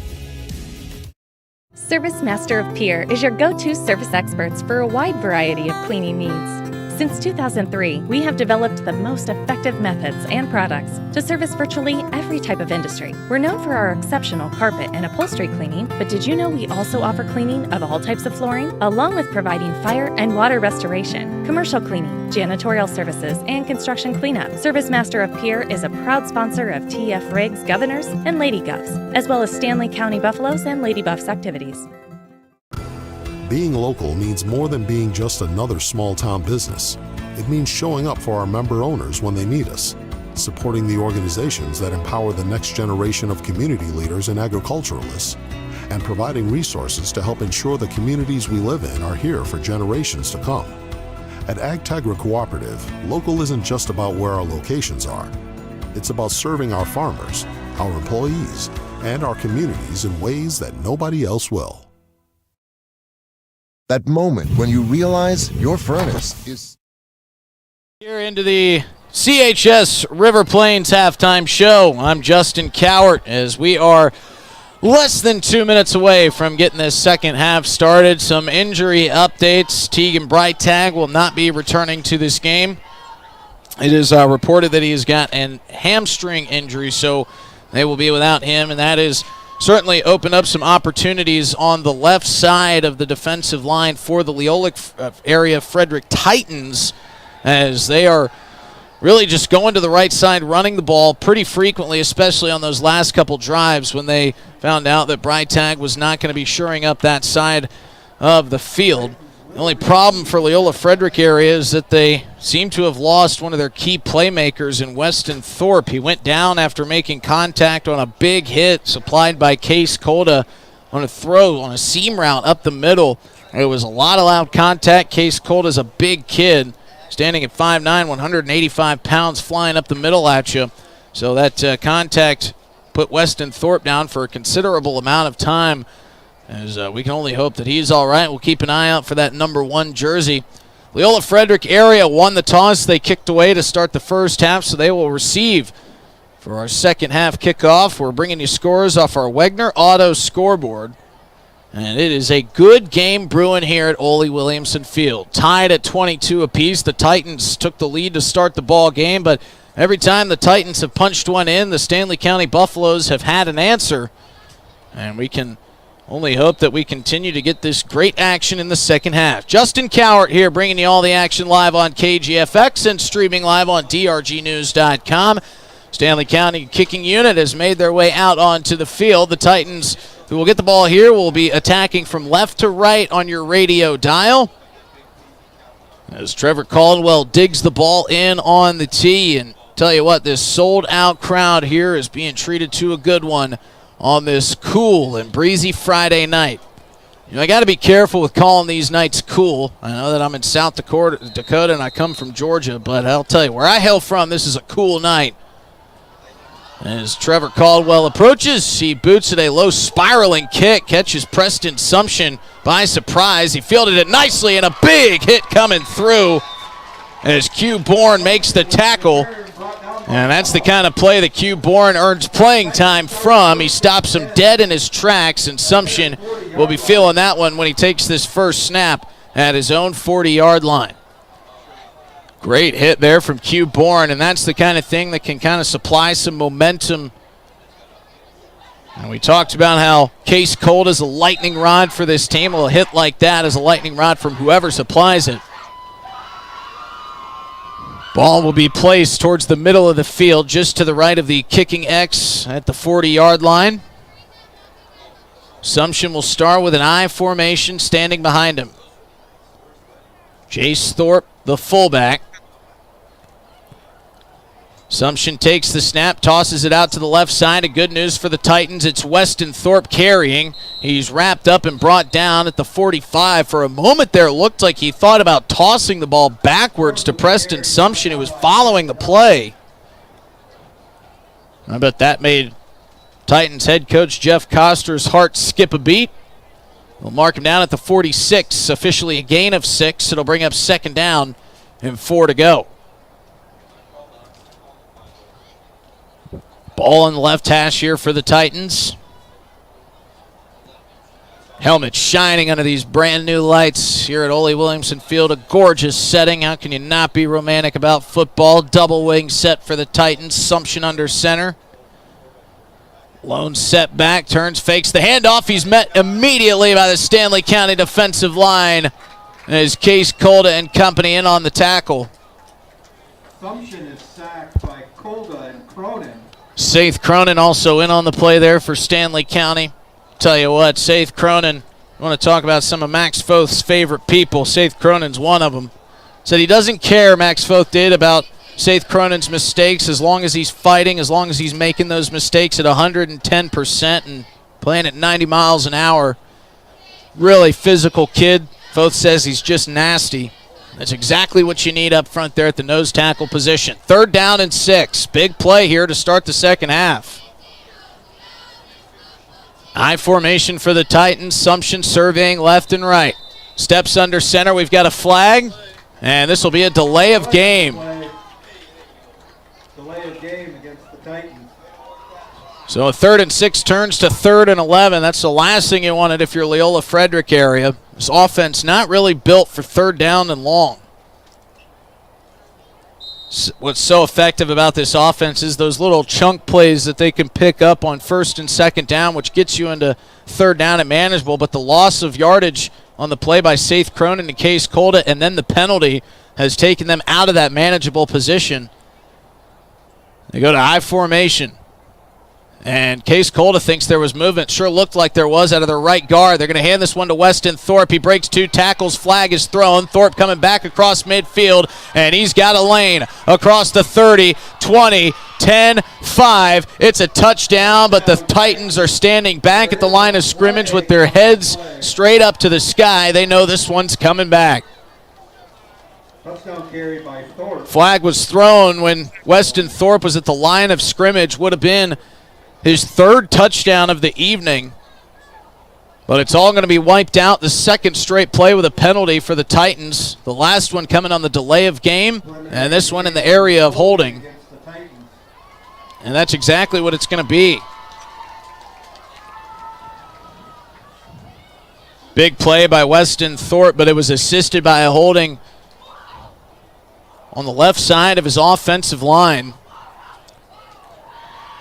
Service Master of Pier is your go-to service experts for a wide variety of cleaning needs. Since 2003, we have developed the most effective methods and products to service virtually every type of industry. We're known for our exceptional carpet and upholstery cleaning, but did you know we also offer cleaning of all types of flooring, along with providing fire and water restoration, commercial cleaning, janitorial services, and construction cleanup. Service Master of Pier is a proud sponsor of TF Riggs Governors and Lady Govs, as well as Stanley County Buffaloes and Lady Buffs activities. Being local means more than being just another small-town business. It means showing up for our member owners when they need us, supporting the organizations that empower the next generation of community leaders and agriculturalists, and providing resources to help ensure the communities we live in are here for generations to come. At AgTegra Cooperative, local isn't just about where our locations are. It's about serving our farmers, our employees, and our communities in ways that nobody else will. That moment when you realize your furnace is... Here into the CHS River Plains halftime show. I'm Justin Cowart as we are less than 2 minutes away from getting this second half started. Some injury updates. Tegan Breitag will not be returning to this game. It is reported that he has got an hamstring injury, so they will be without him, and that is certainly opened up some opportunities on the left side of the defensive line for the Leola area Frederick Titans, as they are really just going to the right side, running the ball pretty frequently, especially on those last couple drives when they found out that Breitag was not going to be shoring up that side of the field. The only problem for Leola Frederick area is that they seem to have lost one of their key playmakers in Weston Thorpe. He went down after making contact on a big hit supplied by Case Colda on a throw on a seam route up the middle. It was a lot of loud contact. Case Colda's a big kid, standing at 5'9", 185 pounds, flying up the middle at you. So that contact put Weston Thorpe down for a considerable amount of time, as we can only hope that he's all right. We'll keep an eye out for that number 1 jersey. Leola Frederick area won the toss. They kicked away to start the first half, so they will receive for our second half kickoff. We're bringing you scores off our Wegner Auto scoreboard. And it is a good game brewing here at Ole Williamson Field. Tied at 22 apiece. The Titans took the lead to start the ball game, but every time the Titans have punched one in, the Stanley County Buffaloes have had an answer. And we can only hope that we continue to get this great action in the second half. Justin Cowart here bringing you all the action live on KGFX and streaming live on drgnews.com. Stanley County kicking unit has made their way out onto the field. The Titans, who will get the ball here, will be attacking from left to right on your radio dial, as Trevor Caldwell digs the ball in on the tee. And tell you what, this sold-out crowd here is being treated to a good one on this cool and breezy Friday night. You know, I got to be careful with calling these nights cool. I know that I'm in South Dakota and I come from Georgia, but I'll tell you, where I hail from, this is a cool night. As Trevor Caldwell approaches, he boots at a low spiraling kick, catches Preston Sumption by surprise. He fielded it nicely, and a big hit coming through as Q Bourne makes the tackle. And that's the kind of play that Q Bourne earns playing time from. He stops him dead in his tracks, and Sumption will be feeling that one when he takes this first snap at his own 40-yard line. Great hit there from Q Bourne, and that's the kind of thing that can kind of supply some momentum And we talked about how Case Colt is a lightning rod for this team. Well, a hit like that is a lightning rod from whoever supplies it. Ball will be placed towards the middle of the field, just to the right of the kicking X at the 40-yard line. Assumption will start with an I formation standing behind him. Jace Thorpe, the fullback. Assumption takes the snap, tosses it out to the left side. And good news for the Titans, it's Weston Thorpe carrying. He's wrapped up and brought down at the 45. For a moment there, it looked like he thought about tossing the ball backwards to Preston Assumption, who was following the play. I bet that made Titans head coach Jeff Koster's heart skip a beat. We'll mark him down at the 46, officially a gain of 6. It'll bring up second down and 4 to go. Ball on the left hash here for the Titans. Helmet shining under these brand new lights here at Ole Williamson Field. A gorgeous setting. How can you not be romantic about football? Double wing set for the Titans. Assumption under center. Lone set back, turns, fakes the handoff. He's met immediately by the Stanley County defensive line as Case Colda and company in on the tackle. Assumption is sacked by Colda and Cronin. Saith Cronin also in on the play there for Stanley County. Tell you what, Saith Cronin, I want to talk about some of Max Foth's favorite people. Saith Cronin's one of them. Said he doesn't care, Max Foth did, about Saith Cronin's mistakes as long as he's fighting, as long as he's making those mistakes at 110% and playing at 90 miles an hour. Really physical kid. Foth says he's just nasty. That's exactly what you need up front there at the nose tackle position. 3rd down and 6. Big play here to start the second half. I formation for the Titans. Assumption surveying left and right. Steps under center. We've got a flag, and this will be a delay of game. Delay of game against the Titans. So a 3rd and 6 turns to 3rd and 11. That's the last thing you wanted if you're Leola Frederick area. This offense not really built for 3rd down and long. What's so effective about this offense is those little chunk plays that they can pick up on 1st and 2nd down, which gets you into 3rd down and manageable. But the loss of yardage on the play by Saith Cronin and Case Colda, and then the penalty, has taken them out of that manageable position. They go to I formation. And Case Colda thinks there was movement. Sure looked like there was out of their right guard. They're going to hand this one to Weston Thorpe. He breaks 2 tackles. Flag is thrown. Thorpe coming back across midfield, and he's got a lane across the 30, 20, 10, 5. It's a touchdown, but the Titans are standing back at the line of scrimmage with their heads straight up to the sky. They know this one's coming back. Touchdown carry by Thorpe. Flag was thrown when Weston Thorpe was at the line of scrimmage. Would have been his 3rd touchdown of the evening. But it's all going to be wiped out. The 2nd straight play with a penalty for the Titans. The last one coming on the delay of game, and this one in the area of holding. And that's exactly what it's going to be. Big play by Weston Thorpe, but it was assisted by a holding on the left side of his offensive line.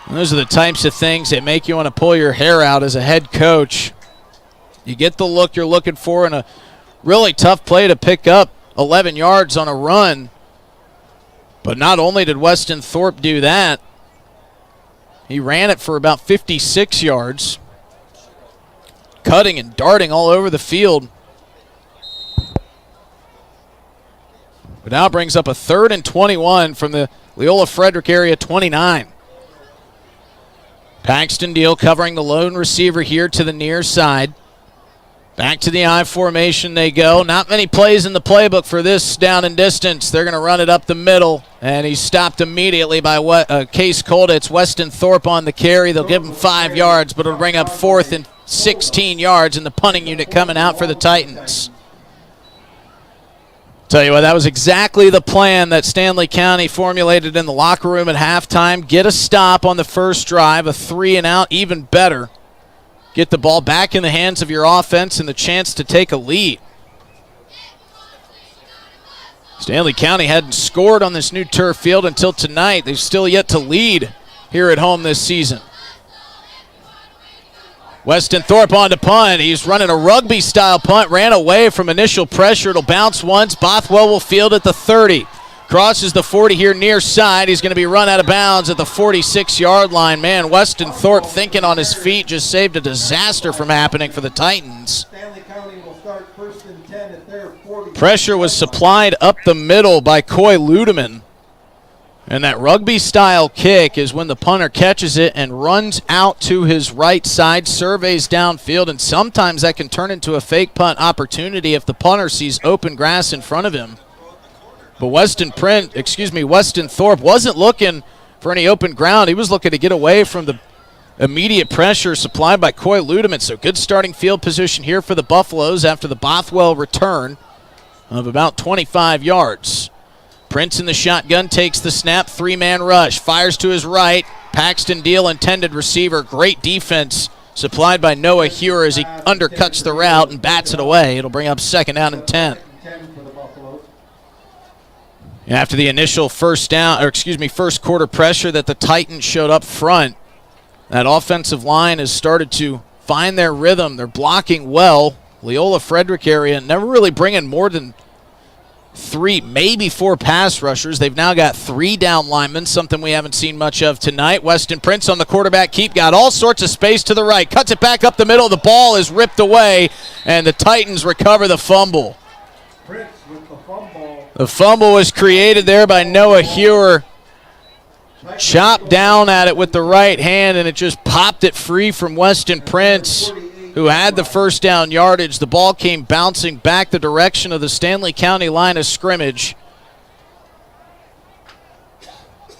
And those are the types of things that make you want to pull your hair out as a head coach. You get the look you're looking for in a really tough play to pick up 11 yards on a run. But not only did Weston Thorpe do that, he ran it for about 56 yards, cutting and darting all over the field. But now brings up a 3rd and 21 from the Leola Frederick area 29. Paxton Deal covering the lone receiver here to the near side. Back to the I formation they go. Not many plays in the playbook for this down and distance. They're going to run it up the middle, and he's stopped immediately by Case Colda. It's Weston Thorpe on the carry. They'll give him 5 yards, but it'll bring up 4th and 16 yards in the punting unit coming out for the Titans. Tell you what, that was exactly the plan that Stanley County formulated in the locker room at halftime. Get a stop on the first drive, a 3 and out, even better. Get the ball back in the hands of your offense and the chance to take a lead. Stanley County hadn't scored on this new turf field until tonight. They've still yet to lead here at home this season. Weston Thorpe on to punt. He's running a rugby-style punt, ran away from initial pressure. It'll bounce once. Bothwell will field at the 30. Crosses the 40 here near side. He's going to be run out of bounds at the 46-yard line. Man, Weston Thorpe thinking on his feet just saved a disaster from happening for the Titans. Stanley County will start 1st and 10 at their 40. Pressure was supplied up the middle by Coy Ludeman. And that rugby-style kick is when the punter catches it and runs out to his right side, surveys downfield, and sometimes that can turn into a fake punt opportunity if the punter sees open grass in front of him. But Weston Thorpe wasn't looking for any open ground. He was looking to get away from the immediate pressure supplied by Coy Ludeman. So good starting field position here for the Buffaloes after the Bothwell return of about 25 yards. Prince in the shotgun takes the snap, 3-man rush, fires to his right. Paxton Deal, intended receiver. Great defense supplied by Noah Hewer as he undercuts the route and bats it away. It'll bring up 2nd down and 10. After the initial first quarter pressure that the Titans showed up front, that offensive line has started to find their rhythm. They're blocking well. Leola Frederick area never really bringing more than 3, maybe 4 pass rushers. They've now got 3 down linemen, something we haven't seen much of tonight. Weston Prince on the quarterback keep, got all sorts of space to the right, cuts it back up the middle. The ball is ripped away, and the Titans recover the fumble. Prince with the fumble. The fumble was created there by Noah Hewer. Chopped down at it with the right hand, and it just popped it free from Weston Prince, who had the first down yardage. The ball came bouncing back the direction of the Stanley County line of scrimmage.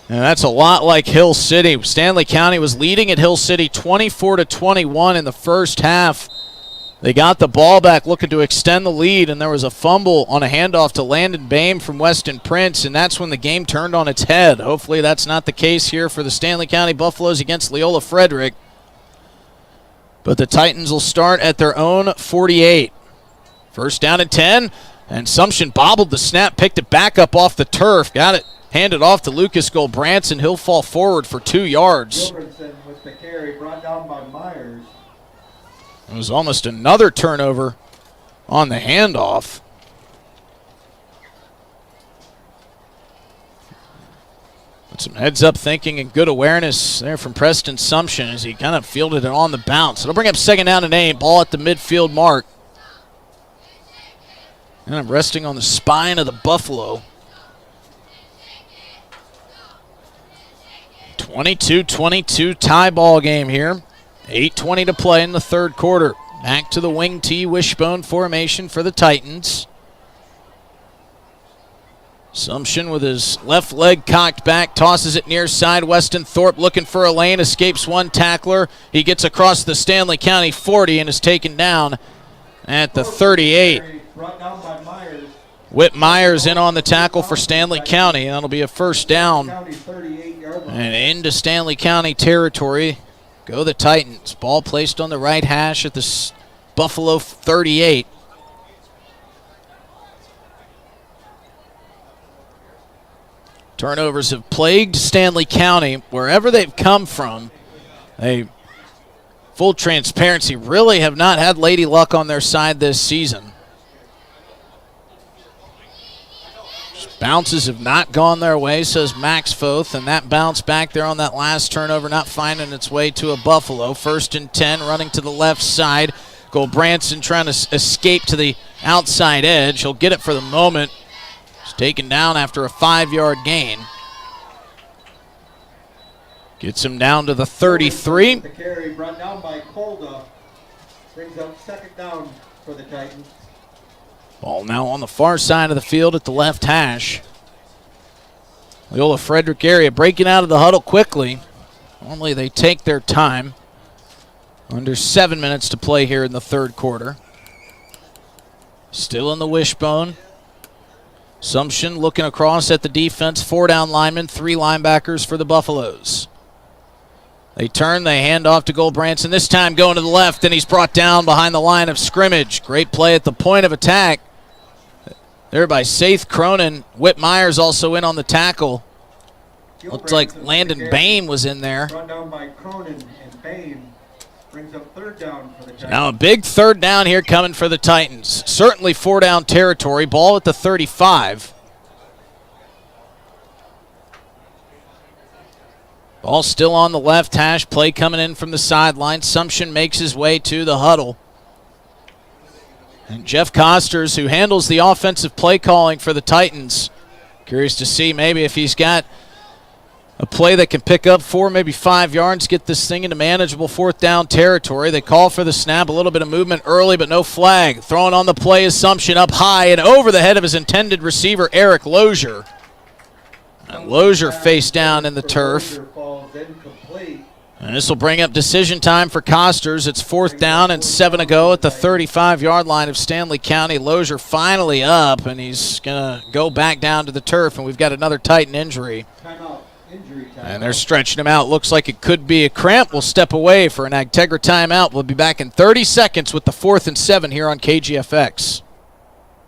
And that's a lot like Hill City. Stanley County was leading at Hill City 24-21 in the first half. They got the ball back looking to extend the lead, and there was a fumble on a handoff to Landon Bame from Weston Prince, and that's when the game turned on its head. Hopefully that's not the case here for the Stanley County Buffaloes against Leola Frederick. But the Titans will start at their own 48. 1st down and 10, and Sumption bobbled the snap, picked it back up off the turf, got it handed off to Lucas Goldbranson. He'll fall forward for 2 yards. Gilbertson with the carry, brought down by Myers. It was almost another turnover on the handoff. But some heads-up thinking and good awareness there from Preston Sumption as he kind of fielded it on the bounce. It'll bring up 2nd down and 8, ball at the midfield mark. And I'm resting on the spine of the Buffalo. 22-22 tie ball game here. 8:20 to play in the 3rd quarter. Back to the wing T wishbone formation for the Titans. Sumption with his left leg cocked back, tosses it near side. Weston Thorpe looking for a lane, escapes one tackler. He gets across the Stanley County 40 and is taken down at the 38. Brought down by Myers. Whit Myers in on the tackle for Stanley County. And that'll be a 1st down. And into Stanley County territory go the Titans. Ball placed on the right hash at the Buffalo 38. Turnovers have plagued Stanley County wherever they've come from. They, full transparency, really have not had lady luck on their side this season. Bounces have not gone their way, says Max Foth, and that bounce back there on that last turnover not finding its way to a Buffalo. 1st and 10, running to the left side. Goldbranson trying to escape to the outside edge. He'll get it for the moment. He's taken down after a 5-yard gain. Gets him down to the 33. The carry brought down by Kolda. Brings up 2nd down for the Titans. Ball now on the far side of the field at the left hash. Leola Frederick area breaking out of the huddle quickly. Normally they take their time. Under 7 minutes to play here in the 3rd quarter. Still in the wishbone. Sumption looking across at the defense. 4 down linemen, 3 linebackers for the Buffaloes. They turn, they hand off to Goldbranson. This time going to the left, and he's brought down behind the line of scrimmage. Great play at the point of attack there by Saith Cronin. Whit Myers also in on the tackle. Looked like Landon Bame was in there. Brought down by Cronin and Bame. Brings up third down for the Titans. Now a big third down here coming for the Titans. Certainly 4-down territory. Ball at the 35. Ball still on the left hash. Play coming in from the sideline. Sumption makes his way to the huddle. And Jeff Costers, who handles the offensive play calling for the Titans, curious to see maybe if he's got a play that can pick up 4, maybe 5 yards, get this thing into manageable 4th down territory. They call for the snap, a little bit of movement early, but no flag. Throwing on the play is Sumption up high and over the head of his intended receiver, Eric Lozier. And Lozier face down in the turf. And this will bring up decision time for Costers. It's 4th down and 7 to go at the 35-yard line of Stanley County. Lozier finally up, and he's going to go back down to the turf, and we've got another Titan injury. And they're stretching him out. Looks like it could be a cramp. We'll step away for an Agtegra timeout. We'll be back in 30 seconds with the 4th and 7 here on KGFX.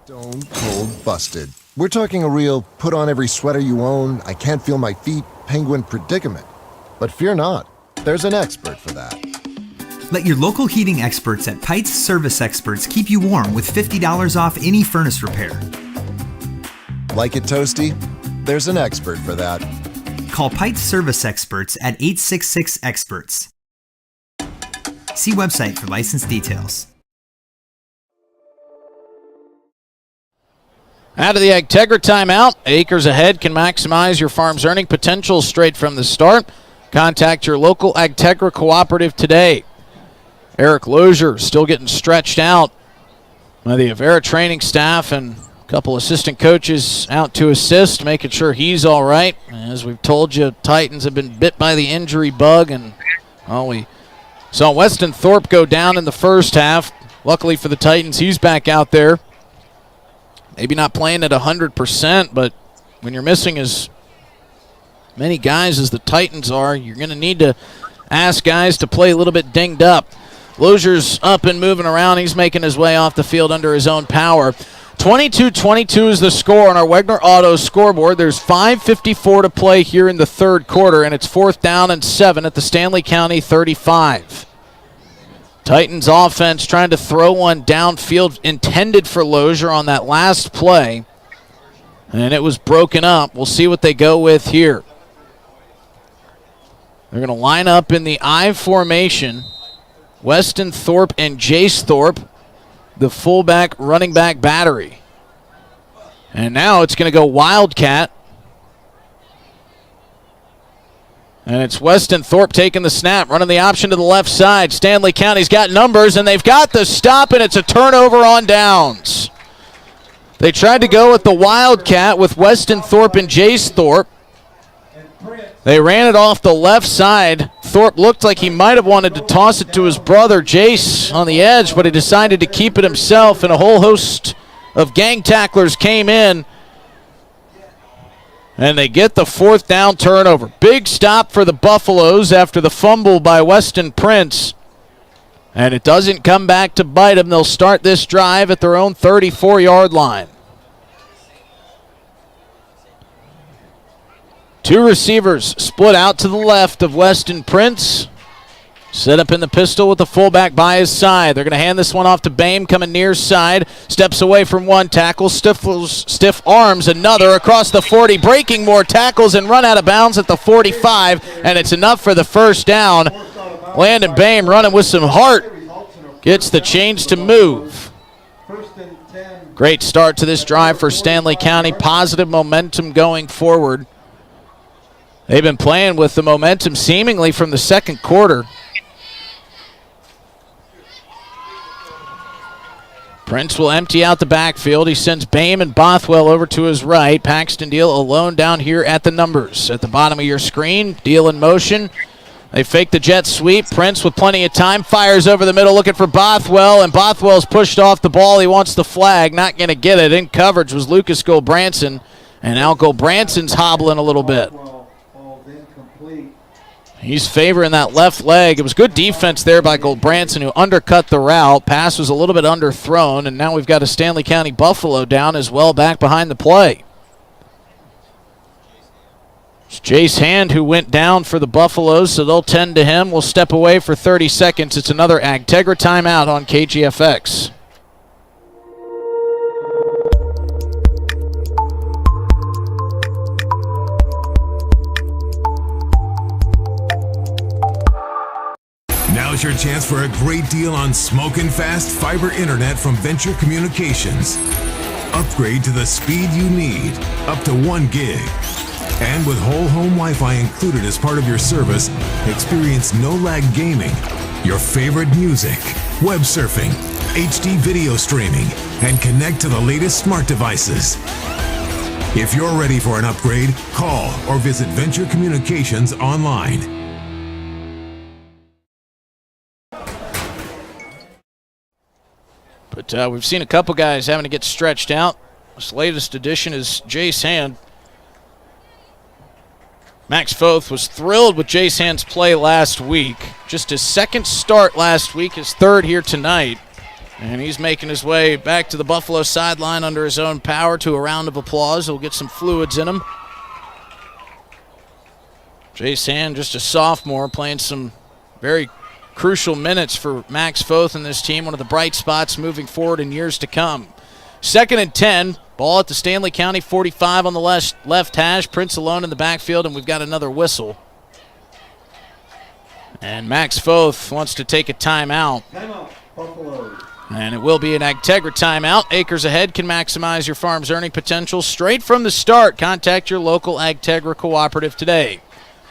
Stone cold busted. We're talking a real put on every sweater you own, I can't feel my feet, penguin predicament. But fear not, there's an expert for that. Let your local heating experts at Pites Service Experts keep you warm with $50 off any furnace repair. Like it toasty? There's an expert for that. Call Pites Service Experts at 866-EXPERTS. See website for license details. Out of the Agtegra timeout, acres ahead can maximize your farm's earning potential straight from the start. Contact your local Agtegra cooperative today. Eric Lozier still getting stretched out by the Avera training staff, and a couple assistant coaches out to assist, making sure he's all right. As we've told you, Titans have been bit by the injury bug, and we saw Weston Thorpe go down in the first half. Luckily for the Titans, he's back out there. Maybe not playing at 100%, but when you're missing as many guys as the Titans are, you're going to need to ask guys to play a little bit dinged up. Lozier's up and moving around. He's making his way off the field under his own power. 22-22 is the score on our Wegner Auto scoreboard. There's 5:54 to play here in the third quarter, and it's 4th down and 7 at the Stanley County 35. Titans offense trying to throw one downfield intended for Lozier on that last play, and it was broken up. We'll see what they go with here. They're going to line up in the I formation. Weston Thorpe and Jace Thorpe, the fullback running back battery. And now it's going to go Wildcat. And it's Weston Thorpe taking the snap, running the option to the left side. Stanley County's got numbers, and they've got the stop, and it's a turnover on downs. They tried to go with the Wildcat with Weston Thorpe and Jace Thorpe. They ran it off the left side. Thorpe looked like he might have wanted to toss it to his brother Jace on the edge, but he decided to keep it himself, and a whole host of gang tacklers came in, and they get the 4th down turnover. Big stop for the Buffaloes after the fumble by Weston Prince, and it doesn't come back to bite them. They'll start this drive at their own 34-yard line. Two receivers split out to the left of Weston Prince. Set up in the pistol with the fullback by his side. They're going to hand this one off to Bame, coming near side. Steps away from one tackle, stiff arms another across the 40, breaking more tackles and run out of bounds at the 45, and it's enough for the 1st down. Landon Bame running with some heart. Gets the chains to move. Great start to this drive for Stanley County. Positive momentum going forward. They've been playing with the momentum seemingly from the second quarter. Prince will empty out the backfield. He sends Bame and Bothwell over to his right. Paxton Deal alone down here at the numbers. At the bottom of your screen, Deal in motion. They fake the jet sweep. Prince with plenty of time fires over the middle looking for Bothwell, and Bothwell's pushed off the ball. He wants the flag. Not going to get it. In coverage was Lucas Goldbranson, and now Goldbranson's hobbling a little bit. He's favoring that left leg. It was good defense there by Goldbranson, who undercut the route. Pass was a little bit underthrown, and now we've got a Stanley County Buffalo down as well back behind the play. It's Jace Hand, who went down for the Buffaloes, so they'll tend to him. We'll step away for 30 seconds. It's another Agtegra timeout on KGFX. Now's your chance for a great deal on smoking fast fiber internet from Venture Communications. Upgrade to the speed you need, up to 1 gig. And with whole home Wi-Fi included as part of your service, experience no-lag gaming, your favorite music, web surfing, HD video streaming, and connect to the latest smart devices. If you're ready for an upgrade, call or visit Venture Communications online. But we've seen a couple guys having to get stretched out. This latest addition is Jace Hand. Max Foth was thrilled with Jace Hand's play last week. Just his second start last week, his third here tonight. And he's making his way back to the Buffalo sideline under his own power to a round of applause. He'll get some fluids in him. Jace Hand, just a sophomore, playing some very crucial minutes for Max Foth and this team. One of the bright spots moving forward in years to come. 2nd and 10. Ball at the Stanley County 45 on the left hash. Prince alone in the backfield, and we've got another whistle. And Max Foth wants to take a timeout. Timeout, Buffalo. And it will be an Agtegra timeout. Acres Ahead can maximize your farm's earning potential straight from the start. Contact your local Agtegra cooperative today.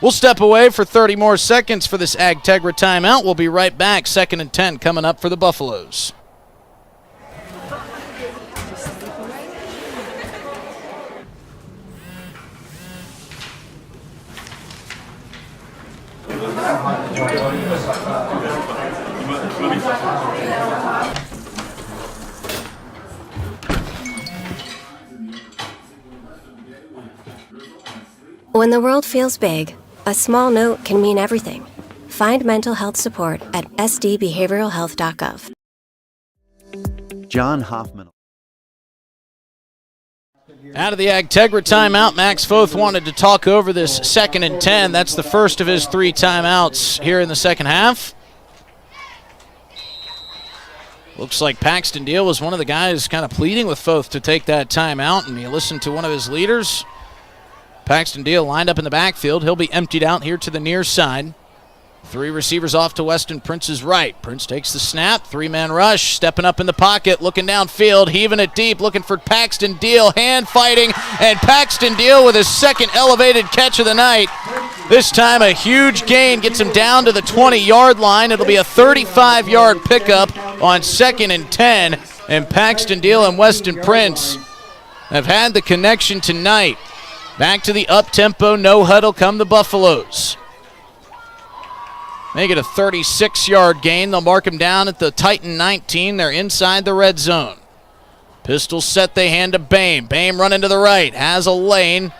We'll step away for 30 more seconds for this Agtegra timeout. We'll be right back. 2nd and 10 coming up for the Buffaloes. When the world feels big, a small note can mean everything. Find mental health support at sdbehavioralhealth.gov. John Hoffman. Out of the Agtegra timeout, Max Foth wanted to talk over this 2nd and 10. That's the first of his 3 timeouts here in the second half. Looks like Paxton Deal was one of the guys kind of pleading with Foth to take that timeout, and he listened to one of his leaders. Paxton Deal lined up in the backfield. He'll be emptied out here to the near side. 3 receivers off to Weston Prince's right. Prince takes the snap. 3-man rush. Stepping up in the pocket. Looking downfield. Heaving it deep. Looking for Paxton Deal. Hand fighting. And Paxton Deal with his 2nd elevated catch of the night. This time a huge gain. Gets him down to the 20-yard line. It'll be a 35-yard pickup on 2nd and 10. And Paxton Deal and Weston Prince have had the connection tonight. Back to the up-tempo, no-huddle come the Buffaloes. Make it a 36-yard gain. They'll mark him down at the Titan 19. They're inside the red zone. Pistols set, they hand to Bame. Bame running to the right, has a lane.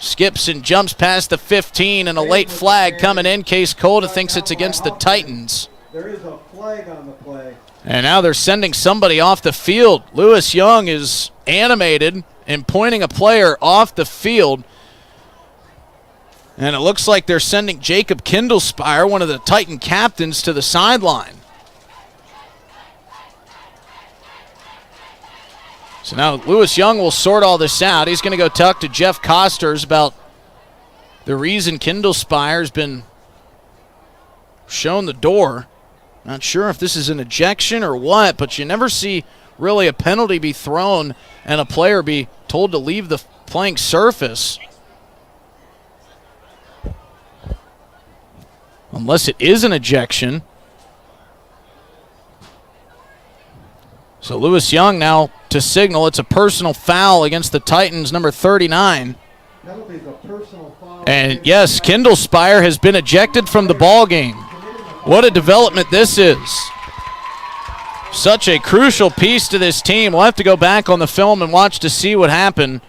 Skips and jumps past the 15, and a late flag coming in. Case Colda thinks it's against the Titans. There is a flag on the play. And now they're sending somebody off the field. Lewis Young is animated and pointing a player off the field. And it looks like they're sending Jacob Kindlespire, one of the Titan captains, to the sideline. So now Lewis Young will sort all this out. He's going to go talk to Jeff Costers about the reason Kindlespire's been shown the door. Not sure if this is an ejection or what, but you never see really a penalty be thrown and a player be told to leave the playing surface. Unless it is an ejection. So Lewis Young now to signal it's a personal foul against the Titans, number 39. Penalty is a personal foul. And yes, Kindlespire has been ejected from the ball game. What a development this is. Such a crucial piece to this team. We'll have to go back on the film and watch to see what happened.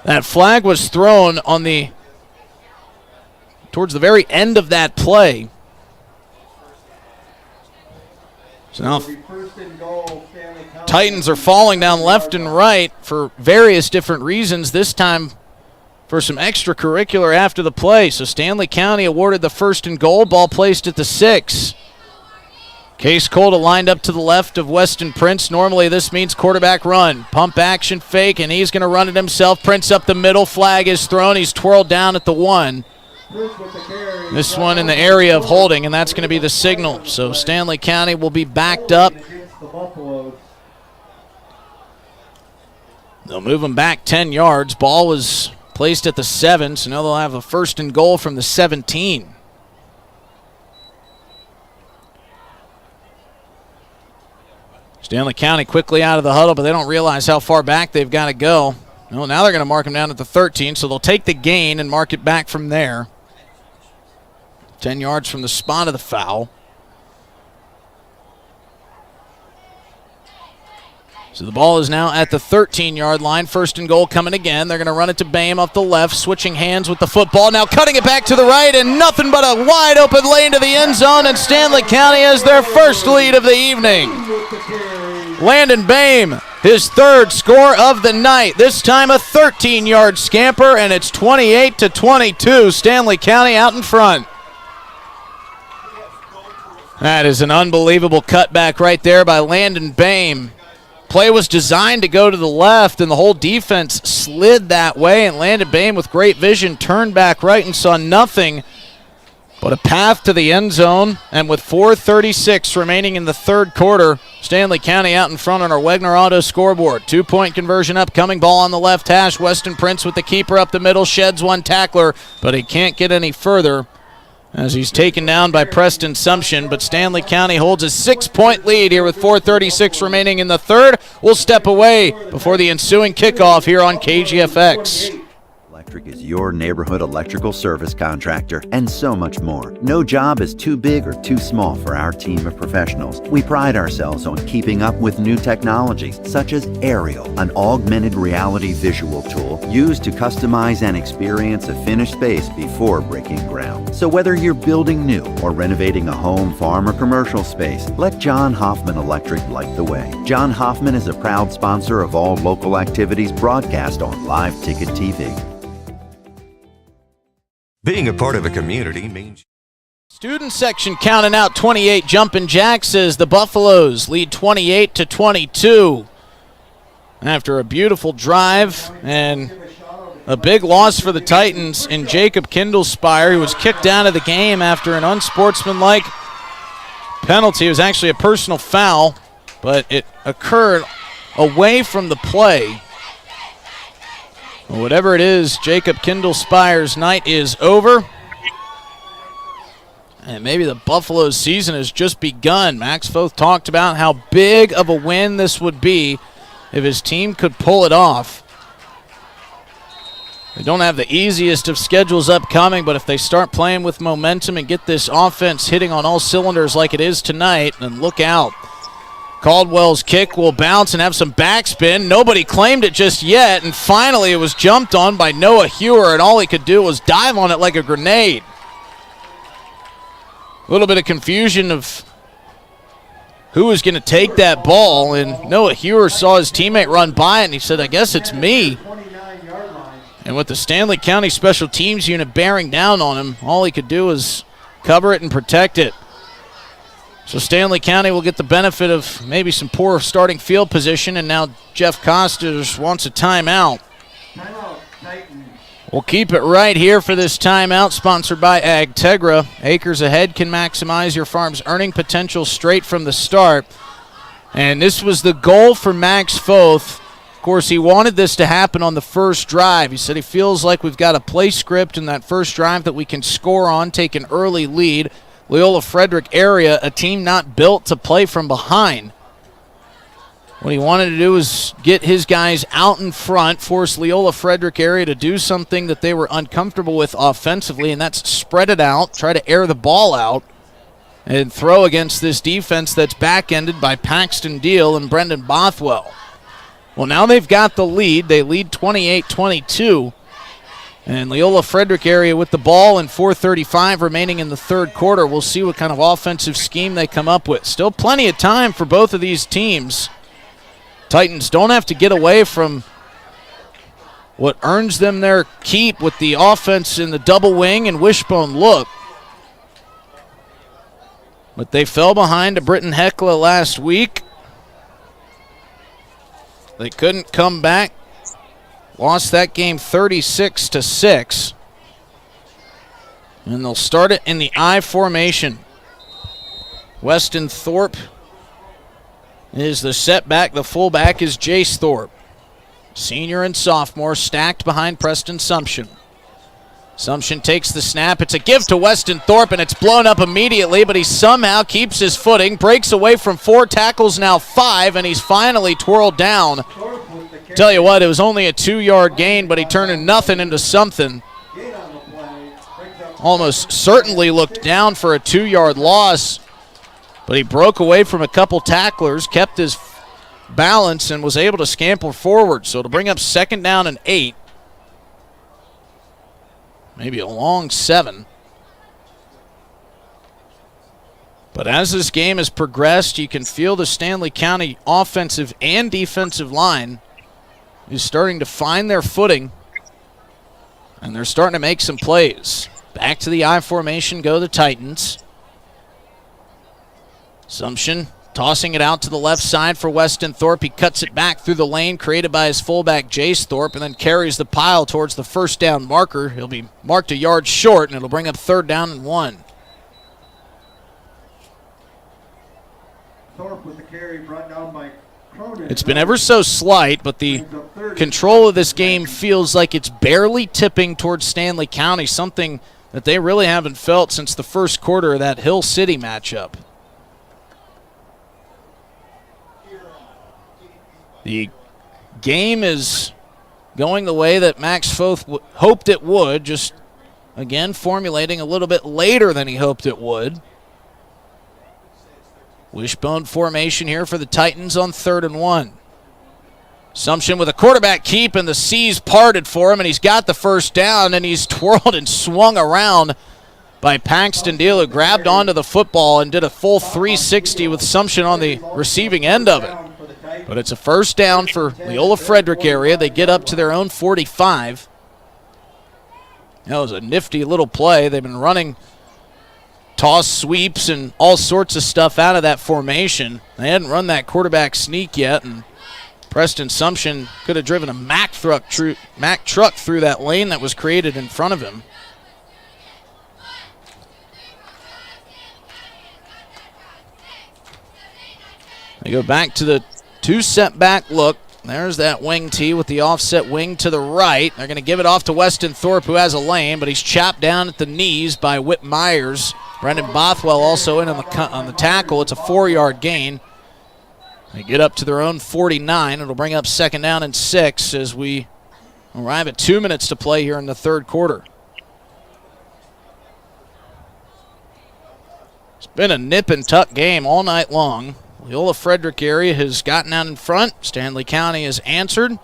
That flag was thrown on the towards the very end of that play. So now Titans are falling down left and right for various different reasons. This time for some extracurricular after the play. So Stanley County awarded the 1st and goal, ball placed at the 6. Case Colta lined up to the left of Weston Prince. Normally this means quarterback run. Pump action fake, and he's going to run it himself. Prince up the middle, flag is thrown. He's twirled down at the 1. This one in the area of holding, and that's going to be the signal. So Stanley County will be backed up. They'll move them back 10 yards. Ball was placed at the 7, so now they'll have a 1st and goal from the 17. Stanley County quickly out of the huddle, but they don't realize how far back they've got to go. Well, now they're going to mark them down at the 13, so they'll take the gain and mark it back from there. 10 yards from the spot of the foul. So the ball is now at the 13-yard line. 1st and goal coming again. They're going to run it to Bame off the left, switching hands with the football. Now cutting it back to the right, and nothing but a wide open lane to the end zone, and Stanley County has their first lead of the evening. Landon Bame, his 3rd score of the night. This time a 13-yard scamper, and it's 28-22. Stanley County out in front. That is an unbelievable cutback right there by Landon Bame. Play was designed to go to the left, and the whole defense slid that way, and Landon Bame with great vision turned back right and saw nothing but a path to the end zone. And with 4:36 remaining in the 3rd quarter, Stanley County out in front on our Wegner Auto scoreboard. 2-point conversion upcoming, ball on the left hash. Weston Prince with the keeper up the middle, sheds one tackler, but he can't get any further as he's taken down by Preston Sumption. But Stanley County holds a 6-point lead here with 4:36 remaining in the 3rd. We'll step away before the ensuing kickoff here on KGFX. Electric is your neighborhood electrical service contractor, and so much more. No job is too big or too small for our team of professionals. We pride ourselves on keeping up with new technologies, such as Aerial, an augmented reality visual tool used to customize and experience a finished space before breaking ground. So whether you're building new or renovating a home, farm, or commercial space, let John Hoffman Electric light the way. John Hoffman is a proud sponsor of all local activities broadcast on Live Ticket TV. Being a part of a community means... Student section counting out 28 jumping jacks as the Buffaloes lead 28-22. After a beautiful drive and a big loss for the Titans in Jacob Kindlespire, who was kicked out of the game after an unsportsmanlike penalty. It was actually a personal foul, but it occurred away from the play. Whatever it is, Jacob Kindlespire's night is over. And maybe the Buffaloes' season has just begun. Max Foth talked about how big of a win this would be if his team could pull it off. They don't have the easiest of schedules upcoming, but if they start playing with momentum and get this offense hitting on all cylinders like it is tonight, then look out. Caldwell's kick will bounce and have some backspin. Nobody claimed it just yet, and finally it was jumped on by Noah Hewer, and all he could do was dive on it like a grenade. A little bit of confusion of who was going to take that ball, and Noah Hewer saw his teammate run by it, and he said, I guess it's me. And with the Stanley County Special Teams unit bearing down on him, all he could do was cover it and protect it. So Stanley County will get the benefit of maybe some poor starting field position, and now Jeff Costas wants a timeout. We'll keep it right here for this timeout, sponsored by AgTegra. Acres Ahead can maximize your farm's earning potential straight from the start. And this was the goal for Max Foth. Of course, he wanted this to happen on the first drive. He said he feels like we've got a play script in that first drive that we can score on, take an early lead. Leola Frederick area, a team not built to play from behind. What he wanted to do was get his guys out in front, force Leola Frederick area to do something that they were uncomfortable with offensively, and that's spread it out, try to air the ball out, and throw against this defense that's back-ended by Paxton Deal and Brendan Bothwell. Well, now they've got the lead. They lead 28-22. And Leola Frederick area with the ball and 4:35 remaining in the 3rd quarter. We'll see what kind of offensive scheme they come up with. Still plenty of time for both of these teams. Titans don't have to get away from what earns them their keep with the offense in the double wing and wishbone look. But they fell behind to Britton Hecla last week. They couldn't come back. Lost that game 36-6. And they'll start it in the I formation. Weston Thorpe is the setback. The fullback is Jace Thorpe. Senior and sophomore stacked behind Preston Sumption. Sumption takes the snap. It's a give to Weston Thorpe, and it's blown up immediately, but he somehow keeps his footing, breaks away from 4 tackles, now 5, and he's finally twirled down. Tell you what, it was only a 2-yard gain, but he turned nothing into something. Almost certainly looked down for a 2-yard loss, but he broke away from a couple tacklers, kept his balance, and was able to scamper forward. So to bring up 2nd down and 8. Maybe a long 7. But as this game has progressed, you can feel the Stanley County offensive and defensive line is starting to find their footing, and they're starting to make some plays. Back to the I formation go the Titans. Sumption tossing it out to the left side for Weston Thorpe. He cuts it back through the lane created by his fullback, Jace Thorpe, and then carries the pile towards the 1st down marker. He'll be marked a yard short, and it'll bring up 3rd down and 1. Thorpe with the carry brought down by Cronin. It's been ever so slight, but the control of this game feels like it's barely tipping towards Stanley County, something that they really haven't felt since the first quarter of that Hill City matchup. The game is going the way that Max Foth hoped it would, just, again, formulating a little bit later than he hoped it would. Wishbone formation here for the Titans on 3rd and 1. Sumption with a quarterback keep, and the C's parted for him, and he's got the 1st down, and he's twirled and swung around by Paxton Deal, who grabbed onto the football and did a full 360 with Sumption on the receiving end of it. But it's a 1st down for Leola Frederick area. They get up to their own 45. That was a nifty little play. They've been running toss sweeps and all sorts of stuff out of that formation. They hadn't run that quarterback sneak yet, and Preston Sumption could have driven a Mack truck through that lane that was created in front of him. They go back to the 2-set back look. There's that wing tee with the offset wing to the right. They're going to give it off to Weston Thorpe, who has a lane, but he's chopped down at the knees by Whit Myers. Brendan Bothwell also in on the tackle. It's a 4-yard gain. They get up to their own 49. It'll bring up 2nd down and 6 as we arrive at 2 minutes to play here in the 3rd quarter. It's been a nip and tuck game all night long. Leola Frederick area has gotten out in front. Stanley County has answered.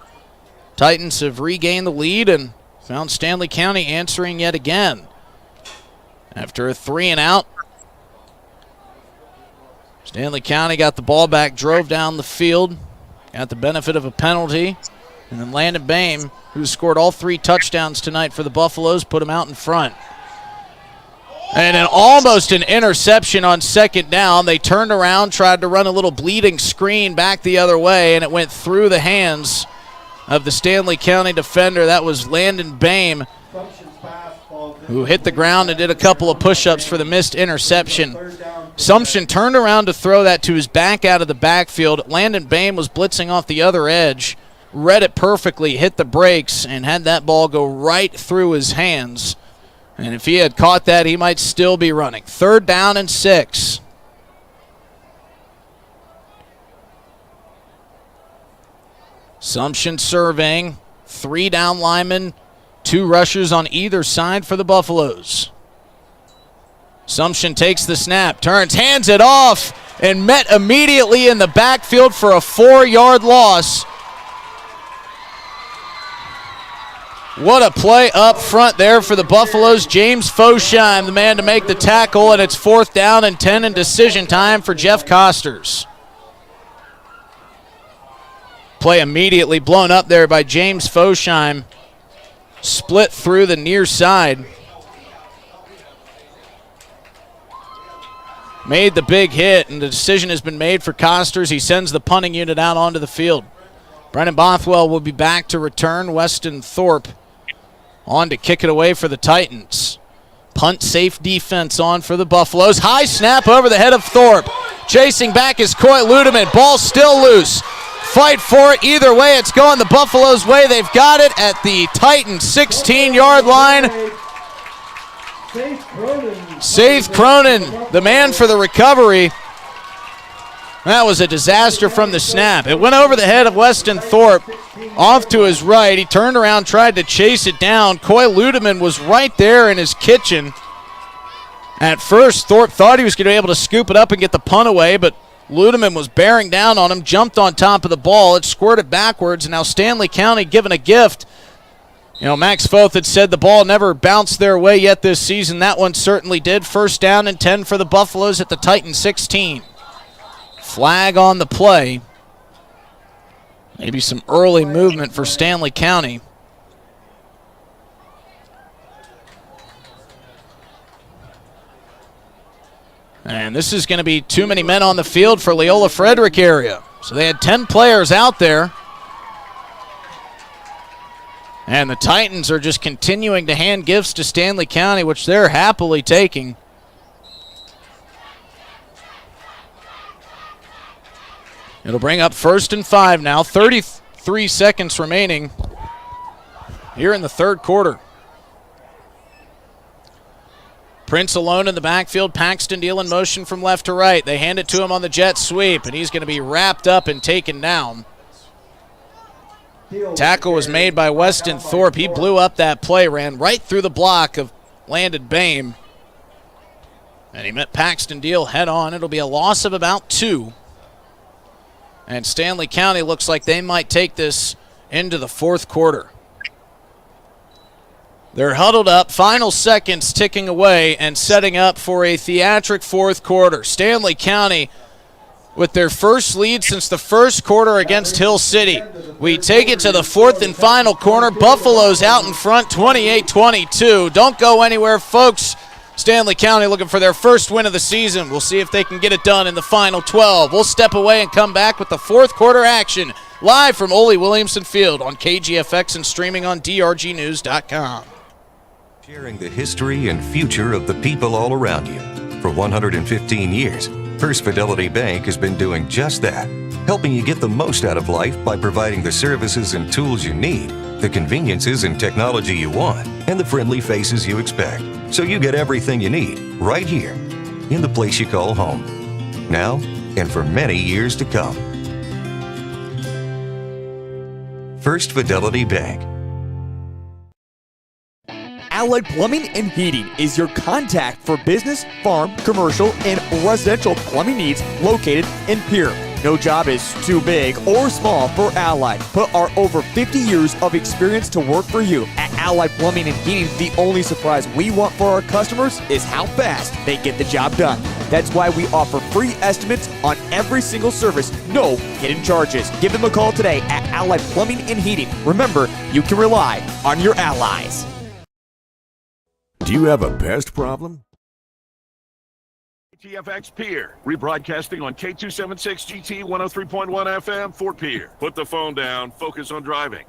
Titans have regained the lead and found Stanley County answering yet again. After a 3-and-out, Stanley County got the ball back, drove down the field, got the benefit of a penalty, and then Landon Bame, who scored all 3 touchdowns tonight for the Buffaloes, put him out in front. And almost an interception on 2nd down. They turned around, tried to run a little bleeding screen back the other way, and it went through the hands of the Stanley County defender. That was Landon Bame, who hit the ground and did a couple of push-ups for the missed interception. Sumption turned around to throw that to his back out of the backfield. Landon Bame was blitzing off the other edge, read it perfectly, hit the brakes, and had that ball go right through his hands. And if he had caught that, he might still be running. 3rd down and 6. Sumption surveying. 3 down linemen, 2 rushers on either side for the Buffaloes. Sumption takes the snap, turns, hands it off, and met immediately in the backfield for a 4-yard loss. What a play up front there for the Buffaloes. James Fosheim, the man to make the tackle, and it's 4th down and 10 and decision time for Jeff Costers. Play immediately blown up there by James Fosheim. split through the near side. Made the big hit, and the decision has been made for Costers. He sends the punting unit out onto the field. Brennan Bothwell will be back to return. Weston Thorpe on to kick it away for the Titans. Punt safe defense on for the Buffaloes. High snap over the head of Thorpe. Chasing back is Coy Ludeman. Ball still loose. Fight for it. Either way, it's going the Buffaloes' way. They've got it at the Titans' 16-yard line. Seth Cronin, the man for the recovery. That was a disaster from the snap. It went over the head of Weston Thorpe, off to his right. He turned around, tried to chase it down. Coy Ludeman was right there in his kitchen. At first, Thorpe thought he was going to be able to scoop it up and get the punt away, but Ludeman was bearing down on him, jumped on top of the ball. It squirted backwards, and now Stanley County given a gift. You know, Max Foth had said the ball never bounced their way yet this season. That one certainly did. First down and 10 for the Buffaloes at the Titans 16. Flag on the play. Maybe some early movement for Stanley County. And this is going to be too many men on the field for Leola Frederick area. So they had 10 players out there. And the Titans are just continuing to hand gifts to Stanley County, which they're happily taking. It'll bring up 1st and 5 now. 33 seconds remaining here in the third quarter. Prince alone in the backfield. Paxton Deal in motion from left to right. They hand it to him on the jet sweep, and he's going to be wrapped up and taken down. Tackle was made by Weston Thorpe. He blew up that play, ran right through the block of Landon Bame. And he met Paxton Deal head on. It'll be a loss of about 2. And Stanley County looks like they might take this into the fourth quarter. They're huddled up, final seconds ticking away and setting up for a theatric fourth quarter. Stanley County with their first lead since the first quarter against Hill City. We take it to the fourth and final corner. Buffalo's out in front, 28-22. Don't go anywhere, folks. Stanley County looking for their first win of the season. We'll see if they can get it done in the final 12. We'll step away and come back with the fourth quarter action live from Ole Williamson Field on KGFX and streaming on drgnews.com. Sharing the history and future of the people all around you. For 115 years, First Fidelity Bank has been doing just that, helping you get the most out of life by providing the services and tools you need, the conveniences and technology you want, and the friendly faces you expect. So you get everything you need right here in the place you call home. Now and for many years to come. First Fidelity Bank. Allied Plumbing and Heating is your contact for business, farm, commercial, and residential plumbing needs located in Pierre. No job is too big or small for Allied. Put our over 50 years of experience to work for you. At Allied Plumbing and Heating, the only surprise we want for our customers is how fast they get the job done. That's why we offer free estimates on every single service, no hidden charges. Give them a call today at Allied Plumbing and Heating. Remember, you can rely on your allies. Do you have a pest problem? TFX Pier, rebroadcasting on K276 GT 103.1 FM, Fort Pierre. Put the phone down, focus on driving.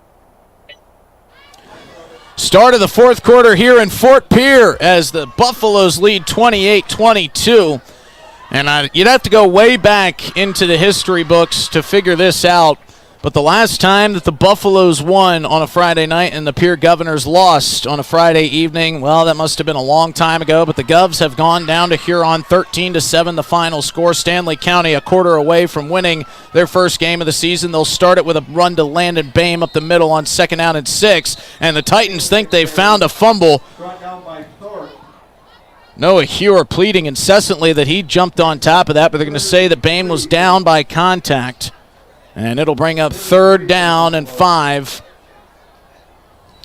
Start of the fourth quarter here in Fort Pierre as the Buffaloes lead 28-22. And you'd have to go way back into the history books to figure this out. But the last time that the Buffaloes won on a Friday night and the Pierre Governors lost on a Friday evening, well, that must have been a long time ago. But the Govs have gone down to Huron 13-7, the final score. Stanley County a quarter away from winning their first game of the season. They'll start it with a run to Landon Bame up the middle on 2nd down and 6. And the Titans think they've found a fumble. Noah Hewer pleading incessantly that he jumped on top of that, but they're going to say that Bame was down by contact. And it'll bring up 3rd down and 5.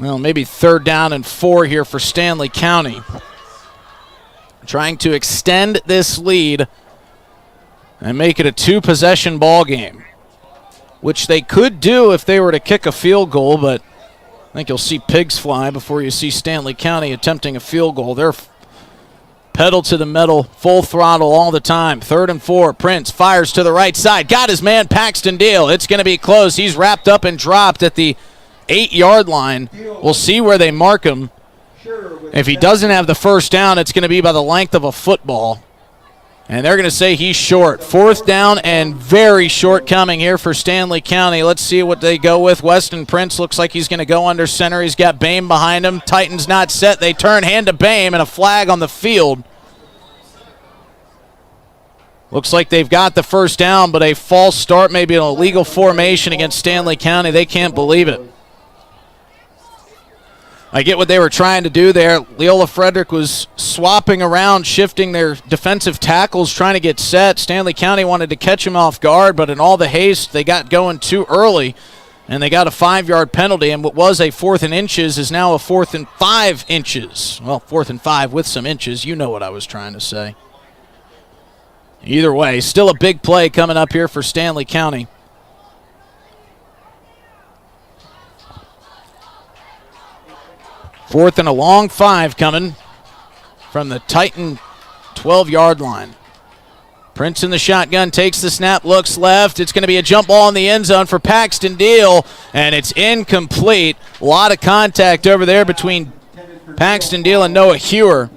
Well, maybe 3rd down and 4 here for Stanley County. Trying to extend this lead and make it a 2-possession ball game, which they could do if they were to kick a field goal, but I think you'll see pigs fly before you see Stanley County attempting a field goal. They're pedal to the metal, full throttle all the time. 3rd and 4. Prince fires to the right side. Got his man, Paxton Deal. It's going to be close. He's wrapped up and dropped at the 8-yard line. We'll see where they mark him. If he doesn't have the first down, it's going to be by the length of a football. And they're going to say he's short. 4th down and very short coming here for Stanley County. Let's see what they go with. Weston Prince looks like he's going to go under center. He's got Bame behind him. Titans not set. They turn, hand to Bame, and a flag on the field. Looks like they've got the first down, but a false start, maybe an illegal formation against Stanley County. They can't believe it. I get what they were trying to do there. Leola Frederick was swapping around, shifting their defensive tackles, trying to get set. Stanley County wanted to catch him off guard, but in all the haste, they got going too early, and they got a 5-yard penalty, and what was a 4th and inches is now a 4th and 5 inches. Well, 4th and 5 with some inches. You know what I was trying to say. Either way, still a big play coming up here for Stanley County. 4th and a long 5 coming from the Titan 12-yard line. Prince in the shotgun, takes the snap, looks left. It's going to be a jump ball in the end zone for Paxton Deal, and it's incomplete. A lot of contact over there between Paxton Deal and Noah Hewer.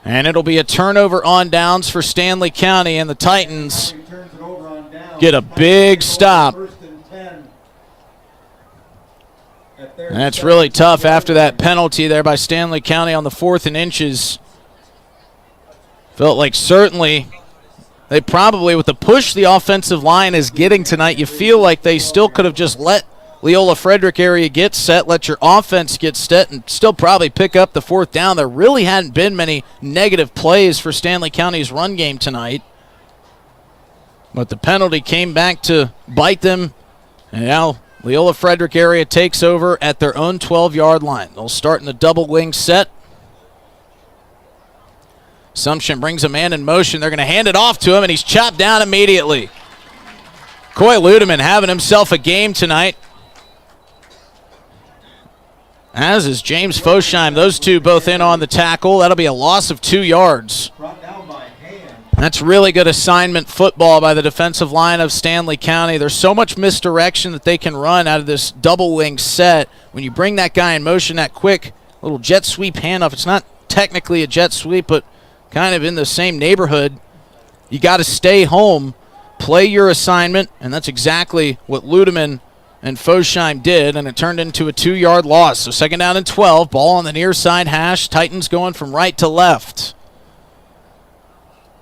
And it'll be a turnover on downs for Stanley County, and the Titans get a big stop. And that's really tough after that penalty there by Stanley County on the 4th and inches. Felt like certainly they probably, with the push the offensive line is getting tonight, you feel like they still could have just let Leola Frederick area get set, let your offense get set, and still probably pick up the 4th down. There really hadn't been many negative plays for Stanley County's run game tonight. But the penalty came back to bite them, and now Leola Frederick area takes over at their own 12-yard line. They'll start in the double wing set. Assumption brings a man in motion. They're going to hand it off to him, and he's chopped down immediately. Coy Ludeman having himself a game tonight, as is James Fosheim. Those two both in on the tackle. That'll be a loss of 2 yards. That's really good assignment football by the defensive line of Stanley County. There's so much misdirection that they can run out of this double wing set. When you bring that guy in motion that quick, little jet sweep handoff. It's not technically a jet sweep, but kind of in the same neighborhood. You got to stay home, play your assignment, and that's exactly what Ludeman and Fosheim did, and it turned into a 2-yard loss. So 2nd down and 12, ball on the near side hash. Titans going from right to left.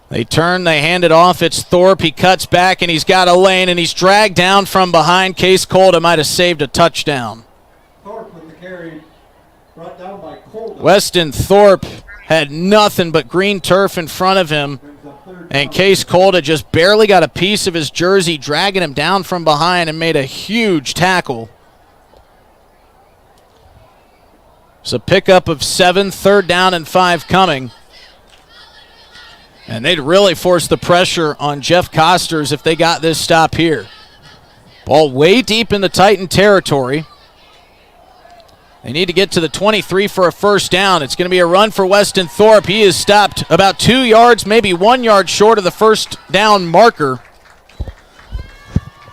They turn, they hand it off. It's Thorpe. He cuts back, and he's got a lane, and he's dragged down from behind. Case Colda might have saved a touchdown. Thorpe with the carry, brought down by Colda. Weston Thorpe had nothing but green turf in front of him, and Case Colda just barely got a piece of his jersey, dragging him down from behind, and made a huge tackle. It's a pickup of 7, 3rd down and 5 coming. And they'd really force the pressure on Jeff Costers if they got this stop here. Ball way deep in the Titan territory. They need to get to the 23 for a first down. It's going to be a run for Weston Thorpe. He is stopped about 2 yards, maybe 1 yard short of the first down marker.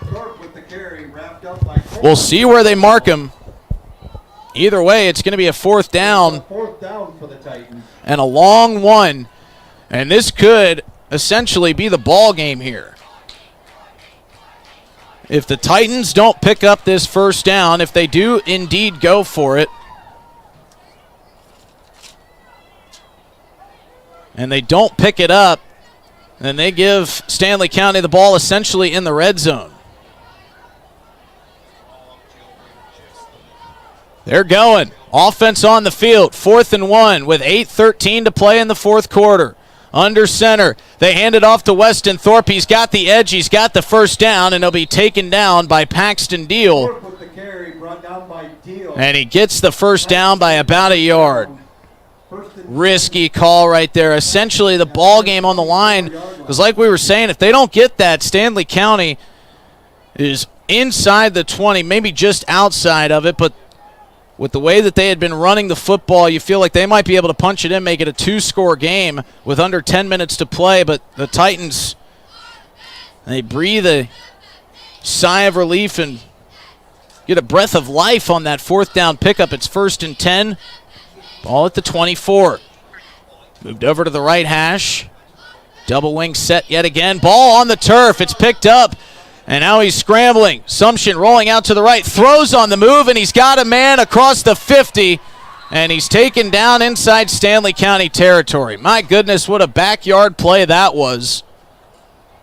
Thorpe with the carry, wrapped up by Colda. We'll see where they mark him. Either way, it's going to be a 4th down. 4th down for the Titans. And a long one. And this could essentially be the ball game here. If the Titans don't pick up this first down, if they do indeed go for it, and they don't pick it up, then they give Stanley County the ball essentially in the red zone. They're going. Offense on the field. 4th and 1 with 8:13 to play in the 4th quarter. Under center, they hand it off to Weston Thorpe. He's got the edge, he's got the first down, and he'll be taken down by Paxton Deal. Thorpe with the carry, brought down by Deal. And he gets the first down by about a yard. Risky call right there. Essentially the ball game on the line, because like we were saying, if they don't get that, Stanley County is inside the 20, maybe just outside of it, but with the way that they had been running the football, you feel like they might be able to punch it in, make it a 2-score game with under 10 minutes to play. But the Titans, they breathe a sigh of relief and get a breath of life on that 4th down pickup. It's 1st and 10. Ball at the 24. Moved over to the right hash. Double wing set yet again. Ball on the turf. It's picked up. And now he's scrambling. Sumption rolling out to the right. Throws on the move, and he's got a man across the 50. And he's taken down inside Stanley County territory. My goodness, what a backyard play that was.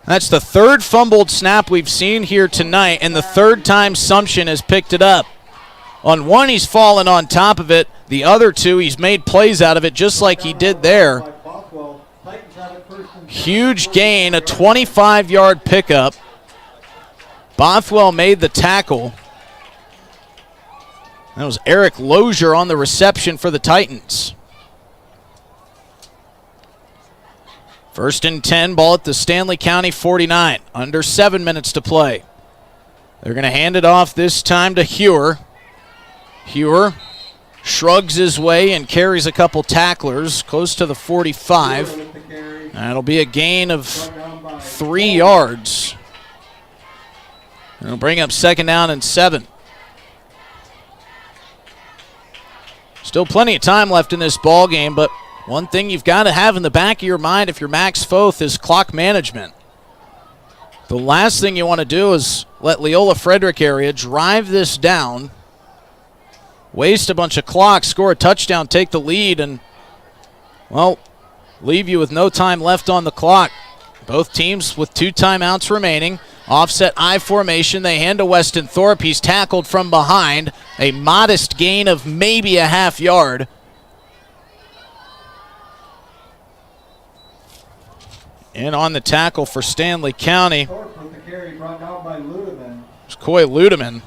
That's the 3rd fumbled snap we've seen here tonight, and the 3rd time Sumption has picked it up. On one, he's fallen on top of it. The other 2, he's made plays out of it just like he did there. Huge gain, a 25-yard pickup. Bothwell made the tackle. That was Eric Lozier on the reception for the Titans. 1st and 10, ball at the Stanley County 49. Under 7 minutes to play. They're going to hand it off this time to Hewer. Hewer shrugs his way and carries a couple tacklers close to the 45. That'll be a gain of 3 yards. It'll bring up 2nd down and 7. Still plenty of time left in this ball game, but one thing you've got to have in the back of your mind if you're Max Foth is clock management. The last thing you want to do is let Leola Frederick area drive this down, waste a bunch of clock, score a touchdown, take the lead, and, well, leave you with no time left on the clock. Both teams with 2 timeouts remaining. Offset I formation. They hand to Weston Thorpe. He's tackled from behind. A modest gain of maybe a half yard. And on the tackle for Stanley County, it's Coy Ludeman.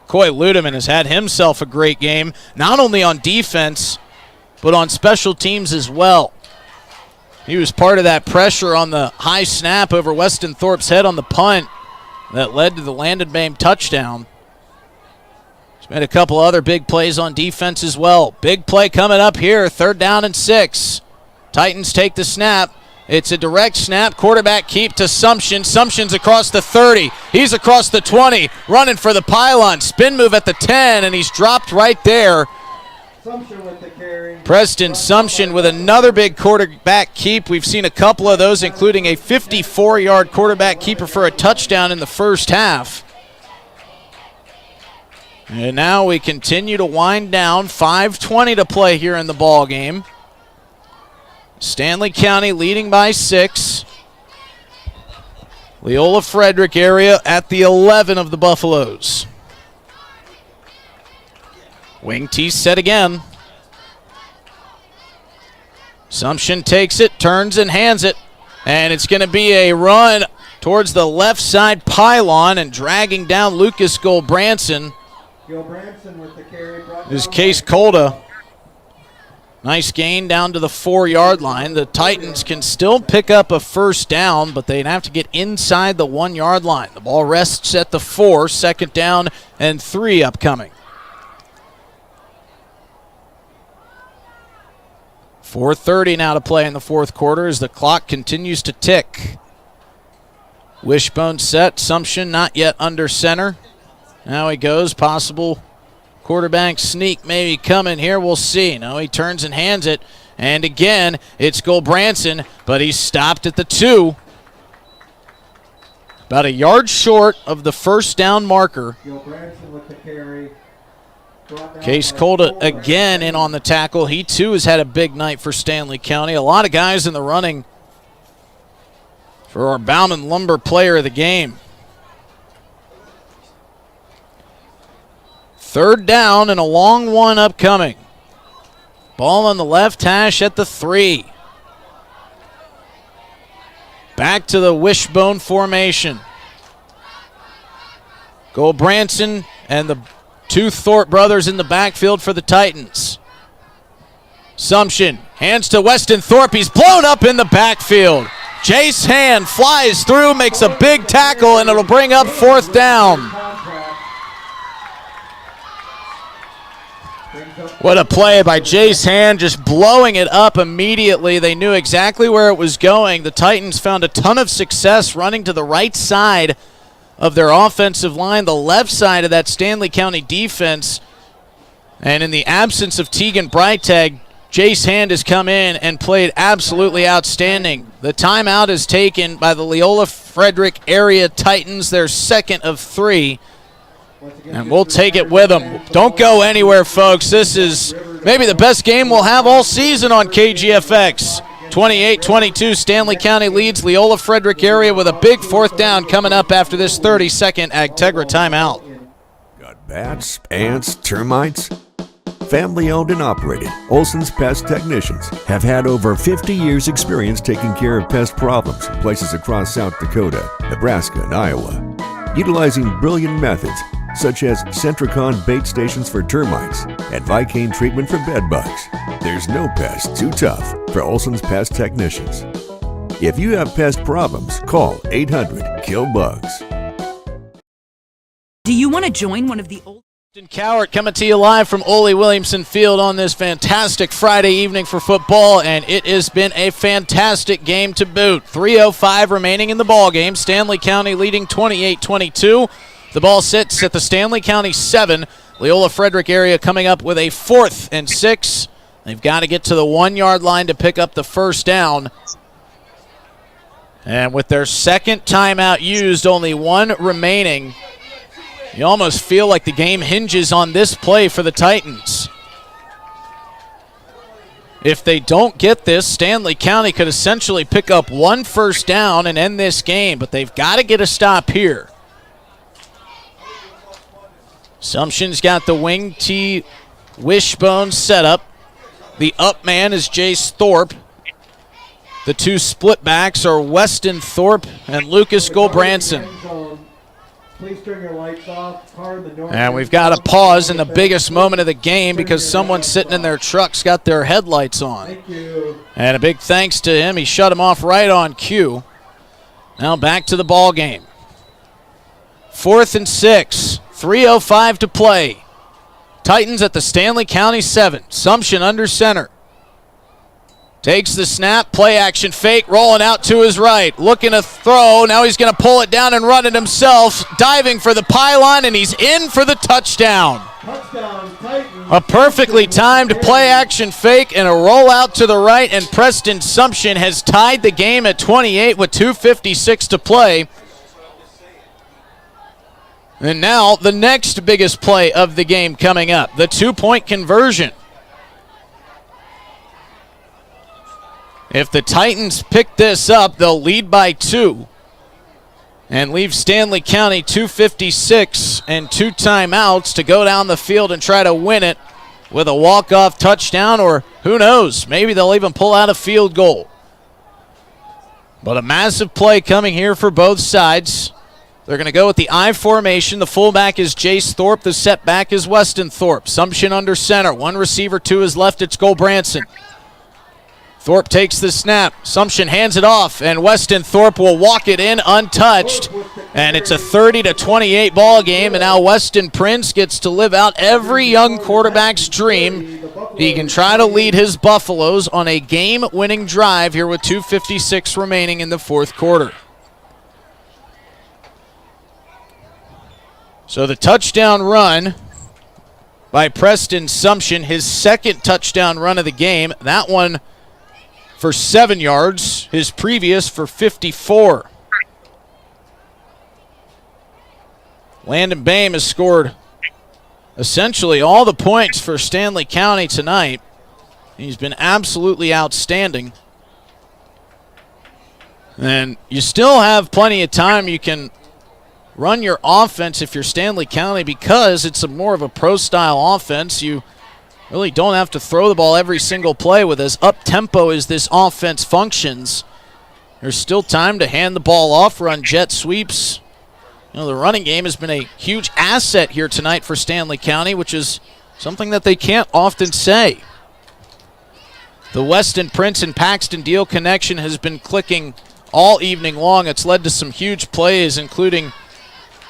Coy Ludeman has had himself a great game, not only on defense, but on special teams as well. He was part of that pressure on the high snap over Weston Thorpe's head on the punt that led to the Landon Bain touchdown. He's made a couple other big plays on defense as well. Big play coming up here, 3rd down and 6. Titans take the snap. It's a direct snap. Quarterback keep to Sumption. Sumption's across the 30. He's across the 20, running for the pylon. Spin move at the 10, and he's dropped right there. Preston Sumption with another big quarterback keep. We've seen a couple of those, including a 54-yard quarterback keeper for a touchdown in the first half. And now we continue to wind down. 5:20 to play here in the ball game. Stanley County leading by 6. Leola Frederick area at the 11 of the Buffaloes. Wing T set again. Sumption takes it, turns and hands it, and it's going to be a run towards the left side pylon and dragging down Lucas Gulbranson. Gulbranson with the carry. Is Case Colda. Nice gain down to the 4-yard line. The Titans can still pick up a 1st down, but they'd have to get inside the 1-yard line. The ball rests at the 4, 2nd down and 3 upcoming. 4:30 now to play in the 4th quarter as the clock continues to tick. Wishbone set. Sumption not yet under center. Now he goes. Possible quarterback sneak maybe coming here. We'll see. No, he turns and hands it. And again, it's Gulbranson, but he's stopped at the 2. About a yard short of the 1st down marker. Gulbranson with the carry. Case Colda again in on the tackle. He too has had a big night for Stanley County. A lot of guys in the running for our Bauman Lumber player of the game. 3rd down and a long one upcoming. Ball on the left hash at the 3. Back to the wishbone formation. Gulbranson and the 2 Thorpe brothers in the backfield for the Titans. Sumption hands to Weston Thorpe. He's blown up in the backfield. Jace Hand flies through, makes a big tackle, and it'll bring up 4th down. What a play by Jace Hand, just blowing it up immediately. They knew exactly where it was going. The Titans found a ton of success running to the right side of their offensive line, the left side of that Stanley County defense. And in the absence of Tegan Breitag, Jace Hand has come in and played absolutely outstanding. The timeout is taken by the Leola Frederick area Titans, their second of 3. And we'll take it with them. Don't go anywhere, folks. This is maybe the best game we'll have all season on KGFX. 28-22, Stanley County leads Leola Frederick area with a big 4th down coming up after this 30-second Agtegra timeout. Got bats, ants, termites? Family owned and operated, Olson's Pest Technicians have had over 50 years experience taking care of pest problems in places across South Dakota, Nebraska, and Iowa. Utilizing brilliant methods such as Centricon bait stations for termites and Vicane treatment for bed bugs. There's no pest too tough for Olson's Pest Technicians. If you have pest problems, call 800-KILL-BUGS. Do you want to join one of the old... Cowart coming to you live from Ole Williamson Field on this fantastic Friday evening for football, and it has been a fantastic game to boot. 3:05 remaining in the ball game. Stanley County leading 28-22. The ball sits at the Stanley County 7. Leola Frederick area coming up with a 4th and 6. They've got to get to the 1-yard line to pick up the first down. And with their second timeout used, only 1 remaining. You almost feel like the game hinges on this play for the Titans. If they don't get this, Stanley County could essentially pick up 1 first down and end this game, but they've got to get a stop here. Assumption's got the wing T wishbone set up. The up man is Jace Thorpe. The 2 split backs are Weston Thorpe and Lucas Gulbranson. Please turn your lights off. And we've got to pause in the biggest moment of the game because someone sitting in their truck's got their headlights on. Thank you. And a big thanks to him. He shut them off right on cue. Now back to the ball game. 4th and 6. 3:05 to play. Titans at the Stanley County 7. Sumption under center. Takes the snap, play action fake, rolling out to his right. Looking to throw, now he's going to pull it down and run it himself. Diving for the pylon, and he's in for the touchdown. A perfectly timed play action fake and a rollout to the right, and Preston Sumption has tied the game at 28 with 2:56 to play. And now the next biggest play of the game coming up, the 2-point conversion. If the Titans pick this up, they'll lead by 2 and leave Stanley County 2:56 and 2 timeouts to go down the field and try to win it with a walk-off touchdown, or who knows, maybe they'll even pull out a field goal. But a massive play coming here for both sides. They're going to go with the I formation. The fullback is Jace Thorpe. The setback is Weston Thorpe. Sumption under center. 1 receiver to his left. It's Gulbranson. Thorpe takes the snap. Sumption hands it off, and Weston Thorpe will walk it in untouched. And it's a 30-28 ball game, and now Weston Prince gets to live out every young quarterback's dream. He can try to lead his Buffaloes on a game-winning drive here with 2:56 remaining in the 4th quarter. So the touchdown run by Preston Sumption, his second touchdown run of the game. That one for 7 yards, his previous for 54. Landon Boehm has scored essentially all the points for Stanley County tonight. He's been absolutely outstanding. And you still have plenty of time. You can run your offense if you're Stanley County because it's more of a pro-style offense. You really don't have to throw the ball every single play with as up-tempo as this offense functions. There's still time to hand the ball off, run jet sweeps. You know, the running game has been a huge asset here tonight for Stanley County, which is something that they can't often say. The Weston Prince and Paxton Deal connection has been clicking all evening long. It's led to some huge plays, including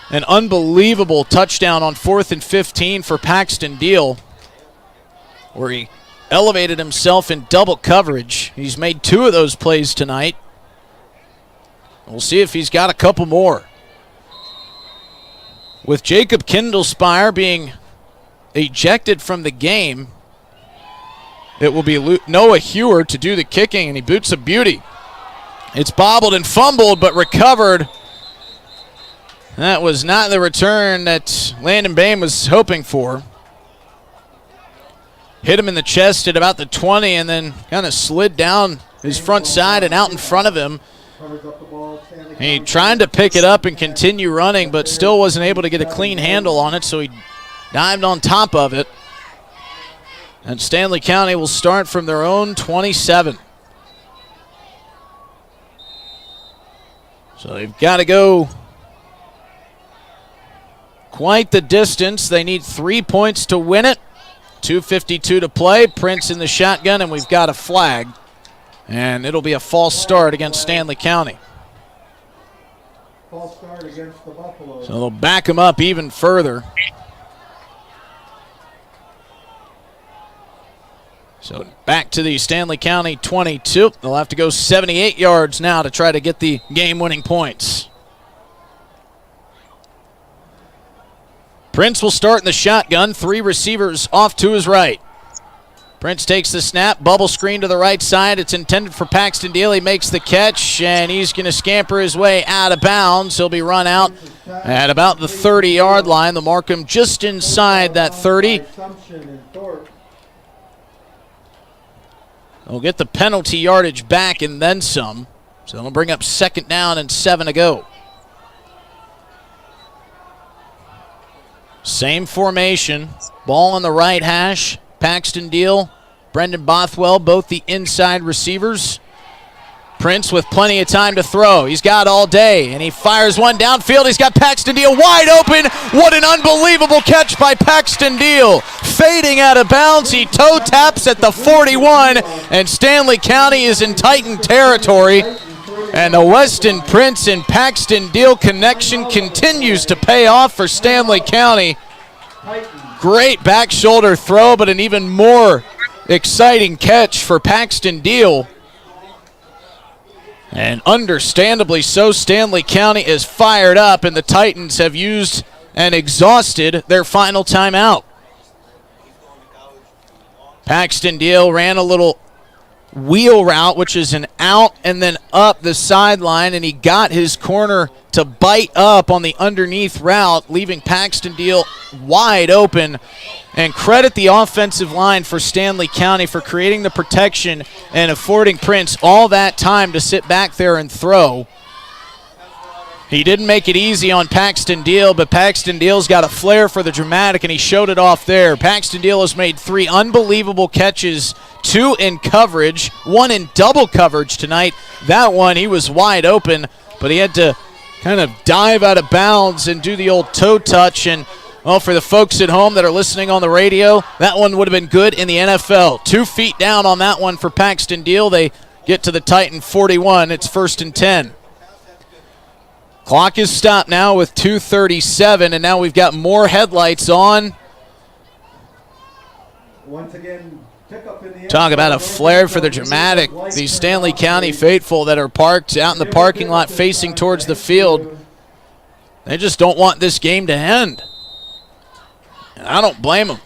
an unbelievable touchdown on 4th and 15 for Paxton Deal. where he elevated himself in double coverage. He's made 2 of those plays tonight. We'll see if he's got a couple more. With Jacob Kindlespire being ejected from the game, it will be Noah Hewer to do the kicking, and he boots a beauty. It's bobbled and fumbled, but recovered. That was not the return that Landon Bain was hoping for. Hit him in the chest at about the 20 and then kind of slid down his front side and out in front of him. He tried to pick it up and continue running, but still wasn't able to get a clean handle on it, so he dived on top of it. And Stanley County will start from their own 27. So they've got to go quite the distance. They need 3 points to win it. 2:52 to play. Prince in the shotgun, and we've got a flag. And it'll be a false start against Stanley County. False start against the Buffalo. So they'll back him up even further. So back to the Stanley County 22. They'll have to go 78 yards now to try to get the game-winning points. Prince will start in the shotgun. 3 receivers off to his right. Prince takes the snap, bubble screen to the right side. It's intended for Paxton Deal. He makes the catch, and he's going to scamper his way out of bounds. He'll be run out at about the 30-yard line. They'll mark him just inside that 30. They'll get the penalty yardage back and then some. So they'll bring up 2nd down and 7 to go. Same formation. Ball on the right hash. Paxton Deal, Brendan Bothwell, both the inside receivers. Prince with plenty of time to throw. He's got all day, and he fires one downfield. He's got Paxton Deal wide open. What an unbelievable catch by Paxton Deal. Fading out of bounds, he toe taps at the 41, and Stanley County is in Titan territory. And the Weston Prince and Paxton Deal connection continues to pay off for Stanley County. Great back shoulder throw, but an even more exciting catch for Paxton Deal. And understandably so, Stanley County is fired up, and the Titans have used and exhausted their final timeout. Paxton Deal ran a little wheel route, which is an out and then up the sideline, and he got his corner to bite up on the underneath route, leaving Paxton Deal wide open. And credit the offensive line for Stanley County for creating the protection and affording Prince all that time to sit back there and throw. He didn't make it easy on Paxton Deal, but Paxton Deal's got a flair for the dramatic, and he showed it off there. Paxton Deal has made 3 unbelievable catches, 2 in coverage, 1 in double coverage tonight. That one, he was wide open, but he had to kind of dive out of bounds and do the old toe touch. And, well, for the folks at home that are listening on the radio, that one would have been good in the NFL. 2 feet down on that one for Paxton Deal. They get to the Titan 41. It's 1st and 10. Clock is stopped now with 2:37, and now we've got more headlights on. Once again, talk about a flair for the dramatic. These Stanley County faithful that are parked out in the parking lot facing towards the field, they just don't want this game to end. And I don't blame them.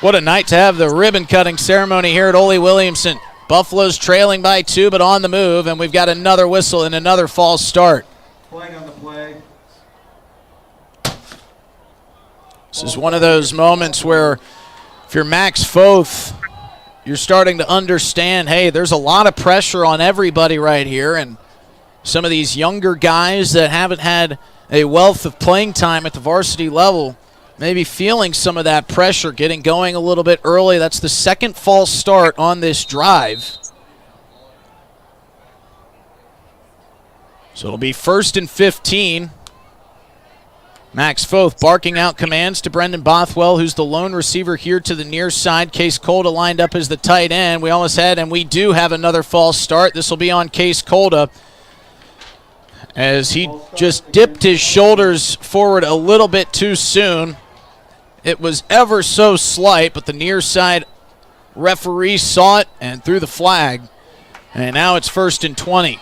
What a night to have the ribbon-cutting ceremony here at Ole Williamson. Buffalo's trailing by 2, but on the move, and we've got another whistle and another false start. Flag on the play. This is one of those moments where if you're Max Foth, you're starting to understand, hey, there's a lot of pressure on everybody right here, and some of these younger guys that haven't had a wealth of playing time at the varsity level maybe feeling some of that pressure, getting going a little bit early. That's the 2nd false start on this drive. So it'll be 1st and 15. Max Foth barking out commands to Brendan Bothwell, who's the lone receiver here to the near side. Case Colda lined up as the tight end. We almost had, and we do have another false start. This will be on Case Colda, as he just dipped his shoulders forward a little bit too soon. It was ever so slight, but the near side referee saw it and threw the flag. And now it's 1st and 20.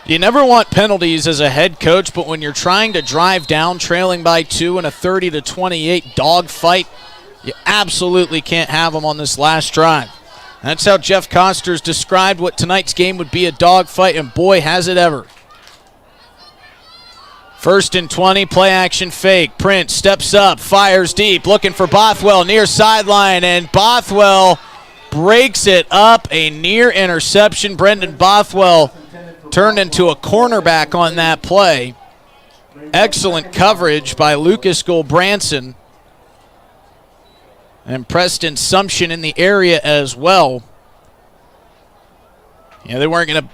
You never want penalties as a head coach, but when you're trying to drive down trailing by 2 in a 30-28 dog fight, you absolutely can't have them on this last drive. That's how Jeff Costers described what tonight's game would be, a dog fight, and boy, has it ever. 1st and 20, play action fake. Prince steps up, fires deep, looking for Bothwell near sideline, and Bothwell breaks it up. A near interception. Brendan Bothwell turned into a cornerback on that play. Excellent coverage by Lucas Goldbranson. And Preston Sumption in the area as well. Yeah, they weren't going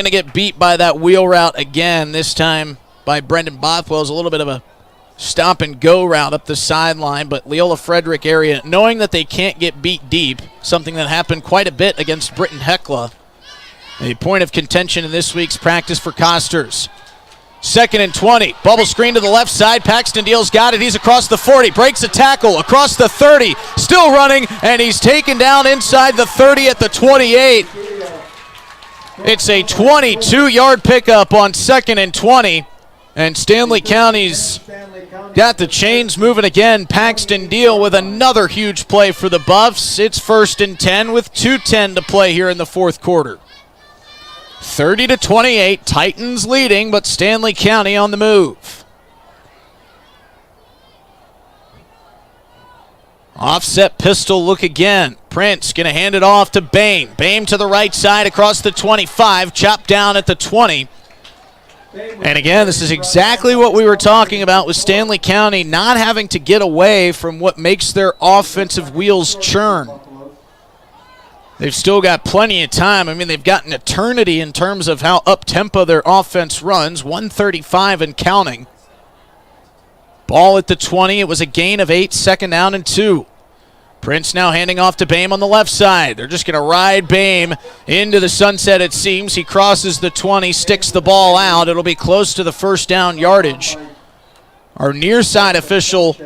to get beat by that wheel route again. This time by Brendan Bothwell. Is a little bit of a stop and go route up the sideline, but Leola Frederick area, knowing that they can't get beat deep, something that happened quite a bit against Britton Hecla. A point of contention in this week's practice for Costers. 2nd and 20. Bubble screen to the left side. Paxton Deal's got it. He's across the 40. Breaks a tackle across the 30. Still running, and he's taken down inside the 30 at the 28. It's a 22-yard pickup on 2nd and 20. And Stanley County's got the chains moving again. Paxton Deal with another huge play for the Buffs. It's 1st and 10 with 2:10 to play here in the fourth quarter. 30-28, Titans leading, but Stanley County on the move. Offset pistol look again. Prince going to hand it off to Bain. Bain to the right side across the 25, chopped down at the 20. And again, this is exactly what we were talking about with Stanley County not having to get away from what makes their offensive wheels churn. They've still got plenty of time. I mean, they've got an eternity in terms of how up-tempo their offense runs, 135 and counting. Ball at the 20. It was a gain of 8, 2nd down and 2. Prince now handing off to Bame on the left side. They're just going to ride Bame into the sunset, it seems. He crosses the 20, sticks the ball out. It'll be close to the 1st down yardage. Our near side official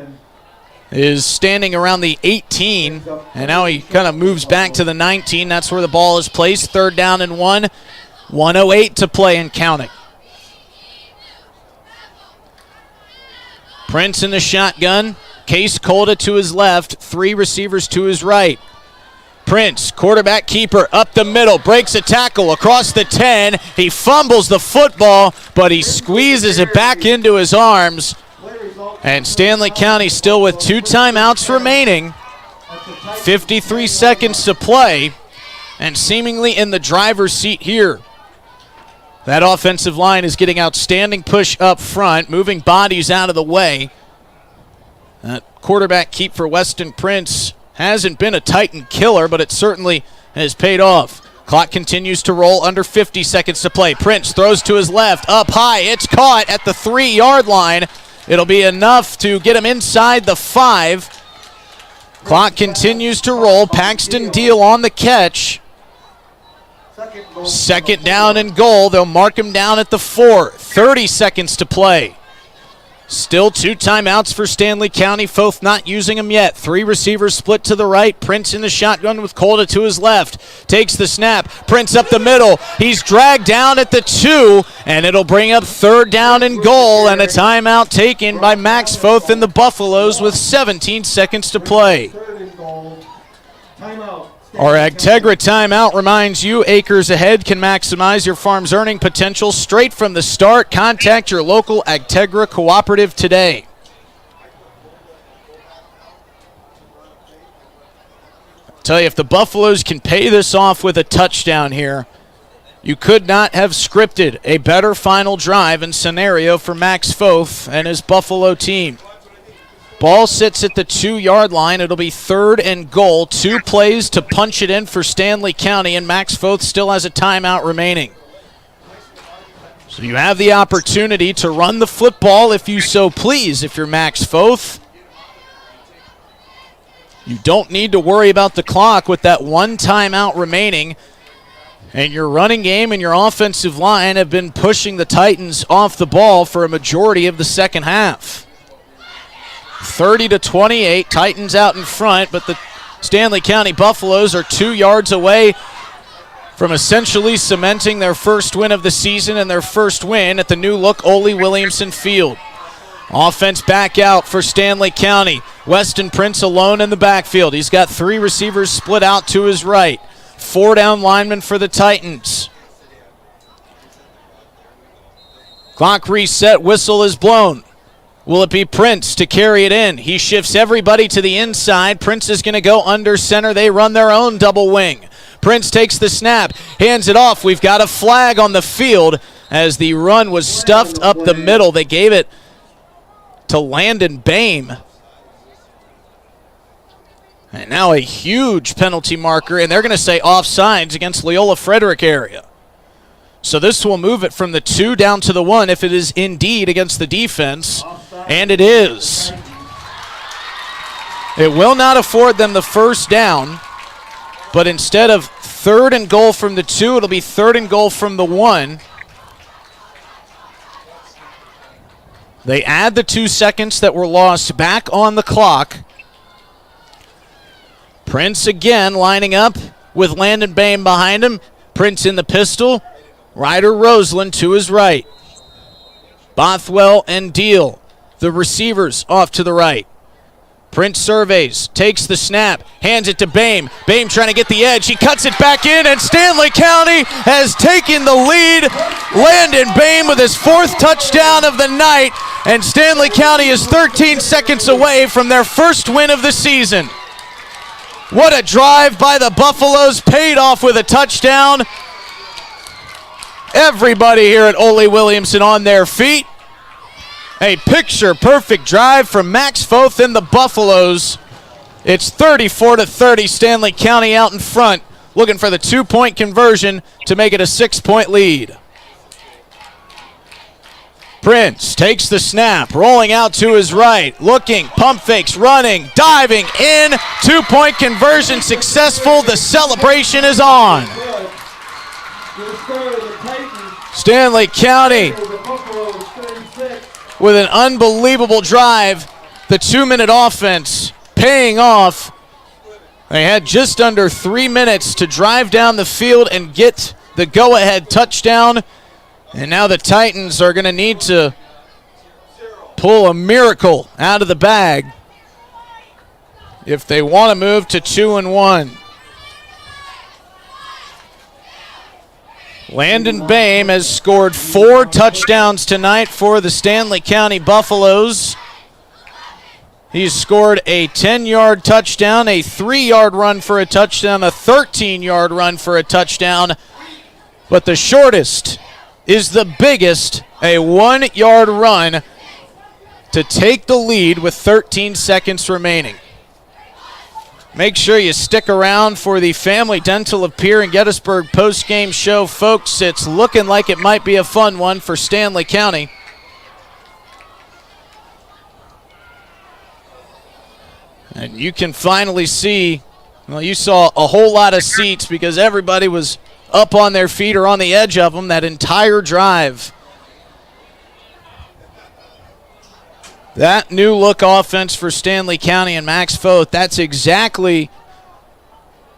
is standing around the 18, and now he kind of moves back to the 19. That's where the ball is placed. 3rd down and 1. 1:08 to play and counting. Prince in the shotgun. Case Colda to his left. 3 receivers to his right. Prince, quarterback keeper, up the middle. Breaks a tackle across the 10. He fumbles the football, but he squeezes it back into his arms. And Stanley County still with 2 timeouts remaining. 53 seconds to play. And seemingly in the driver's seat here. That offensive line is getting outstanding push up front, moving bodies out of the way. That quarterback keep for Weston Prince hasn't been a Titan killer, but it certainly has paid off. Clock continues to roll, under 50 seconds to play. Prince throws to his left, up high. It's caught at the 3-yard line. It'll be enough to get him inside the 5. Clock continues to roll. Paxton Deal on the catch. 2nd down and goal. They'll mark him down at the 4. 30 seconds to play. Still 2 timeouts for Stanley County. Foth not using them yet. 3 receivers split to the right. Prince in the shotgun with Colda to his left. Takes the snap. Prince up the middle. He's dragged down at the 2, and it'll bring up 3rd down and goal, and a timeout taken by Max Foth and the Buffaloes with 17 seconds to play. Our Agtegra timeout reminds you acres ahead can maximize your farm's earning potential straight from the start. Contact your local Agtegra cooperative today. I'll tell you, if the Buffaloes can pay this off with a touchdown here, you could not have scripted a better final drive and scenario for Max Foth and his Buffalo team. Ball sits at the 2-yard line. It'll be 3rd and goal. 2 plays to punch it in for Stanley County, and Max Foth still has a timeout remaining. So you have the opportunity to run the football if you so please. If you're Max Foth, you don't need to worry about the clock with that 1 timeout remaining. And your running game and your offensive line have been pushing the Titans off the ball for a majority of the second half. 30-28, Titans out in front, but the Stanley County Buffaloes are 2 yards away from essentially cementing their first win of the season and their first win at the new look Ole Williamson Field. Offense back out for Stanley County. Weston Prince alone in the backfield. He's got 3 receivers split out to his right. 4 down linemen for the Titans. Clock reset, whistle is blown. Will it be Prince to carry it in? He shifts everybody to the inside. Prince is going to go under center. They run their own double wing. Prince takes the snap, hands it off. We've got a flag on the field as the run was stuffed up the middle. They gave it to Landon Bame. And now a huge penalty marker, and they're going to say offsides against Leola Frederick area. So this will move it from the 2 down to the 1 if it is indeed against the defense, and it is. It will not afford them the first down, but instead of 3rd and goal from the 2, it'll be 3rd and goal from the 1. They add the 2 seconds that were lost back on the clock. Prince again lining up with Landon Bame behind him. Prince in the pistol. Ryder Roseland to his right. Bothwell and Deal, the receivers, off to the right. Prince surveys, takes the snap, hands it to Bame. Bame trying to get the edge. He cuts it back in, and Stanley County has taken the lead. Landon Bame with his 4th touchdown of the night, and Stanley County is 13 seconds away from their first win of the season. What a drive by the Buffaloes, paid off with a touchdown. Everybody here at Ole Williamson on their feet. A picture-perfect drive from Max Foth and the Buffaloes. It's 34-30, Stanley County out in front, looking for the 2-point conversion to make it a 6-point lead. Prince takes the snap, rolling out to his right, looking, pump fakes, running, diving in, 2-point conversion successful. The celebration is on. Stanley County with an unbelievable drive. The 2-minute offense paying off. They had just under 3 minutes to drive down the field and get the go-ahead touchdown. And now the Titans are going to need to pull a miracle out of the bag if they want to move to 2-1. Landon Bame has scored 4 touchdowns tonight for the Stanley County Buffaloes. He's scored a 10-yard touchdown, a 3-yard run for a touchdown, a 13-yard run for a touchdown. But the shortest is the biggest, a 1-yard run to take the lead with 13 seconds remaining. Make sure you stick around for the Family Dental of Pierre and Gettysburg post-game show, folks. It's looking like it might be a fun one for Stanley County. And you can finally see, well, you saw a whole lot of seats because everybody was up on their feet or on the edge of them that entire drive. That new look offense for Stanley County and Max Foth, that's exactly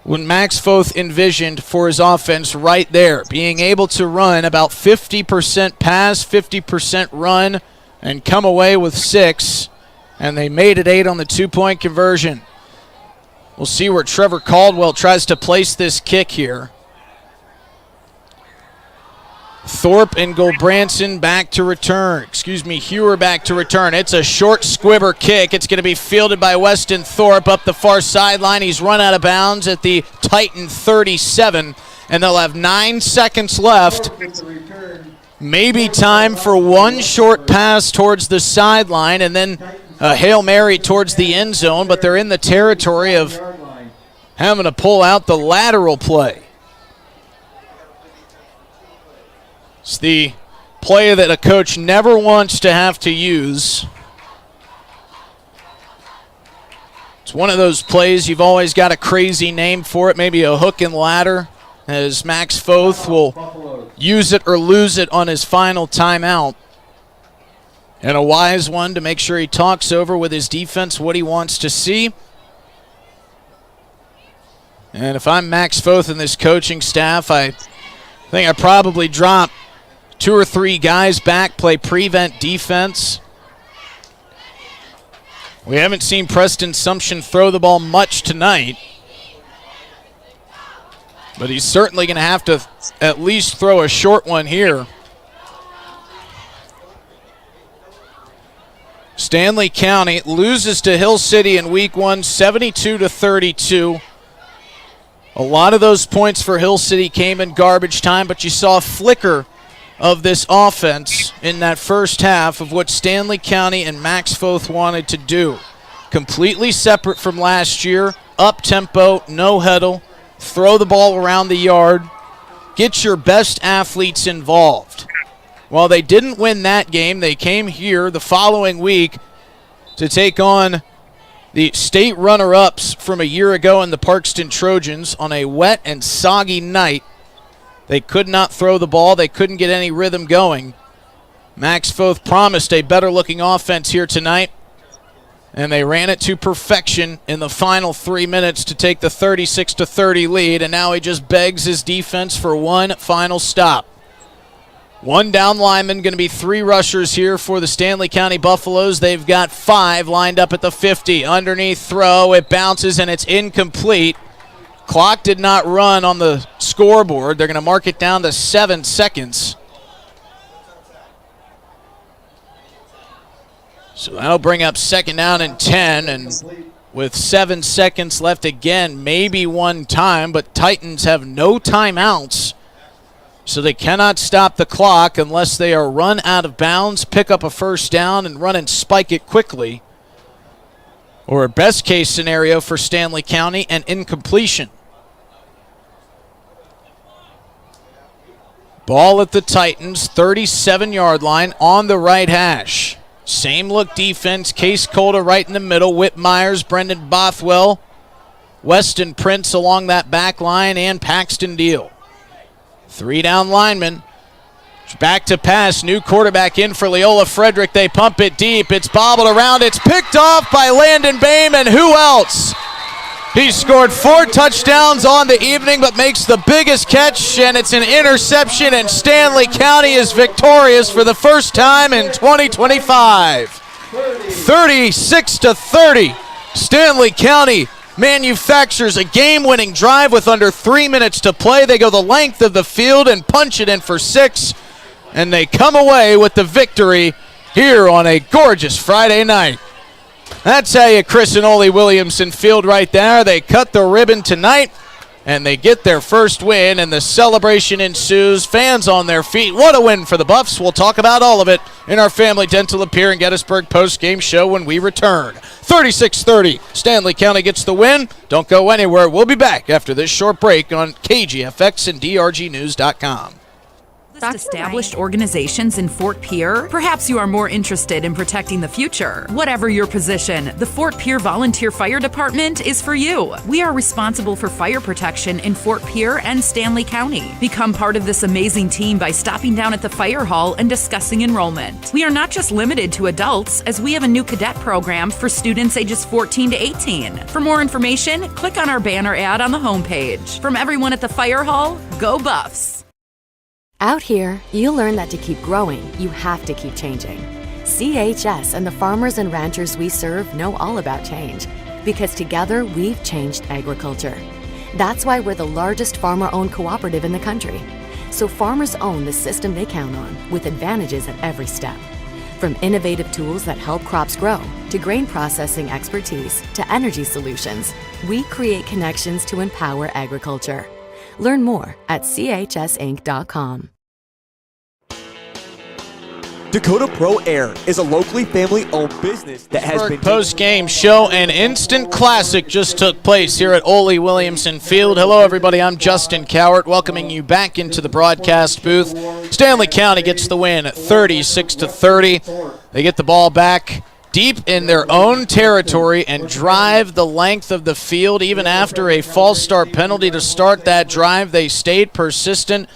what Max Foth envisioned for his offense right there. Being able to run about 50% pass, 50% run, and come away with 6. And they made it 8 on the 2-point conversion. We'll see where Trevor Caldwell tries to place this kick here. Thorpe and Gulbranson back to return. Hewer back to return. It's a short squibber kick. It's going to be fielded by Weston Thorpe up the far sideline. He's run out of bounds at the Titan 37, and they'll have 9 seconds left. Maybe time for one short pass towards the sideline and then a Hail Mary towards the end zone, but they're in the territory of having to pull out the lateral play. It's the play that a coach never wants to have to use. It's one of those plays you've always got a crazy name for it, maybe a hook and ladder. as Max Foth will use it or lose it on his final timeout. And a wise one to make sure he talks over with his defense what he wants to see. And if I'm Max Foth and this coaching staff, I think I probably drop 2 or 3 guys back, play prevent defense. We haven't seen Preston Sumption throw the ball much tonight, but he's certainly going to have to at least throw a short one here. Stanley County loses to Hill City in week 1, 72-32. A lot of those points for Hill City came in garbage time, but you saw a flicker of this offense in that first half of what Stanley County and Max Foth wanted to do. Completely separate from last year, up-tempo, no huddle, throw the ball around the yard, get your best athletes involved. While they didn't win that game, they came here the following week to take on the state runner-ups from a year ago in the Parkston Trojans on a wet and soggy night. They could not throw the ball. They couldn't get any rhythm going. Max Foth promised a better-looking offense here tonight, and they ran it to perfection in the final 3 minutes to take the 36-30 lead, and now he just begs his defense for one final stop. 1 down lineman, going to be 3 rushers here for the Stanley County Buffaloes. They've got 5 lined up at the 50. Underneath throw, it bounces and it's incomplete. Clock did not run on the scoreboard. They're going to mark it down to 7 seconds. So that'll bring up 2nd down and 10, and with 7 seconds left again, maybe one time, but Titans have no timeouts. So they cannot stop the clock unless they are run out of bounds, pick up a first down, and run and spike it quickly. Or a best case scenario for Stanley County, an incompletion. Ball at the Titans, 37-yard line on the right hash. Same look defense, Case Colda right in the middle, Whit Myers, Brendan Bothwell, Weston Prince along that back line, and Paxton Deal. 3 down linemen. Back to pass. New quarterback in for Leola Frederick. They pump it deep. It's bobbled around. It's picked off by Landon Boehm, and who else? He scored 4 touchdowns on the evening, but makes the biggest catch, and it's an interception, and Stanley County is victorious for the first time in 2025. 36-30. Stanley County manufactures a game-winning drive with under 3 minutes to play. They go the length of the field and punch it in for 6, and they come away with the victory here on a gorgeous Friday night. That's how you Chris and Ole Williamson field right there. They cut the ribbon tonight, and they get their first win, and the celebration ensues. Fans on their feet. What a win for the Buffs. We'll talk about all of it in our Family Dental Appear in Gettysburg post-game show when we return. 36-30. Stanley County gets the win. Don't go anywhere. We'll be back after this short break on KGFX and DRGnews.com. Established organizations in Fort Pierre? Perhaps you are more interested in protecting the future. Whatever your position, the Fort Pierre Volunteer Fire Department is for you. We are responsible for fire protection in Fort Pierre and Stanley County. Become part of this amazing team by stopping down at the fire hall and discussing enrollment. We are not just limited to adults, as we have a new cadet program for students ages 14 to 18. For more information, click on our banner ad on the homepage. From everyone at the fire hall, go Buffs! Out here, you learn that to keep growing, you have to keep changing. CHS and the farmers and ranchers we serve know all about change, because together we've changed agriculture. That's why we're the largest farmer-owned cooperative in the country. So farmers own the system they count on, with advantages at every step. From innovative tools that help crops grow, to grain processing expertise, to energy solutions, we create connections to empower agriculture. Learn more at chsinc.com. Dakota Pro Air is a locally family-owned business that has been... Post-game show, an instant classic just took place here at Ole Williamson Field. Hello, everybody. I'm Justin Cowart, welcoming you back into the broadcast booth. Stanley County gets the win at 36-30. They get the ball back deep in their own territory and drive the length of the field. Even after a false start penalty to start that drive, they stayed persistent.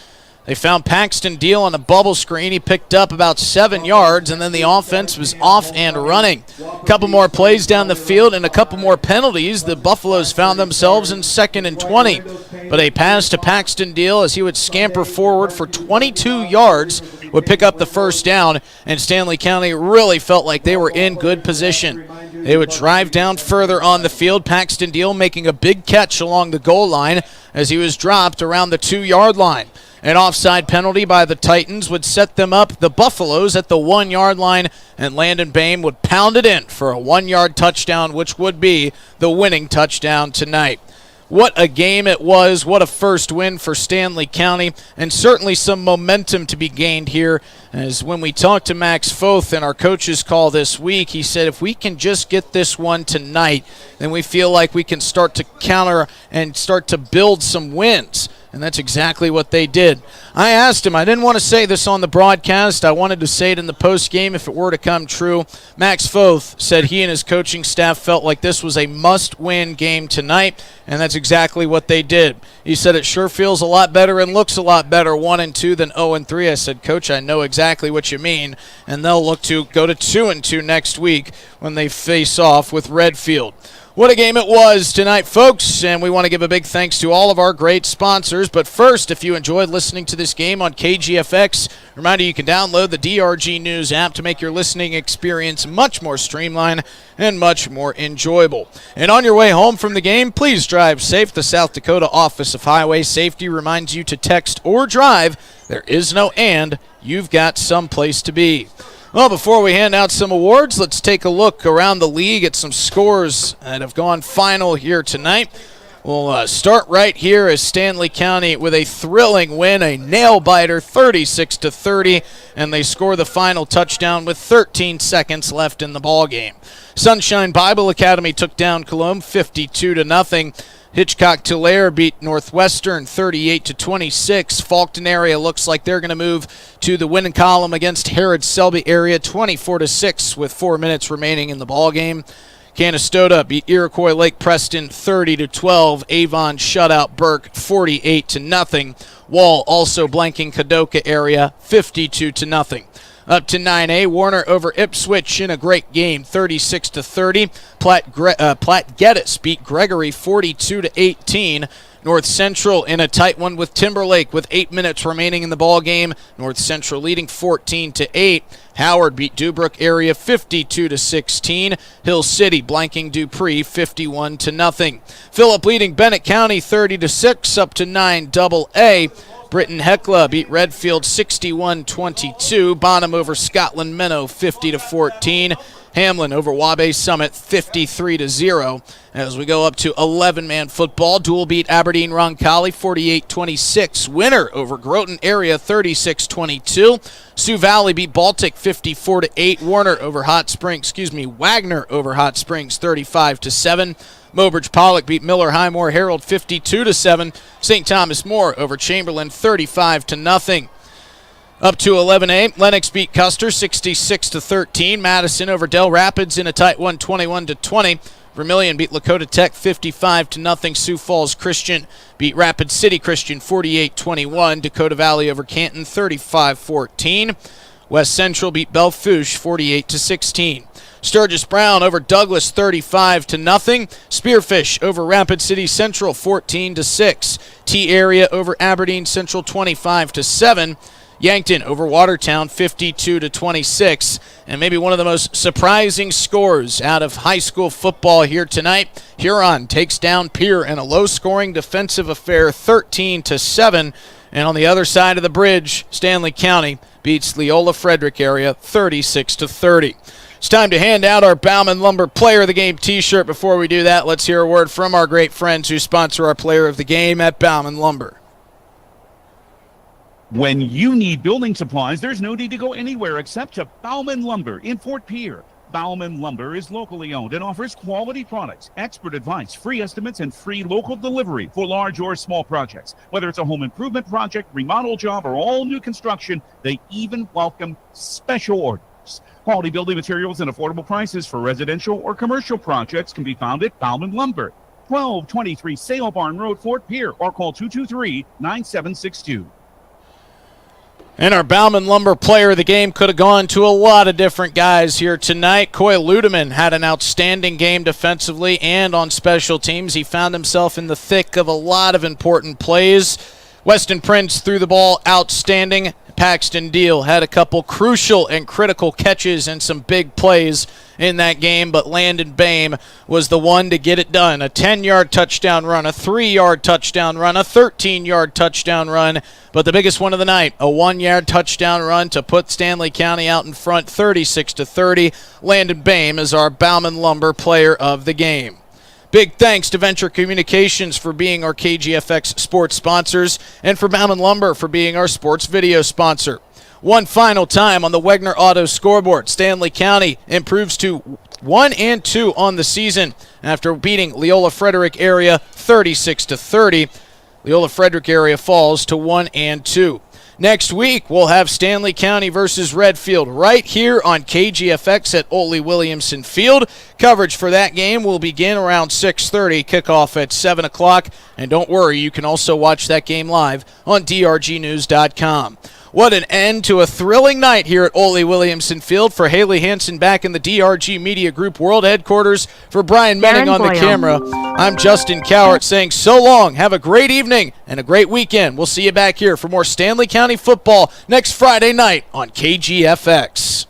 They found Paxton Deal on a bubble screen. He picked up about 7 yards, and then the offense was off and running. A couple more plays down the field and a couple more penalties. The Buffaloes found themselves in 2nd and 20. But a pass to Paxton Deal as he would scamper forward for 22 yards would pick up the first down, and Stanley County really felt like they were in good position. They would drive down further on the field. Paxton Deal making a big catch along the goal line as he was dropped around the 2-yard line. An offside penalty by the Titans would set them up, the Buffaloes, at the 1-yard line, and Landon Bain would pound it in for a 1-yard touchdown, which would be the winning touchdown tonight. What a game it was. What a first win for Stanley County, and certainly some momentum to be gained here. As when we talked to Max Foth in our coaches call this week, he said if we can just get this one tonight, then we feel like we can start to counter and start to build some wins. And that's exactly what they did. I asked him, I didn't want to say this on the broadcast. I wanted to say it in the post game if it were to come true. Max Foth said he and his coaching staff felt like this was a must-win game tonight, and that's exactly what they did. He said it sure feels a lot better and looks a lot better 1-2 than 0-3. I said, Coach, I know exactly what you mean, and they'll look to go to 2-2 next week when they face off with Redfield. What a game it was tonight, folks, and we want to give a big thanks to all of our great sponsors. But first, if you enjoyed listening to this game on KGFX, reminder you can download the DRG News app to make your listening experience much more streamlined and much more enjoyable. And on your way home from the game, please drive safe. The South Dakota Office of Highway Safety reminds you to text or drive. There is no and. You've got someplace to be. Well, before we hand out some awards, let's take a look around the league at some scores that have gone final here tonight. We'll start right here as Stanley County with a thrilling win, a nail-biter, 36-30, and they score the final touchdown with 13 seconds left in the ballgame. Sunshine Bible Academy took down Cologne 52-0. Hitchcock-Tulare beat Northwestern 38-26. Faulkton area looks like they're going to move to the winning column against Harrod-Selby area 24-6 with 4 minutes remaining in the ballgame. Canastota beat Iroquois Lake Preston 30-12. Avon shut out Burke 48-0. Wall also blanking Kadoka area 52-0. Up to 9A, Warner over Ipswich in a great game, 36-30. Platte Geddes beat Gregory 42-18. North Central in a tight one with Timberlake with 8 minutes remaining in the ball game. North Central leading 14-8. Howard beat Dubrook area 52-16. Hill City blanking Dupree 51-0. Phillip leading Bennett County 30-6 up to 9AA. Britton Hecla beat Redfield 61-22. Bonham over Scotland Minnow 50-14. Hamlin over Wabash Summit 53-0. As we go up to 11-man football, Dual beat Aberdeen Roncalli 48-26. Winner over Groton area 36-22. Sioux Valley beat Baltic 54-8. Wagner over Hot Springs 35-7. Mobridge Pollock beat Miller Highmore Herald 52-7. St. Thomas More over Chamberlain 35-0. Up to 11A, Lennox beat Custer 66-13. Madison over Del Rapids in a tight one, 21-20. Vermilion beat Lakota Tech 55-0. Sioux Falls Christian beat Rapid City Christian 48-21. Dakota Valley over Canton 35-14. West Central beat Belfouche 48-16. Sturgis Brown over Douglas 35-0. Spearfish over Rapid City Central 14-6. T Area over Aberdeen Central 25-7. Yankton over Watertown 52-26. And maybe one of the most surprising scores out of high school football here tonight. Huron takes down Pierre in a low-scoring defensive affair 13-7. And on the other side of the bridge, Stanley County beats Leola Frederick area 36-30. It's time to hand out our Bauman Lumber Player of the Game t-shirt. Before we do that, let's hear a word from our great friends who sponsor our Player of the Game at Bauman Lumber. When you need building supplies, there's no need to go anywhere except to Bauman Lumber in Fort Pierre. Bauman Lumber is locally owned and offers quality products, expert advice, free estimates, and free local delivery for large or small projects. Whether it's a home improvement project, remodel job, or all new construction, they even welcome special orders. Works. Quality building materials and affordable prices for residential or commercial projects can be found at Bauman Lumber, 1223 Sale Barn Road, Fort Pierre, or call 223-9762. And our Bauman Lumber player of the game could have gone to a lot of different guys here tonight. Coy Ludeman had an outstanding game defensively and on special teams. He found himself in the thick of a lot of important plays. Weston Prince threw the ball outstanding. Paxton Deal had a couple crucial and critical catches and some big plays in that game, but Landon Bame was the one to get it done. A 10-yard touchdown run, a 3-yard touchdown run, a 13-yard touchdown run, but the biggest one of the night, a 1-yard touchdown run to put Stanley County out in front 36-30. Landon Bame is our Bauman Lumber player of the game. Big thanks to Venture Communications for being our KGFX sports sponsors and for Bauman Lumber for being our sports video sponsor. One final time on the Wegner Auto scoreboard, Stanley County improves to 1-2 on the season after beating Leola Frederick area 36-30. Leola Frederick area falls to 1-2. Next week, we'll have Stanley County versus Redfield right here on KGFX at Ole Williamson Field. Coverage for that game will begin around 6:30, kickoff at 7 o'clock. And don't worry, you can also watch that game live on drgnews.com. What an end to a thrilling night here at Ole Williamson Field. For Haley Hansen back in the DRG Media Group World Headquarters, for Brian Menning on the camera, I'm Justin Cowart saying so long, have a great evening and a great weekend. We'll see you back here for more Stanley County football next Friday night on KGFX.